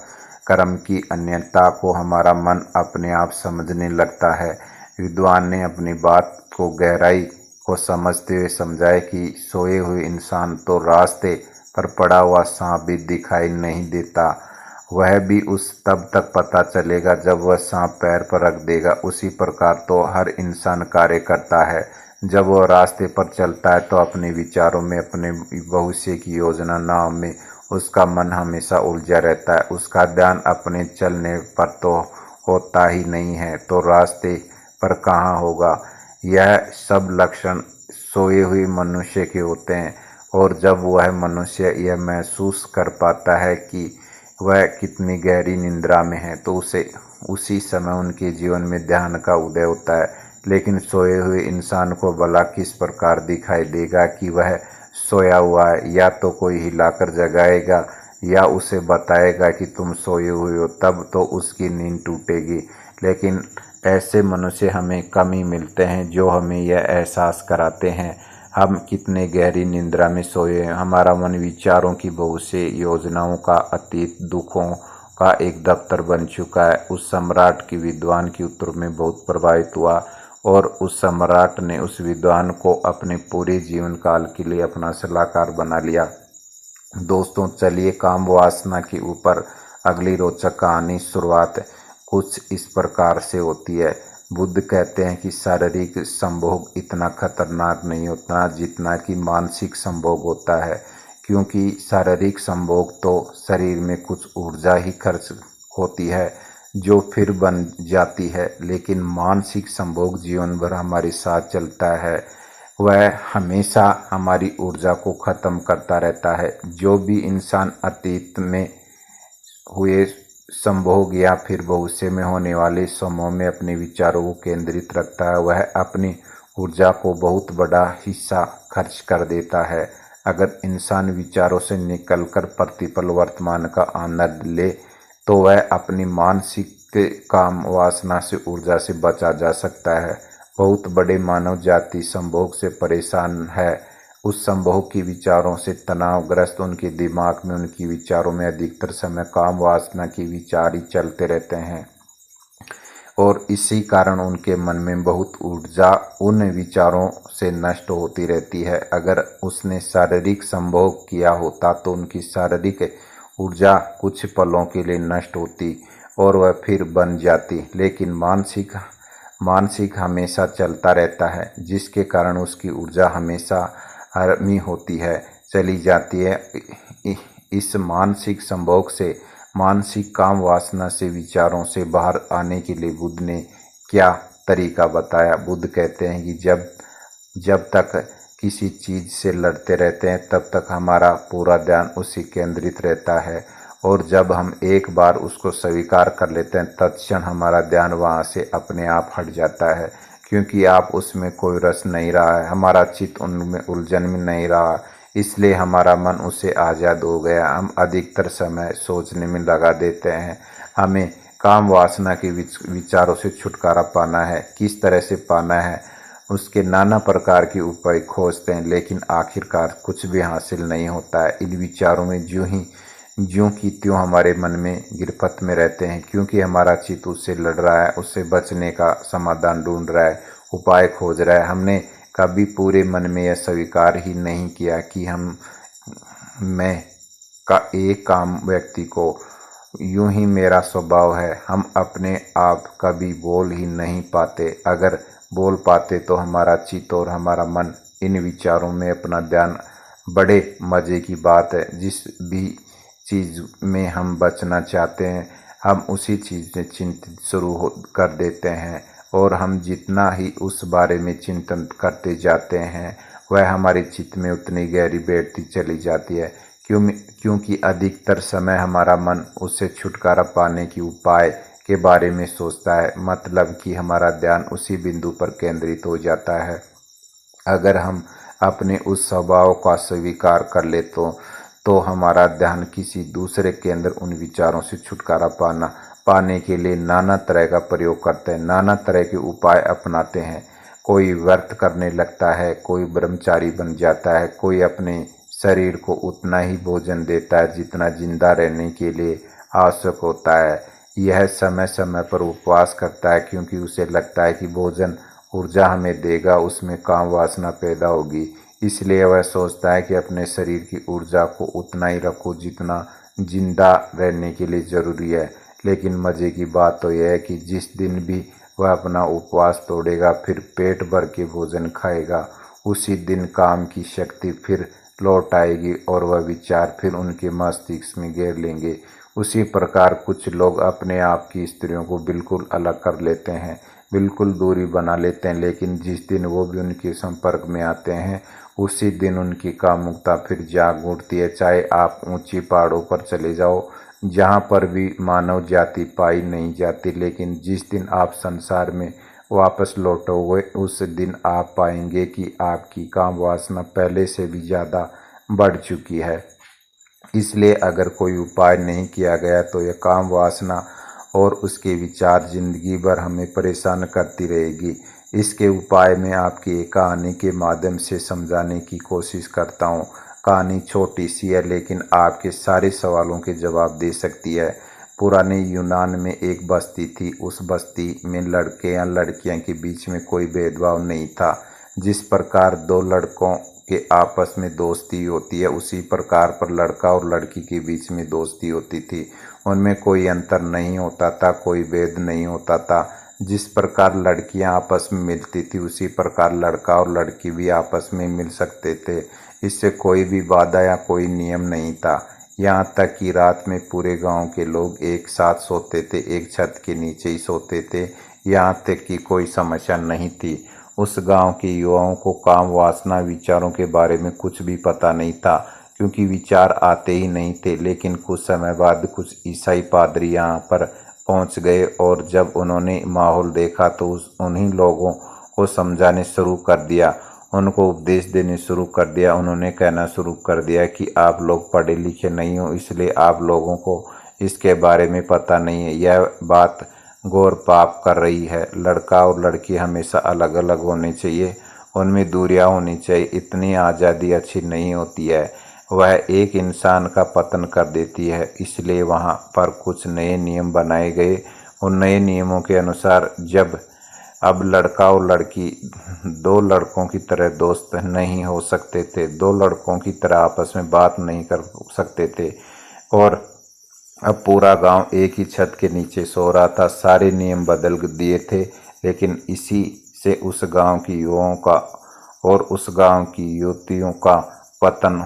कर्म की अन्यता को हमारा मन अपने आप समझने लगता है। विद्वान ने अपनी बात को गहराई को समझते हुए समझाया कि सोए हुए इंसान तो रास्ते पर पड़ा हुआ सांप भी दिखाई नहीं देता। वह भी उस तब तक पता चलेगा जब वह सांप पैर पर रख देगा। उसी प्रकार तो हर इंसान कार्य करता है। जब वह रास्ते पर चलता है तो अपने विचारों में, अपने भविष्य की योजना नाव में उसका मन हमेशा उलझा रहता है। उसका ध्यान अपने चलने पर तो होता ही नहीं है, तो रास्ते पर कहाँ होगा। यह सब लक्षण सोए हुए मनुष्य के होते हैं, और जब वह मनुष्य यह महसूस कर पाता है कि वह कितनी गहरी निद्रा में है तो उसी समय उनके जीवन में ध्यान का उदय होता है। लेकिन सोए हुए इंसान को भला किस प्रकार दिखाई देगा कि वह सोया हुआ है? या तो कोई हिलाकर जगाएगा या उसे बताएगा कि तुम सोए हुए हो, तब तो उसकी नींद टूटेगी। लेकिन ऐसे मनुष्य हमें कम ही मिलते हैं जो हमें यह एहसास कराते हैं। हम कितने गहरी निद्रा में सोए हैं। हमारा मन विचारों की बहुत से योजनाओं का, अतीत दुखों का एक दफ्तर बन चुका है। उस सम्राट की विद्वान के उत्तर में बहुत प्रभावित हुआ और उस सम्राट ने उस विद्वान को अपने पूरे जीवन काल के लिए अपना सलाहकार बना लिया। दोस्तों, चलिए काम वासना के ऊपर अगली रोचक कहानी शुरुआत कुछ इस प्रकार से होती है। बुद्ध कहते हैं कि शारीरिक संभोग इतना खतरनाक नहीं होता जितना कि मानसिक संभोग होता है, क्योंकि शारीरिक संभोग तो शरीर में कुछ ऊर्जा ही खर्च होती है जो फिर बन जाती है, लेकिन मानसिक संभोग जीवन भर हमारे साथ चलता है। वह हमेशा हमारी ऊर्जा को खत्म करता रहता है। जो भी इंसान अतीत में हुए संभोग या फिर भविष्य में होने वाले समूह में अपने विचारों को केंद्रित रखता है, वह अपनी ऊर्जा को बहुत बड़ा हिस्सा खर्च कर देता है। अगर इंसान विचारों से निकलकर प्रतिपल वर्तमान का आनंद ले तो वह अपनी मानसिक काम वासना से ऊर्जा से बचा जा सकता है। बहुत बड़े मानव जाति संभोग से परेशान है। उस संभोग की विचारों से तनावग्रस्त उनके दिमाग में, उनकी विचारों में अधिकतर समय काम वासना की विचार ही चलते रहते हैं और इसी कारण उनके मन में बहुत ऊर्जा उन विचारों से नष्ट होती रहती है। अगर उसने शारीरिक संभोग किया होता तो उनकी शारीरिक ऊर्जा कुछ पलों के लिए नष्ट होती और वह फिर बन जाती, लेकिन मानसिक हमेशा चलता रहता है, जिसके कारण उसकी ऊर्जा हमेशा हरमी होती है, चली जाती है। इस मानसिक संभोग से, मानसिक काम वासना से, विचारों से बाहर आने के लिए बुद्ध ने क्या तरीका बताया। बुद्ध कहते हैं कि जब तक किसी चीज़ से लड़ते रहते हैं तब तक हमारा पूरा ध्यान उसी केंद्रित रहता है, और जब हम एक बार उसको स्वीकार कर लेते हैं तत्क्षण हमारा ध्यान वहाँ से अपने आप हट जाता है, क्योंकि आप उसमें कोई रस नहीं रहा है, हमारा चित्त उनमें उलझन में नहीं रहा, इसलिए हमारा मन उससे आज़ाद हो गया। हम अधिकतर समय सोचने में लगा देते हैं। हमें काम वासना के विचारों से छुटकारा पाना है। किस तरह से पाना है, उसके नाना प्रकार के उपाय खोजते हैं, लेकिन आखिरकार कुछ भी हासिल नहीं होता है। इन विचारों में ज्यों की त्यों हमारे मन में गिरफ्त में रहते हैं, क्योंकि हमारा चित्त उससे लड़ रहा है, उससे बचने का समाधान ढूंढ रहा है, उपाय खोज रहा है। हमने कभी पूरे मन में यह स्वीकार ही नहीं किया कि मैं का एक काम व्यक्ति को यूं ही मेरा स्वभाव है। हम अपने आप कभी बोल ही नहीं पाते। अगर बोल पाते तो हमारा चित्त और हमारा मन इन विचारों में अपना ध्यान, बड़े मज़े की बात है, जिस भी चीज़ में हम बचना चाहते हैं हम उसी चीज़ में चिंतित शुरू कर देते हैं, और हम जितना ही उस बारे में चिंतन करते जाते हैं वह हमारे चित्त में उतनी गहरी बैठती चली जाती है, क्योंकि अधिकतर समय हमारा मन उससे छुटकारा पाने के उपाय के बारे में सोचता है, मतलब कि हमारा ध्यान उसी बिंदु पर केंद्रित हो जाता है। अगर हम अपने उस स्वभाव का स्वीकार कर ले तो हमारा ध्यान किसी दूसरे के अंदर उन विचारों से छुटकारा पाने के लिए नाना तरह का प्रयोग करते हैं, नाना तरह के उपाय अपनाते हैं। कोई व्रत करने लगता है, कोई ब्रह्मचारी बन जाता है, कोई अपने शरीर को उतना ही भोजन देता है जितना जिंदा रहने के लिए आवश्यक होता है। यह समय समय पर उपवास करता है, क्योंकि उसे लगता है कि भोजन ऊर्जा हमें देगा, उसमें काम वासना पैदा होगी, इसलिए वह सोचता है कि अपने शरीर की ऊर्जा को उतना ही रखो जितना जिंदा रहने के लिए ज़रूरी है। लेकिन मज़े की बात तो यह है कि जिस दिन भी वह अपना उपवास तोड़ेगा, फिर पेट भर के भोजन खाएगा, उसी दिन काम की शक्ति फिर लौट आएगी और वह विचार फिर उनके मस्तिष्क में घेर लेंगे। उसी प्रकार कुछ लोग अपने आप की स्त्रियों को बिल्कुल अलग कर लेते हैं, बिल्कुल दूरी बना लेते हैं, लेकिन जिस दिन वो भी उनके संपर्क में आते हैं उसी दिन उनकी कामुकता फिर जाग उठती है। चाहे आप ऊंची पहाड़ों पर चले जाओ जहाँ पर भी मानव जाति पाई नहीं जाती, लेकिन जिस दिन आप संसार में वापस लौटोगे उस दिन आप पाएंगे कि आपकी काम वासना पहले से भी ज़्यादा बढ़ चुकी है। इसलिए अगर कोई उपाय नहीं किया गया तो यह काम वासना और उसके विचार जिंदगी भर हमें परेशान करती रहेगी। इसके उपाय मैं आपकी एक कहानी के माध्यम से समझाने की कोशिश करता हूँ। कहानी छोटी सी है लेकिन आपके सारे सवालों के जवाब दे सकती है। पुराने यूनान में एक बस्ती थी। उस बस्ती में लड़के या लड़कियां के बीच में कोई भेदभाव नहीं था। जिस प्रकार दो लड़कों के आपस में दोस्ती होती है उसी प्रकार पर लड़का और लड़की के बीच में दोस्ती होती थी। उनमें कोई अंतर नहीं होता था, कोई भेद नहीं होता था। जिस प्रकार लड़कियां आपस में मिलती थी उसी प्रकार लड़का और लड़की भी आपस में मिल सकते थे। इससे कोई भी बाधा या कोई नियम नहीं था। यहाँ तक कि रात में पूरे गांव के लोग एक साथ सोते थे, एक छत के नीचे ही सोते थे। यहाँ तक कि कोई समस्या नहीं थी। उस गांव के युवाओं को काम वासना विचारों के बारे में कुछ भी पता नहीं था, क्योंकि विचार आते ही नहीं थे। लेकिन कुछ समय बाद कुछ ईसाई पादरी यहाँ पर पहुंच गए और जब उन्होंने माहौल देखा तो उन्हीं लोगों को समझाने शुरू कर दिया, उनको उपदेश देने शुरू कर दिया। उन्होंने कहना शुरू कर दिया कि आप लोग पढ़े लिखे नहीं हो, इसलिए आप लोगों को इसके बारे में पता नहीं है। यह बात घोर पाप कर रही है। लड़का और लड़की हमेशा अलग अलग होने चाहिए, उनमें दूरियां होनी चाहिए। इतनी आज़ादी अच्छी नहीं होती है, वह एक इंसान का पतन कर देती है। इसलिए वहाँ पर कुछ नए नियम बनाए गए। उन नए नियमों के अनुसार जब अब लड़का और लड़की दो लड़कों की तरह दोस्त नहीं हो सकते थे, दो लड़कों की तरह आपस में बात नहीं कर सकते थे, और अब पूरा गांव एक ही छत के नीचे सो रहा था। सारे नियम बदल दिए थे, लेकिन इसी से उस गांव की युवाओं का और उस गांव की युवतियों का पतन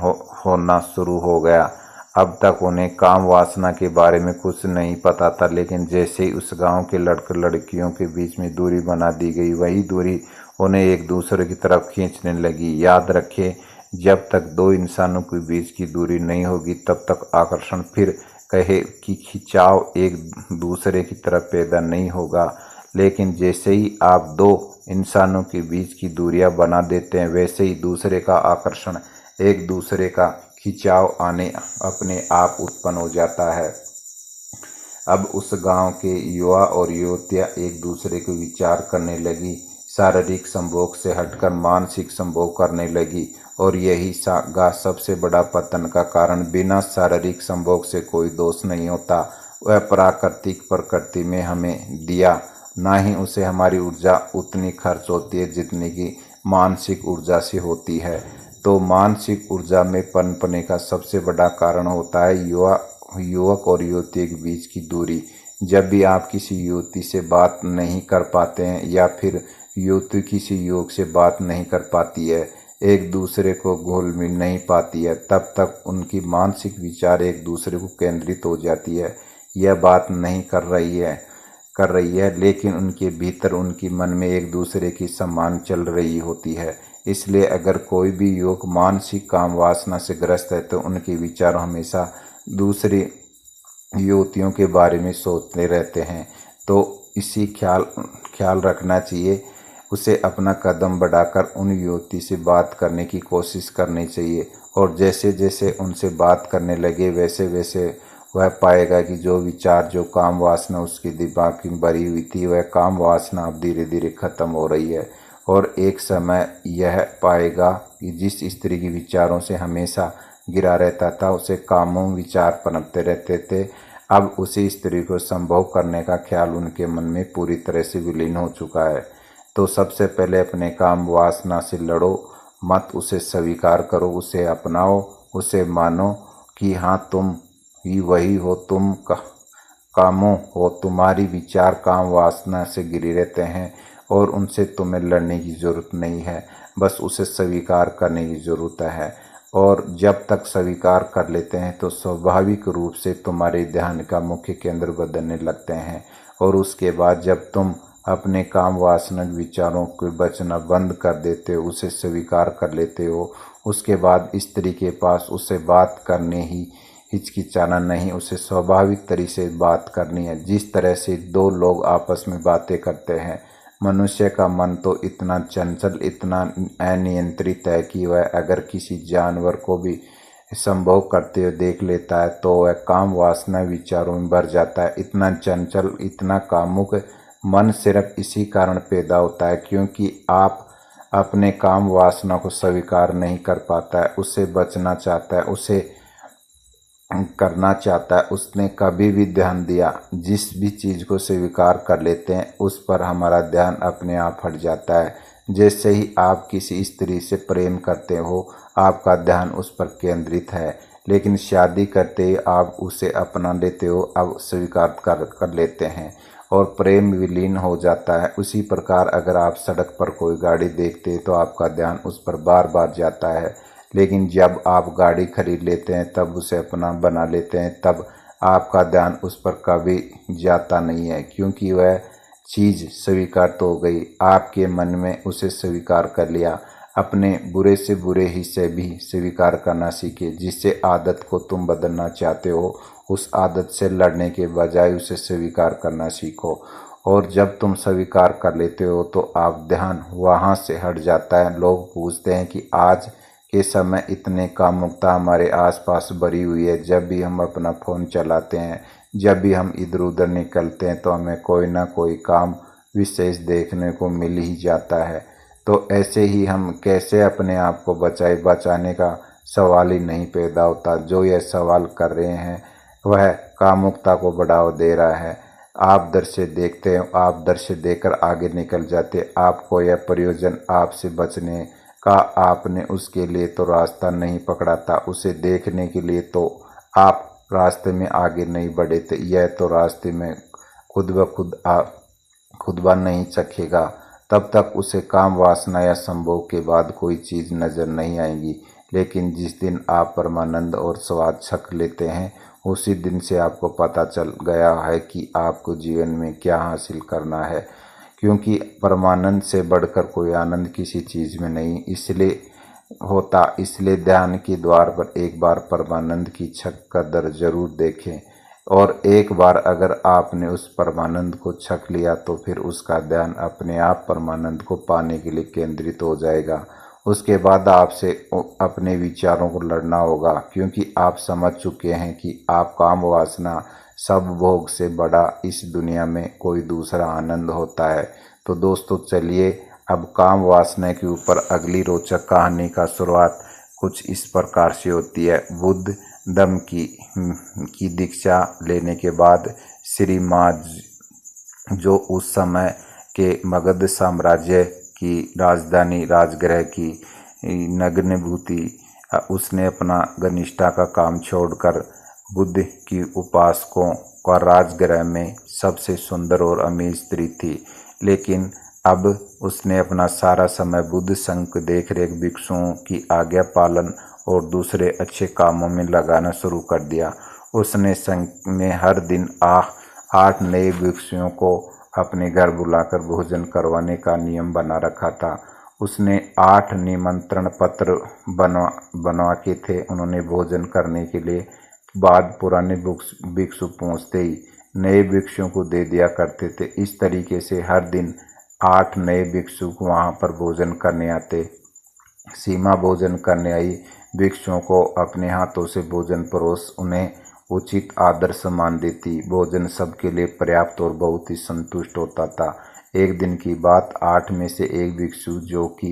होना शुरू हो गया। अब तक उन्हें काम वासना के बारे में कुछ नहीं पता था, लेकिन जैसे ही उस गांव के लड़के लड़कियों के बीच में दूरी बना दी गई, वही दूरी उन्हें एक दूसरे की तरफ खींचने लगी। याद रखें, जब तक दो इंसानों के बीच की दूरी नहीं होगी तब तक आकर्षण फिर कहे कि खिंचाव एक दूसरे की तरफ पैदा नहीं होगा। लेकिन जैसे ही आप दो इंसानों के बीच की दूरियां बना देते हैं, वैसे ही दूसरे का आकर्षण, एक दूसरे का खिंचाव अपने आप उत्पन्न हो जाता है। अब उस गांव के युवा और युवतियां एक दूसरे को विचार करने लगी, शारीरिक संभोग से हटकर मानसिक संभोग करने लगी, और यही सबसे बड़ा पतन का कारण। बिना शारीरिक संभोग से कोई दोष नहीं होता। वह प्राकृतिक प्रकृति में हमें दिया, ना ही उसे हमारी ऊर्जा उतनी खर्च होती है जितनी कि मानसिक ऊर्जा से होती है। तो मानसिक ऊर्जा में पनपने का सबसे बड़ा कारण होता है युवक और युवती के बीच की दूरी। जब भी आप किसी युवती से बात नहीं कर पाते हैं या फिर युवती किसी युवक से बात नहीं कर पाती है, एक दूसरे को घुल मिल नहीं पाती है, तब तक उनकी मानसिक विचार एक दूसरे को केंद्रित हो जाती है। यह बात नहीं कर रही है, लेकिन उनके भीतर उनकी मन में एक दूसरे की सम्मान चल रही होती है। इसलिए अगर कोई भी युवक मानसिक काम वासना से ग्रस्त है तो उनके विचार हमेशा दूसरी युवतियों के बारे में सोचते रहते हैं। तो इसी ख्याल रखना चाहिए। उसे अपना कदम बढ़ाकर उन युवती से बात करने की कोशिश करनी चाहिए, और जैसे जैसे उनसे बात करने लगे वैसे वैसे वह पाएगा कि जो विचार, जो काम वासना उसके दिमाग में भरी हुई थी, वह काम वासना अब धीरे धीरे खत्म हो रही है। और एक समय यह पाएगा कि जिस स्त्री के विचारों से हमेशा गिरा रहता था, उसे कामों विचार पनपते रहते थे। अब उसी स्त्री को संभोग करने का ख्याल उनके मन में पूरी तरह से विलीन हो चुका है। तो सबसे पहले अपने काम वासना से लड़ो मत, उसे स्वीकार करो, उसे अपनाओ, उसे मानो कि हाँ तुम ही वही हो, तुम कामों हो। तुम्हारी विचार काम वासना से गिरे रहते हैं और उनसे तुम्हें लड़ने की ज़रूरत नहीं है, बस उसे स्वीकार करने की ज़रूरत है। और जब तक स्वीकार कर लेते हैं तो स्वाभाविक रूप से तुम्हारे ध्यान का मुख्य केंद्र बदलने लगते हैं। और उसके बाद जब तुम अपने काम वासना विचारों को बचना बंद कर देते हो, उसे स्वीकार कर लेते हो, उसके बाद स्त्री के पास उससे बात करने ही हिचकिचाना नहीं, उसे स्वाभाविक तरीके से बात करनी है। जिस तरह से दो लोग आपस में बातें करते हैं, मनुष्य का मन तो इतना चंचल, इतना अनियंत्रित है कि वह अगर किसी जानवर को भी संभोग करते हुए देख लेता है तो वह काम वासना विचारों में भर जाता है। इतना चंचल, इतना कामुक मन सिर्फ इसी कारण पैदा होता है क्योंकि आप अपने काम वासना को स्वीकार नहीं कर पाता है, उससे बचना चाहता है, उसे करना चाहता है, उसने कभी भी ध्यान दिया। जिस भी चीज़ को स्वीकार कर लेते हैं उस पर हमारा ध्यान अपने आप हट जाता है। जैसे ही आप किसी स्त्री से प्रेम करते हो आपका ध्यान उस पर केंद्रित है, लेकिन शादी करते ही आप उसे अपना लेते हो, अब स्वीकार कर लेते हैं और प्रेम विलीन हो जाता है। उसी प्रकार अगर आप सड़क पर कोई गाड़ी देखते हैं तो आपका ध्यान उस पर बार बार जाता है, लेकिन जब आप गाड़ी खरीद लेते हैं तब उसे अपना बना लेते हैं, तब आपका ध्यान उस पर कभी जाता नहीं है क्योंकि वह चीज़ स्वीकार तो हो गई, आपके मन में उसे स्वीकार कर लिया। अपने बुरे से बुरे हिस्से भी स्वीकार करना सीखे। जिससे आदत को तुम बदलना चाहते हो उस आदत से लड़ने के बजाय उसे स्वीकार करना सीखो। और जब तुम स्वीकार कर लेते हो तो आप ध्यान वहाँ से हट जाता है। लोग पूछते हैं कि आज के समय इतने कामुकता हमारे आसपास भरी हुई है, जब भी हम अपना फ़ोन चलाते हैं, जब भी हम इधर उधर निकलते हैं तो हमें कोई ना कोई काम विशेष देखने को मिल ही जाता है। तो ऐसे ही हम कैसे अपने आप को बचाने का सवाल ही नहीं पैदा होता। जो यह सवाल कर रहे हैं वह कामुकता को बढ़ावा दे रहा है। आप दृश्य देखते हैं, आप दृश्य देखकर आगे निकल जाते। आपको यह प्रयोजन आपसे बचने का आपने उसके लिए तो रास्ता नहीं पकड़ा था, उसे देखने के लिए तो आप रास्ते में आगे नहीं बढ़े थे। यह तो रास्ते में खुद ब खुद नहीं चखेगा, तब तक उसे काम वासना या संभोग के बाद कोई चीज़ नज़र नहीं आएगी। लेकिन जिस दिन आप परमानंद और स्वाद चख लेते हैं उसी दिन से आपको पता चल गया है कि आपको जीवन में क्या हासिल करना है, क्योंकि परमानंद से बढ़कर कोई आनंद किसी चीज़ में नहीं इसलिए ध्यान के द्वार पर एक बार परमानंद की छक का दर जरूर देखें। और एक बार अगर आपने उस परमानंद को छक लिया तो फिर उसका ध्यान अपने आप परमानंद को पाने के लिए केंद्रित हो जाएगा। उसके बाद आपसे अपने विचारों को लड़ना होगा, क्योंकि आप समझ चुके हैं कि आप काम वासना सब भोग से बड़ा इस दुनिया में कोई दूसरा आनंद होता है। तो दोस्तों चलिए अब काम वासना के ऊपर अगली रोचक कहानी का शुरुआत कुछ इस प्रकार से होती है। बुद्ध धम्म की दीक्षा लेने के बाद श्री माँ जो उस समय के मगध साम्राज्य की राजधानी राजगृह की नग्नभूति, उसने अपना घनिष्ठा का काम छोड़कर बुद्ध की उपासकों का राजगृह में सबसे सुंदर और अमीर स्त्री थी। लेकिन अब उसने अपना सारा समय बुद्ध संघ देख रेख, भिक्षुओं की आज्ञा पालन और दूसरे अच्छे कामों में लगाना शुरू कर दिया। उसने संघ में हर दिन 8 नए भिक्षुओं को अपने घर बुलाकर भोजन करवाने का नियम बना रखा था। उसने 8 निमंत्रण पत्र बनवा के थे। उन्होंने भोजन करने के लिए बाद पुराने भिक्षु पहुँचते ही नए भिक्षुओं को दे दिया करते थे। इस तरीके से हर दिन 8 नए भिक्षु वहाँ पर भोजन करने आते। सीमा भोजन करने आई भिक्षुओं को अपने हाथों से भोजन परोस उन्हें उचित आदर सम्मान देती। भोजन सबके लिए पर्याप्त और बहुत ही संतुष्ट होता था। एक दिन की बात, 8 में से एक भिक्षु जो कि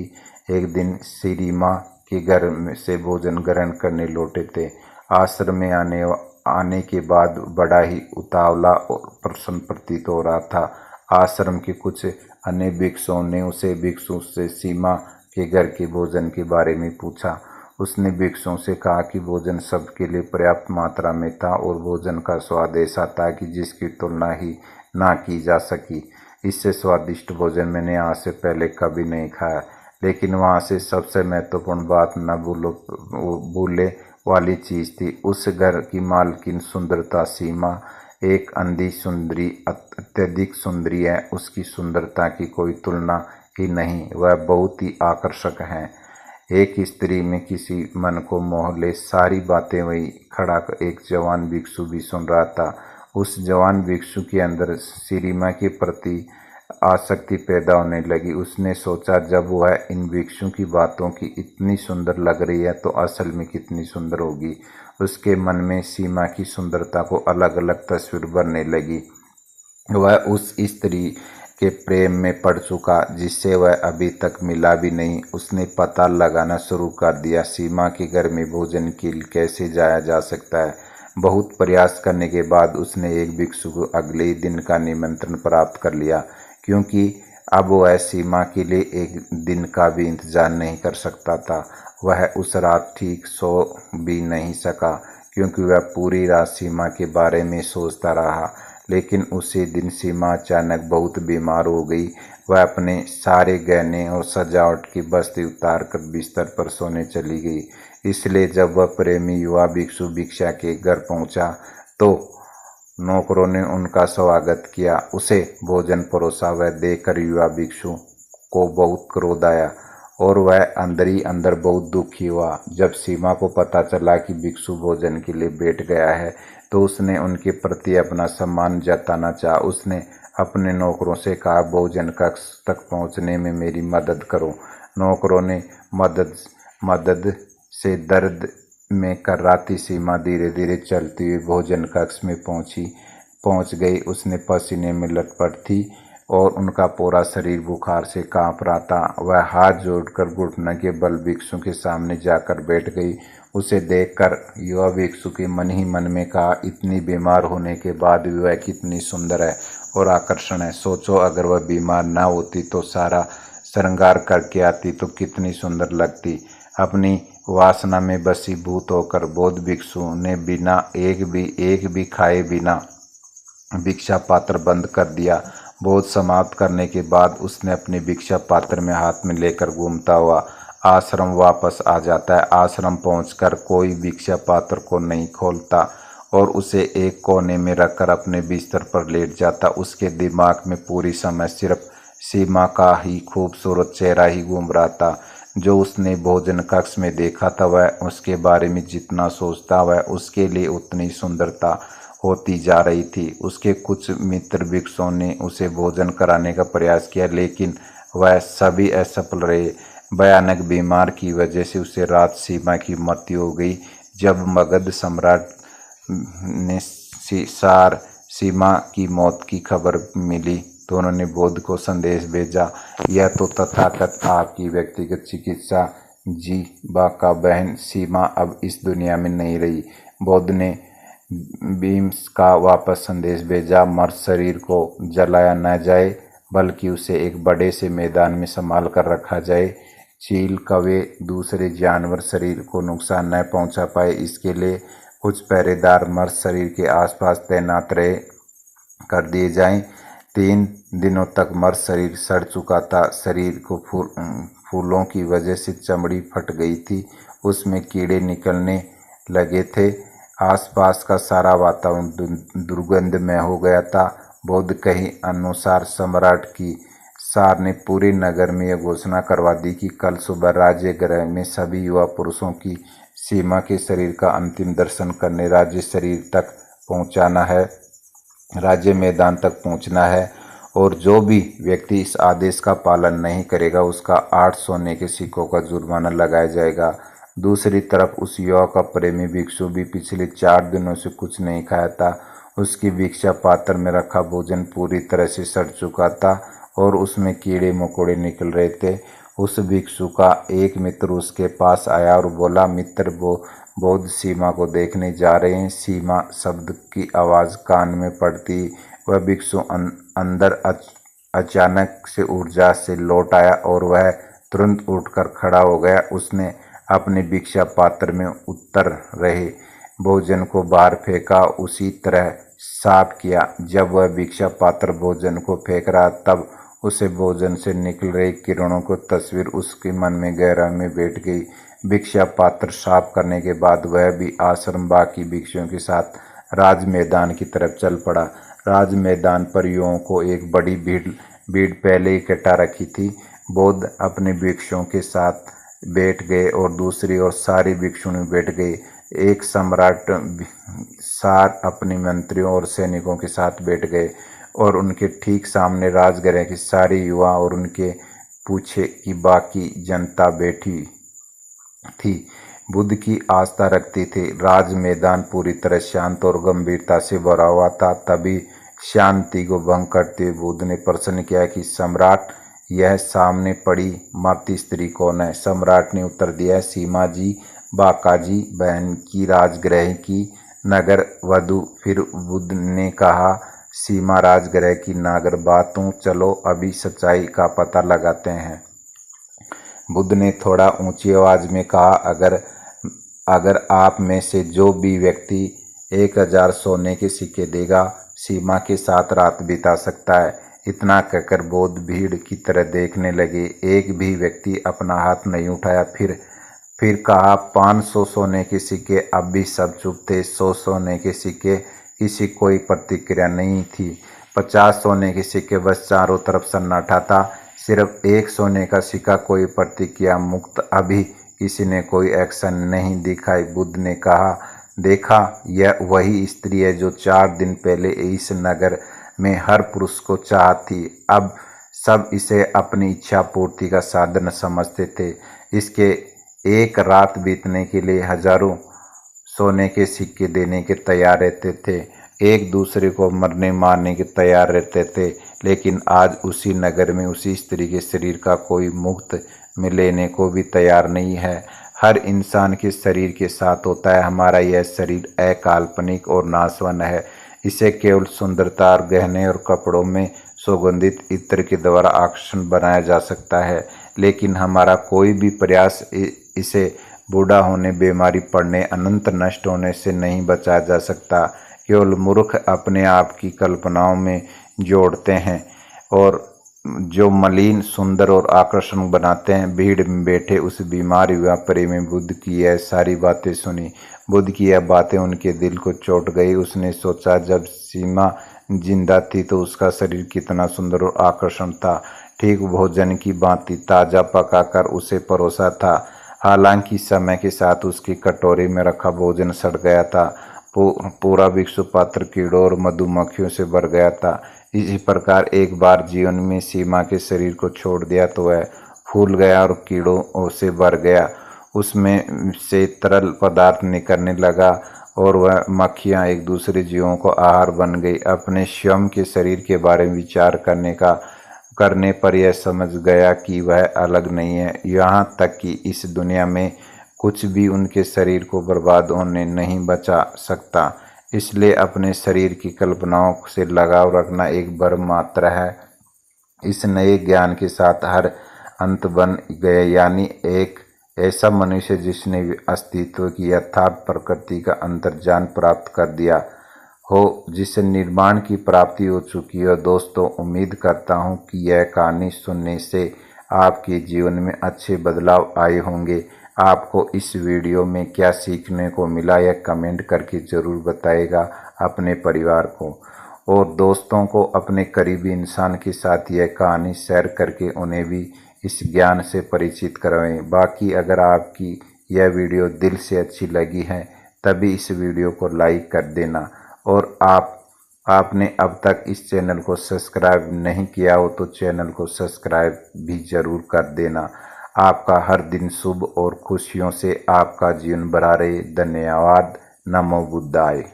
एक दिन सीमा के घर से भोजन ग्रहण करने लौटे थे, आश्रम में आने के बाद बड़ा ही उतावला और प्रसन्न प्रतीत हो रहा था। आश्रम के कुछ अन्य भिक्षुओं ने उसे भिक्षु से सीमा के घर के भोजन के बारे में पूछा। उसने भिक्षुओं से कहा कि भोजन सबके लिए पर्याप्त मात्रा में था और भोजन का स्वाद ऐसा था कि जिसकी तुलना ही ना की जा सकी। इससे स्वादिष्ट भोजन मैंने आज से पहले कभी नहीं खाया। लेकिन वहाँ से सबसे महत्वपूर्ण बात न भूले वाली चीज़ थी, उस घर की मालकिन सुंदरता सीमा एक अंधी सुंदरी अत्यधिक सुंदरी है। उसकी सुंदरता की कोई तुलना ही नहीं, वह बहुत ही आकर्षक है। एक स्त्री में किसी मन को मोह ले, सारी बातें वही खड़ा एक जवान भिक्षु भी सुन रहा था। उस जवान भिक्षु के अंदर सीमा के प्रति आसक्ति पैदा होने लगी। उसने सोचा जब वह इन भिक्षु की बातों की इतनी सुंदर लग रही है तो असल में कितनी सुंदर होगी। उसके मन में सीमा की सुंदरता को अलग अलग तस्वीर बनने लगी। वह उस स्त्री के प्रेम में पड़ चुका, जिससे वह अभी तक मिला भी नहीं। उसने पता लगाना शुरू कर दिया सीमा के घर में भोजन के लिए कैसे जाया जा सकता है। बहुत प्रयास करने के बाद उसने एक भिक्षु को अगले ही दिन का निमंत्रण प्राप्त कर लिया, क्योंकि अब वह सीमा के लिए एक दिन का भी इंतजार नहीं कर सकता था। वह उस रात ठीक सो भी नहीं सका, क्योंकि वह पूरी रात सीमा के बारे में सोचता रहा। लेकिन उसी दिन सीमा अचानक बहुत बीमार हो गई। वह अपने सारे गहने और सजावट की बस्ती उतार कर बिस्तर पर सोने चली गई। इसलिए जब वह प्रेमी युवा भिक्षु भिक्षा के घर पहुंचा तो नौकरों ने उनका स्वागत किया, उसे भोजन परोसा। वह देखकर युवा भिक्षु को बहुत क्रोध आया और वह अंदर ही अंदर बहुत दुखी हुआ। जब सीमा को पता चला कि भिक्षु भोजन के लिए बैठ गया है तो उसने उनके प्रति अपना सम्मान जताना चाहा। उसने अपने नौकरों से कहा, भोजन कक्ष तक पहुंचने में मेरी मदद करो। नौकरों ने मदद से दर्द में कर्राती सीमा धीरे धीरे चलती हुई भोजन कक्ष में पहुंच गई। उसने पसीने में लटपट थी और उनका पूरा शरीर बुखार से कांप रहा था। वह हाथ जोड़कर घुटने के बल भिक्षु के सामने जाकर बैठ गई। उसे देखकर युवा भिक्षु के मन ही मन में कहा, इतनी बीमार होने के बाद भी वह कितनी सुंदर है और आकर्षण है। सोचो, अगर वह बीमार ना होती तो सारा श्रृंगार करके आती तो कितनी सुंदर लगती। अपनी वासना में वशीभूत होकर बौद्ध भिक्षु ने बिना एक भी खाए बिना भिक्षा पात्र बंद कर दिया। भोज समाप्त करने के बाद उसने अपने भिक्षा पात्र में हाथ में लेकर घूमता हुआ आश्रम वापस आ जाता है। आश्रम पहुंचकर कोई भिक्षा पात्र को नहीं खोलता और उसे एक कोने में रखकर अपने बिस्तर पर लेट जाता। उसके दिमाग में पूरी समय सिर्फ सीमा का ही खूबसूरत चेहरा ही घूम रहा था, जो उसने भोजन कक्ष में देखा था। वह उसके बारे में जितना सोचता वह उसके लिए उतनी सुंदरता होती जा रही थी। उसके कुछ मित्र भिक्षुओं ने उसे भोजन कराने का प्रयास किया, लेकिन वह सभी असफल रहे। भयानक बीमार की वजह से उसे रात सीमा की मृत्यु हो गई। जब मगध सम्राट ने सीमा की मौत की खबर मिली तो उन्होंने बुद्ध को संदेश भेजा, यह तो तथागत आपकी व्यक्तिगत चिकित्सा जीवा बहन सीमा अब इस दुनिया में नहीं रही। बुद्ध ने भीम का वापस संदेश भेजा, मर्द शरीर को जलाया न जाए बल्कि उसे एक बड़े से मैदान में संभाल कर रखा जाए। चील कौवे दूसरे जानवर शरीर को नुकसान न पहुंचा पाए, इसके लिए कुछ पहरेदार मर्द शरीर के आसपास तैनात रहे कर दिए जाएं। 3 दिनों तक मर्द शरीर सड़ चुका था। शरीर को फूलों की वजह से चमड़ी फट गई थी, उसमें कीड़े निकलने लगे थे। आसपास का सारा वातावरण दुर्गंधमय हो गया था। बौद्ध के अनुसार सम्राट की सार ने पूरे नगर में यह घोषणा करवा दी कि कल सुबह राज्य गृह में सभी युवा पुरुषों की सीमा के शरीर का अंतिम दर्शन करने राज्य शरीर तक पहुंचाना है, राज्य मैदान तक पहुंचना है, और जो भी व्यक्ति इस आदेश का पालन नहीं करेगा उसका 8 सोने के सिक्कों का जुर्माना लगाया जाएगा। दूसरी तरफ उस युवा का प्रेमी भिक्षु भी पिछले 4 दिनों से कुछ नहीं खाया था। उसकी भिक्षा पात्र में रखा भोजन पूरी तरह से सड़ चुका था और उसमें कीड़े मकोड़े निकल रहे थे। उस भिक्षु का एक मित्र उसके पास आया और बोला, मित्र, वो बौद्ध सीमा को देखने जा रहे हैं। सीमा शब्द की आवाज़ कान में पड़ती वह भिक्षु अंदर अचानक से ऊर्जा से लौट आया और वह तुरंत उठकर खड़ा हो गया। उसने अपने भिक्षा पात्र में उतर रहे भोजन को बाहर फेंका, उसी तरह साफ किया। जब वह भिक्षा पात्र भोजन को फेंक रहा तब उसे भोजन से निकल रही किरणों को तस्वीर उसके मन में गहराई में बैठ गई। भिक्षा पात्र साफ करने के बाद वह भी आश्रम बाकी भिक्षुओं के साथ राज मैदान की तरफ चल पड़ा। राज मैदान पर युवाओं को एक बड़ी भीड़ पहले इकट्ठा रखी थी। बौद्ध अपने भिक्षुओं के साथ बैठ गए और दूसरी ओर सारे भिक्षु बैठ गए। एक सम्राट सार अपने मंत्रियों और सैनिकों के साथ बैठ गए और उनके ठीक सामने राजगृह के सारे युवा और उनके पूछे कि बाकी जनता बैठी थी, बुद्ध की आस्था रखती थी। राज मैदान पूरी तरह शांत और गंभीरता से भरा हुआ था। तभी शांति को भंग करते हुए बुद्ध ने प्रश्न किया कि सम्राट, यह सामने पड़ी मर्द स्त्री कौन है? सम्राट ने उत्तर दिया, सीमा जी, बाकाजी बहन की राजगृह की नगर वधु। फिर बुद्ध ने कहा, सीमा राजगृह की नगर बातों, चलो अभी सच्चाई का पता लगाते हैं। बुद्ध ने थोड़ा ऊंची आवाज में कहा, अगर आप में से जो भी व्यक्ति 1000 सोने के सिक्के देगा, सीमा के साथ रात बिता सकता है। इतना कहकर बौद्ध भीड़ की तरह देखने लगे। एक भी व्यक्ति अपना हाथ नहीं उठाया। फिर कहा, 500 सोने के सिक्के। अब भी सब चुप थे। 100 सोने के सिक्के, किसी कोई प्रतिक्रिया नहीं थी। 50 सोने के सिक्के, बस चारों तरफ सन्नाटा था। सिर्फ 1 सोने का सिक्का, कोई प्रतिक्रिया मुक्त। अभी किसी ने कोई एक्शन नहीं दिखाई। बुद्ध ने कहा, देखा, यह वही स्त्री है जो 4 दिन पहले इस नगर में हर पुरुष को चाहती। अब सब इसे अपनी इच्छा पूर्ति का साधन समझते थे। इसके एक रात बीतने के लिए हजारों सोने के सिक्के देने के तैयार रहते थे। एक दूसरे को मरने मारने के तैयार रहते थे। लेकिन आज उसी नगर में उसी स्त्री के शरीर का कोई मुफ्त में लेने को भी तैयार नहीं है। हर इंसान के शरीर के साथ होता है। हमारा यह शरीर अकाल्पनिक और नाशवान है। इसे केवल सुंदरता और गहने और कपड़ों में सुगंधित इत्र के द्वारा आकर्षण बनाया जा सकता है। लेकिन हमारा कोई भी प्रयास इसे बूढ़ा होने, बीमारी पड़ने, अनंत नष्ट होने से नहीं बचाया जा सकता। केवल मूर्ख अपने आप की कल्पनाओं में जोड़ते हैं और जो मलिन, सुंदर और आकर्षण बनाते हैं। भीड़ में बैठे उस बीमार युवा प्रेमी बुद्ध की यह सारी बातें सुनी। बुद्ध की यह बातें उनके दिल को चोट गई। उसने सोचा, जब सीमा जिंदा थी तो उसका शरीर कितना सुंदर और आकर्षण था। ठीक भोजन की भांति ताजा पकाकर उसे परोसा था। हालांकि समय के साथ उसकी कटोरी में रखा भोजन सड़ गया था। पूरा भिक्षु पात्र कीड़ों और मधुमक्खियों से भर गया था। इसी प्रकार एक बार जीवन में सीमा के शरीर को छोड़ दिया तो वह फूल गया और कीड़ों से भर गया। उसमें से तरल पदार्थ निकलने लगा और वह मक्खियां एक दूसरे जीवों को आहार बन गई। अपने स्वयं के शरीर के बारे में विचार करने पर यह समझ गया कि वह अलग नहीं है। यहाँ तक कि इस दुनिया में कुछ भी उनके शरीर को बर्बाद होने नहीं बचा सकता। इसलिए अपने शरीर की कल्पनाओं से लगाव रखना एक भ्रम मात्र है। इस नए ज्ञान के साथ हर अंत बन गए, यानी एक ऐसा मनुष्य जिसने अस्तित्व की यथार्थ प्रकृति का अंतर्ज्ञान प्राप्त कर दिया हो, जिसे निर्माण की प्राप्ति हो चुकी है। दोस्तों, उम्मीद करता हूँ कि यह कहानी सुनने से आपके जीवन में अच्छे बदलाव आए होंगे। आपको इस वीडियो में क्या सीखने को मिला, यह कमेंट करके ज़रूर बताइएगा अपने परिवार को और दोस्तों को। अपने करीबी इंसान के साथ यह कहानी शेयर करके उन्हें भी इस ज्ञान से परिचित करवाएं। बाकी अगर आपकी यह वीडियो दिल से अच्छी लगी है तभी इस वीडियो को लाइक कर देना और आपने अब तक इस चैनल को सब्सक्राइब नहीं किया हो तो चैनल को सब्सक्राइब भी ज़रूर कर देना। आपका हर दिन शुभ और खुशियों से आपका जीवन भरा रहे। धन्यवाद। नमो बुद्धाय।